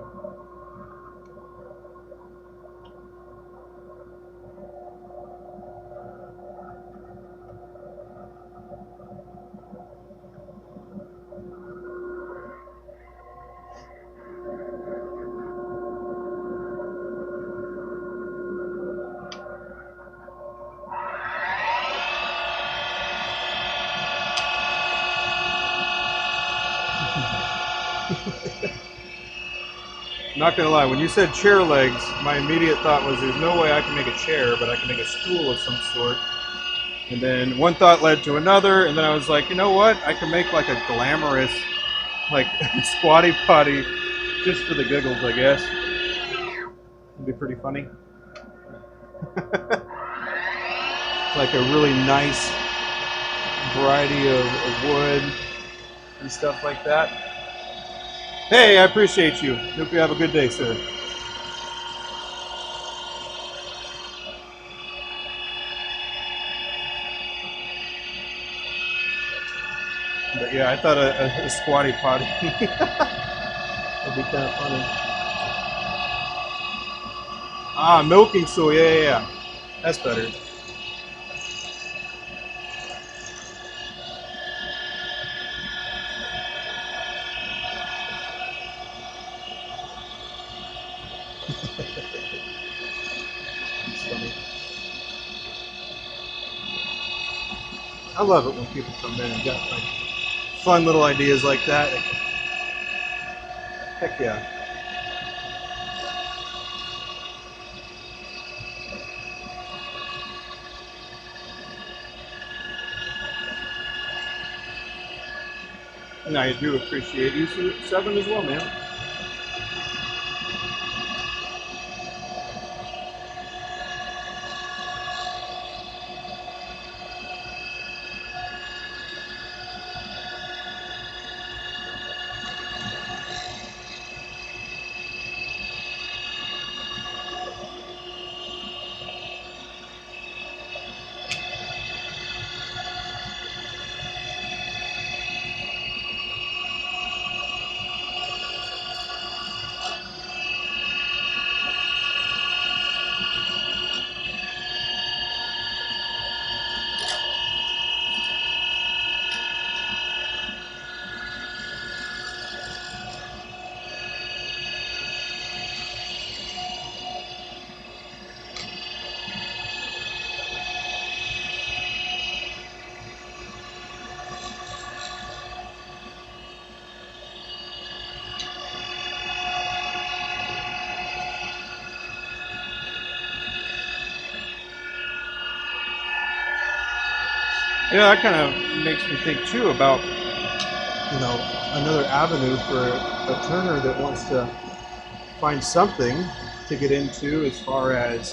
Not gonna lie, when you said chair legs, my immediate thought was there's no way I can make a chair, but I can make a stool of some sort. And then one thought led to another, and then I was like, you know what? I can make like a glamorous, like squatty potty, just for the giggles, I guess. It'd be pretty funny. Like a really nice variety of wood and stuff like that. Hey, I appreciate you. Hope you have a good day, sir. But yeah, I thought a squatty potty would be kind of funny. Ah, milking stool. Yeah. That's better. It's funny. I love it when people come in and got like fun little ideas like that. Heck yeah. And I do appreciate you, Seven, as well, man. Yeah, that kind of makes me think too about, another avenue for a turner that wants to find something to get into as far as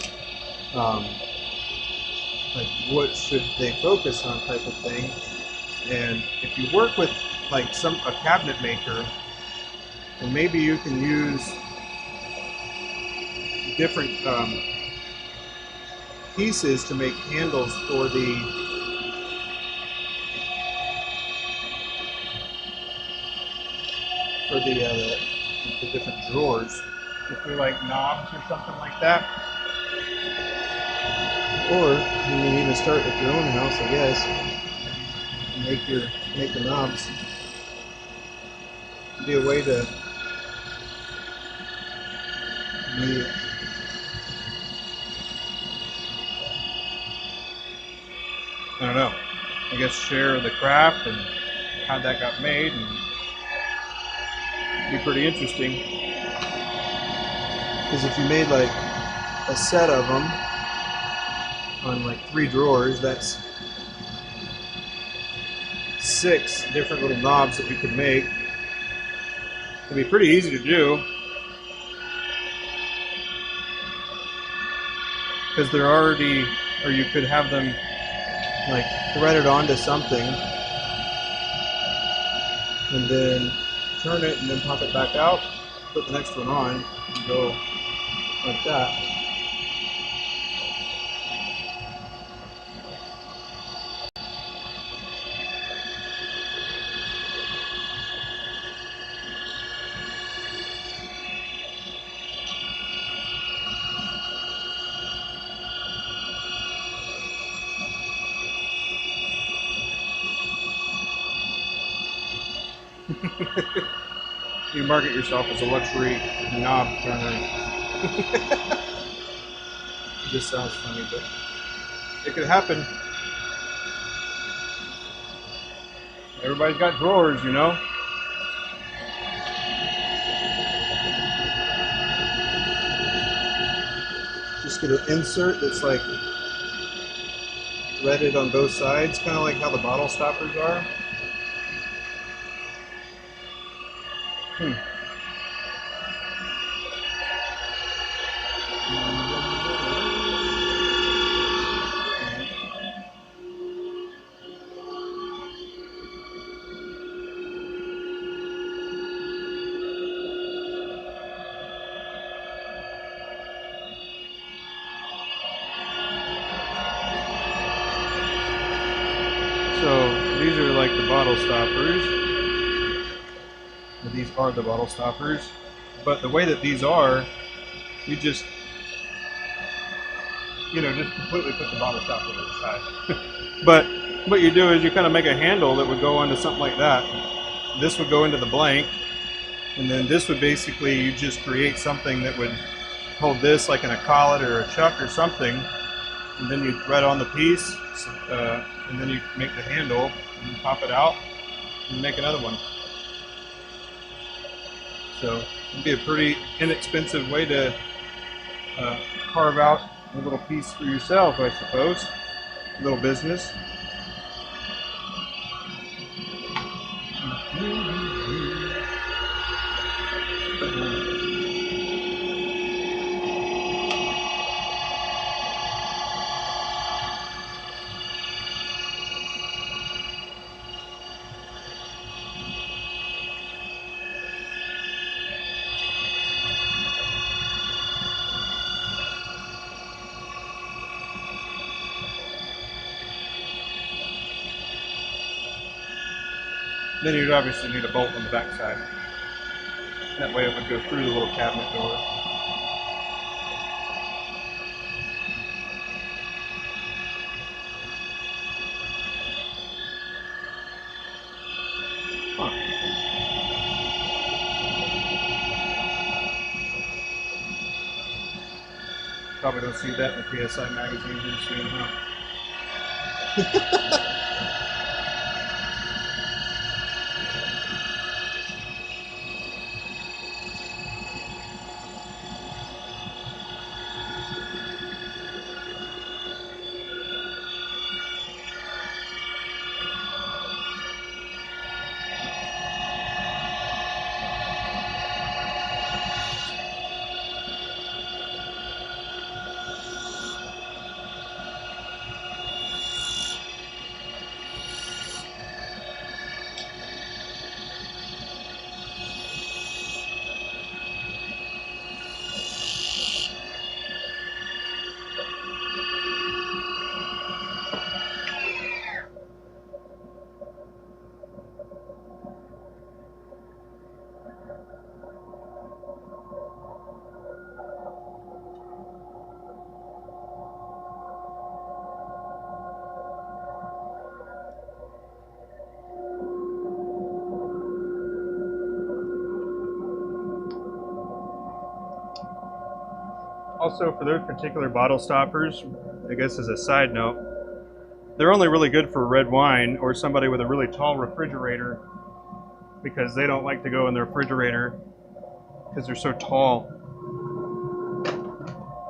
like what should they focus on type of thing. And if you work with like a cabinet maker, then maybe you can use different pieces to make handles for the different drawers. If you like knobs or something like that. Or you can even start with your own house, I guess. Make the knobs. It'd be a way to I don't know. I guess share the craft and how that got made, and it'd be pretty interesting. Because if you made like a set of them on like 3 drawers, that's 6 different little knobs that you could make. It'd be pretty easy to do. Because they're already, or you could have them like threaded onto something and then turn it and then pop it back out, put the next one on, and go like that. You market yourself as a luxury knob turner. It just sounds funny, but it could happen. Everybody's got drawers, you know. just get an insert that's like threaded on both sides, kind of like how the bottle stoppers are. So these are like the bottle stoppers. These are the bottle stoppers. But the way that these are, you just, just completely put the bottle stopper to the side. But what you do is you kind of make a handle that would go onto something like that. This would go into the blank. And then this would basically, you just create something that would hold this like in a collet or a chuck or something. And then you thread on the piece, and then you make the handle, and you pop it out, and make another one. So it'd be a pretty inexpensive way to carve out a little piece for yourself, I suppose. A little business. Then you'd obviously need a bolt on the back side. That way it would go through the little cabinet door. Huh. Probably don't see that in the PSI magazine very soon, huh? Also, for those particular bottle stoppers, I guess as a side note, they're only really good for red wine or somebody with a really tall refrigerator, because they don't like to go in the refrigerator because they're so tall.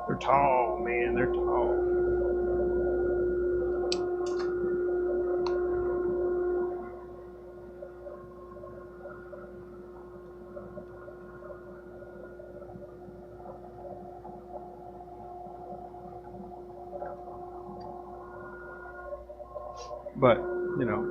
They're tall, man, they're tall. But, you know.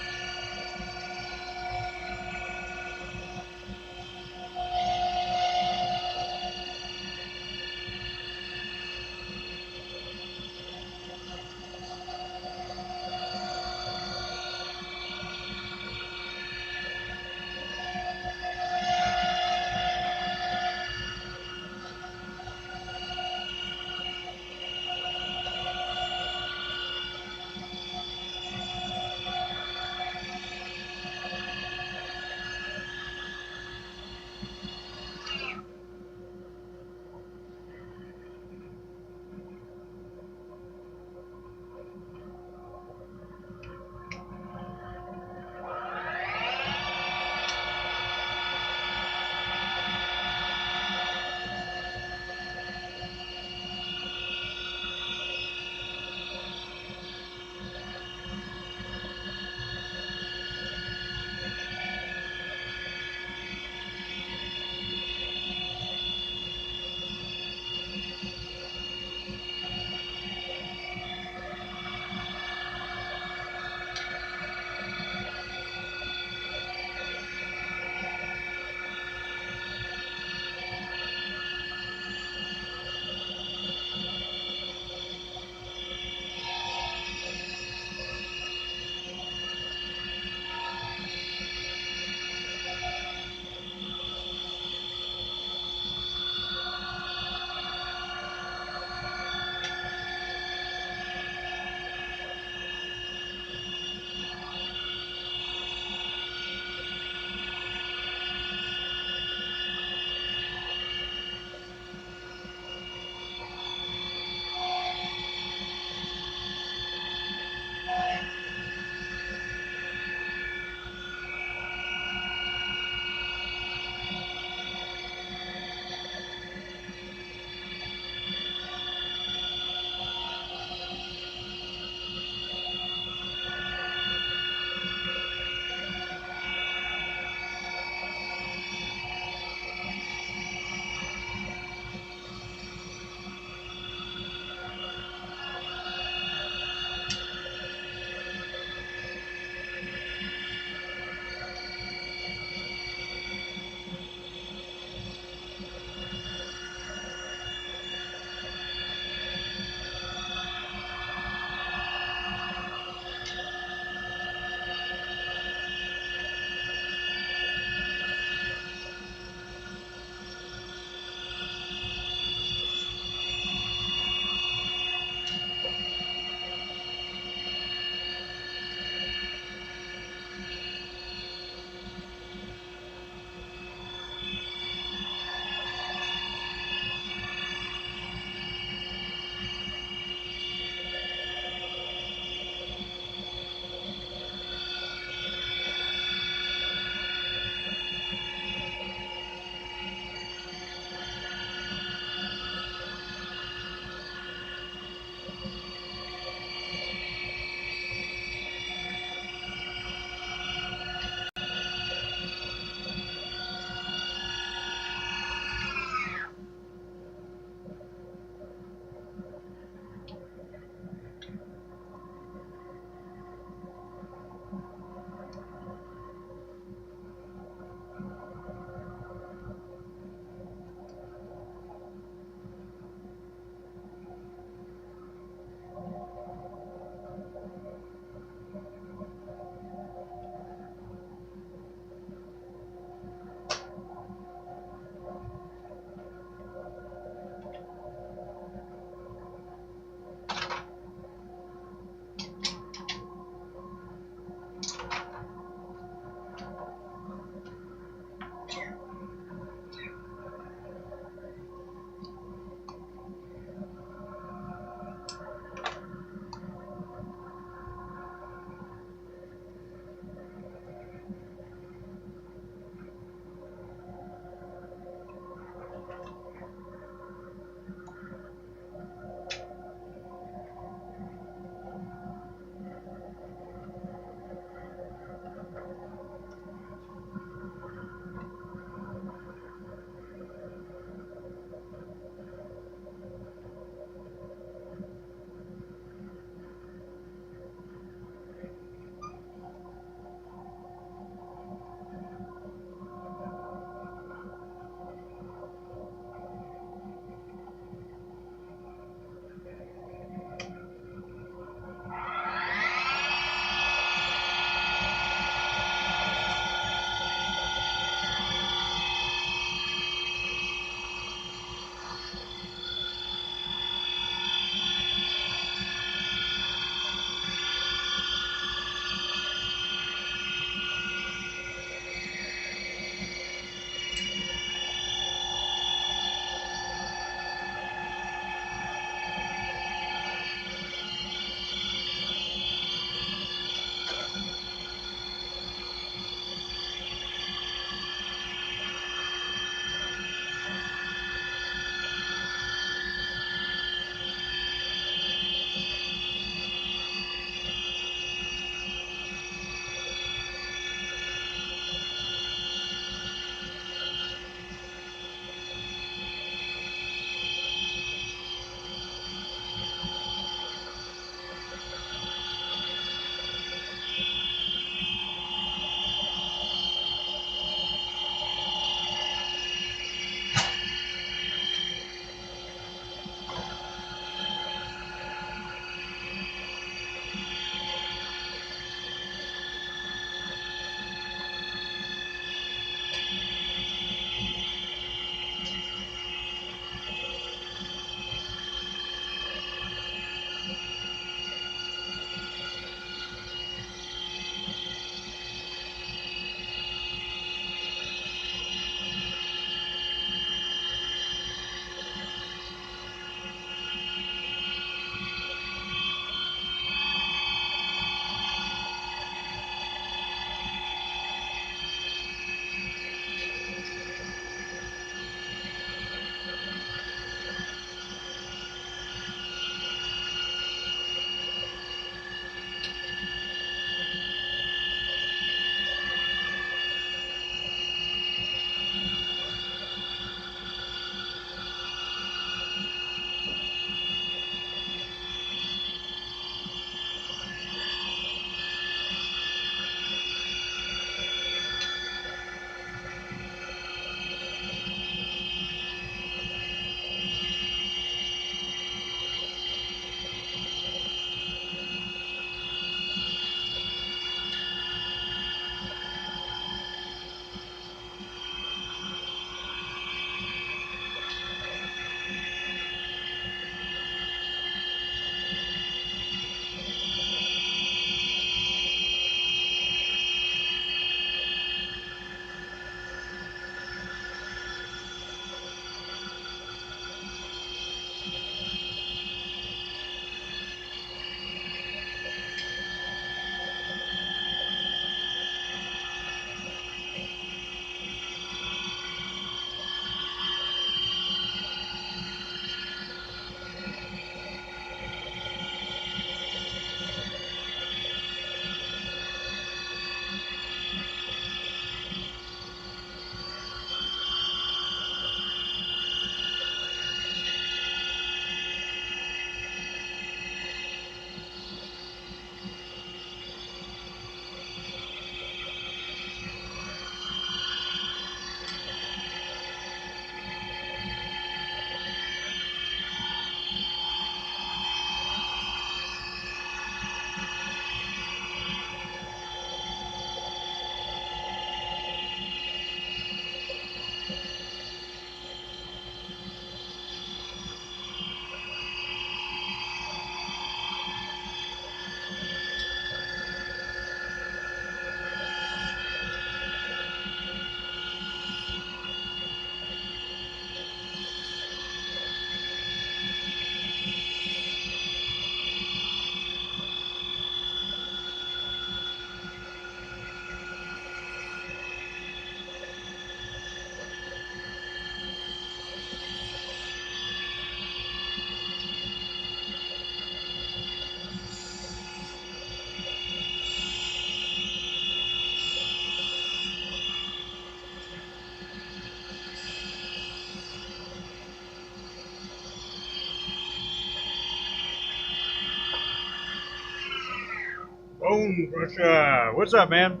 Bone Crusher. What's up, man?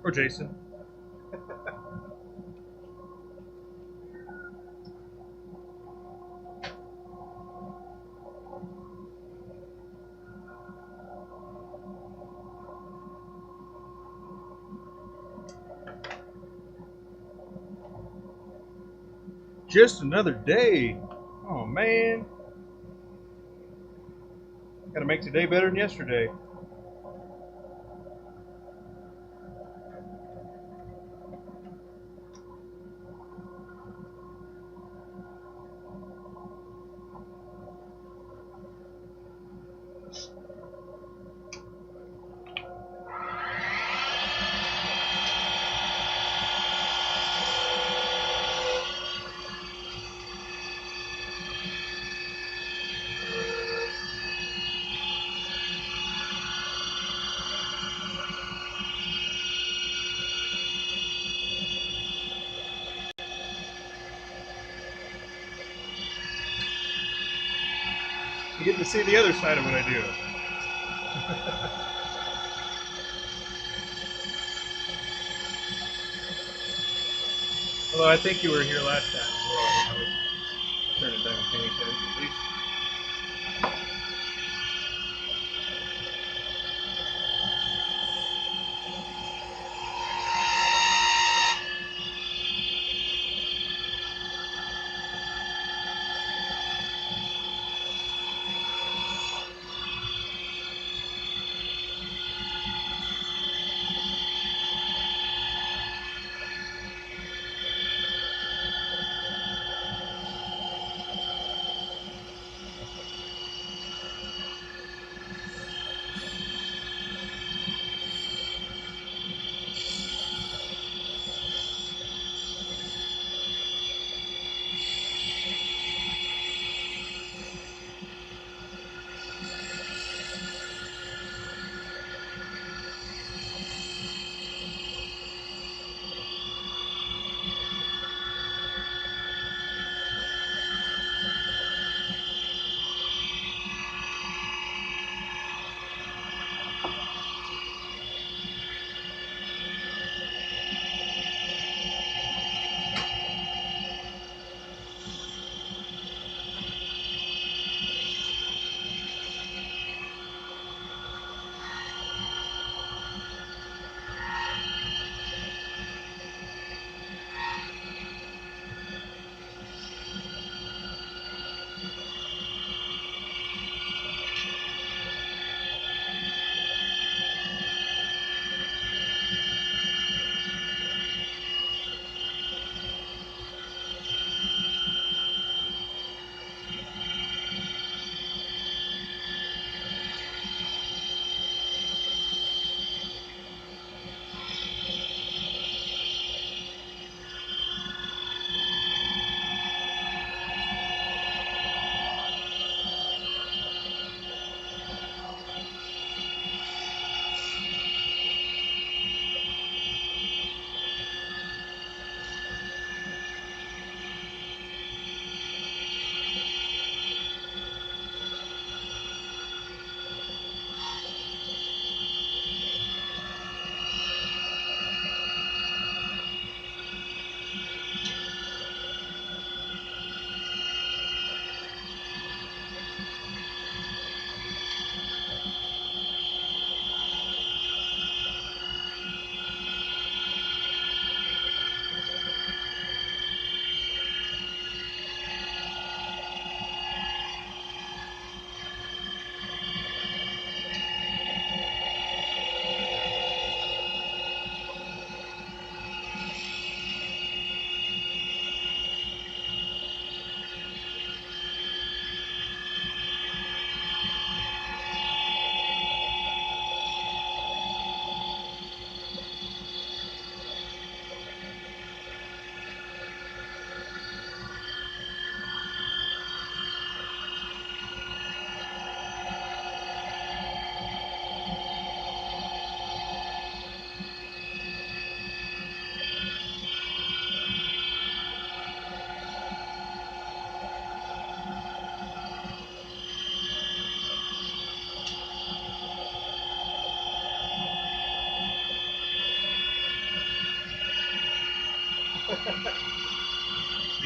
Or Jason. Just another day. Oh man. Gotta make today better than yesterday. You get to see the other side of what I do. Although I think you were here last time as well. I was turning down paying attention at least.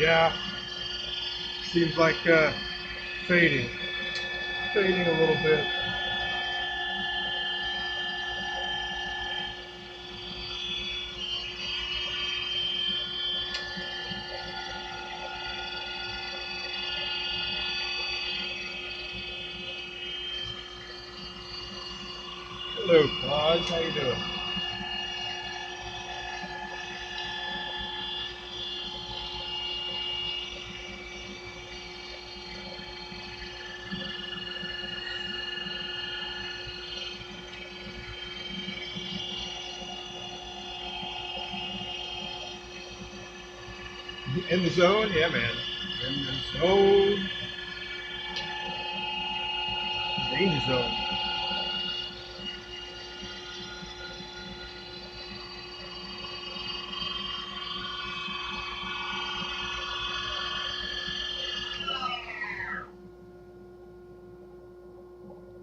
Yeah, seems like fading a little bit. Hello, Claude. How you doing? In the zone? Yeah, man. In the zone. Danger zone.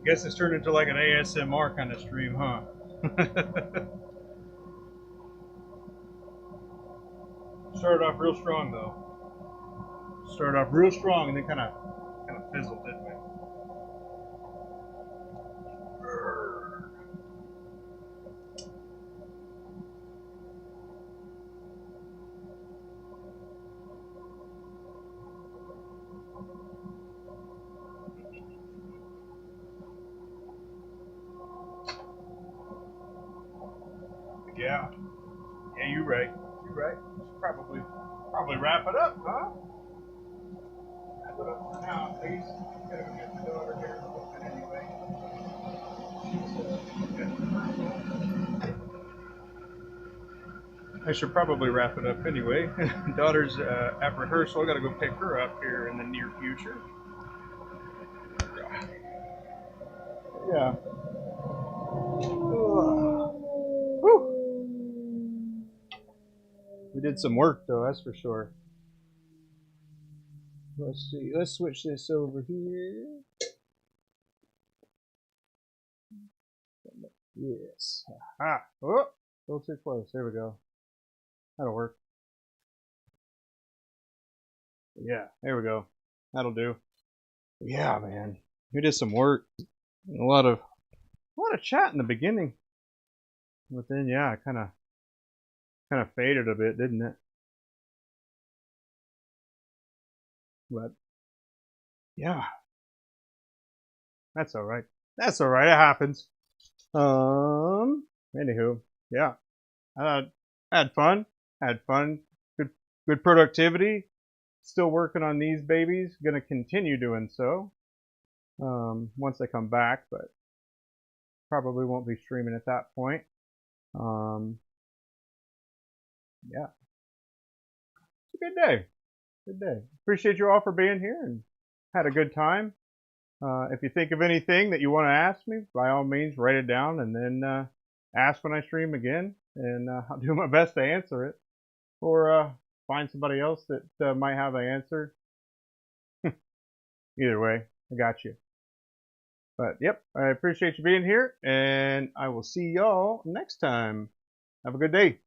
Guess it's turned into like an ASMR kind of stream, huh? Started off real strong though. Started off real strong and then kind of fizzled, didn't we? Yeah. Yeah, you're right. You're right. Probably wrap it up, huh? Wrap it up for now, at least. Gotta go get the daughter here in a little bit anyway. I should probably wrap it up anyway. Daughter's at rehearsal. I gotta go pick her up here in the near future. Yeah. Whew. We did some work though, that's for sure. Let's see. Let's switch this over here. Yes. Ah. Oh, a little too close. There we go. That'll work. Yeah, there we go. That'll do. Yeah, man. We did some work. A lot of chat in the beginning. But then yeah, it kinda faded a bit, didn't it? But yeah. That's alright. That's alright, it happens. Anywho, yeah. Had fun. Had fun. Good productivity. Still working on these babies. Gonna continue doing so. Once they come back, but probably won't be streaming at that point. Yeah. It's a good day. Good day. Appreciate you all for being here and had a good time. If you think of anything that you want to ask me, by all means, write it down and then ask when I stream again, and I'll do my best to answer it, or find somebody else that might have an answer. Either way, I got you. But yep, I appreciate you being here, and I will see y'all next time. Have a good day.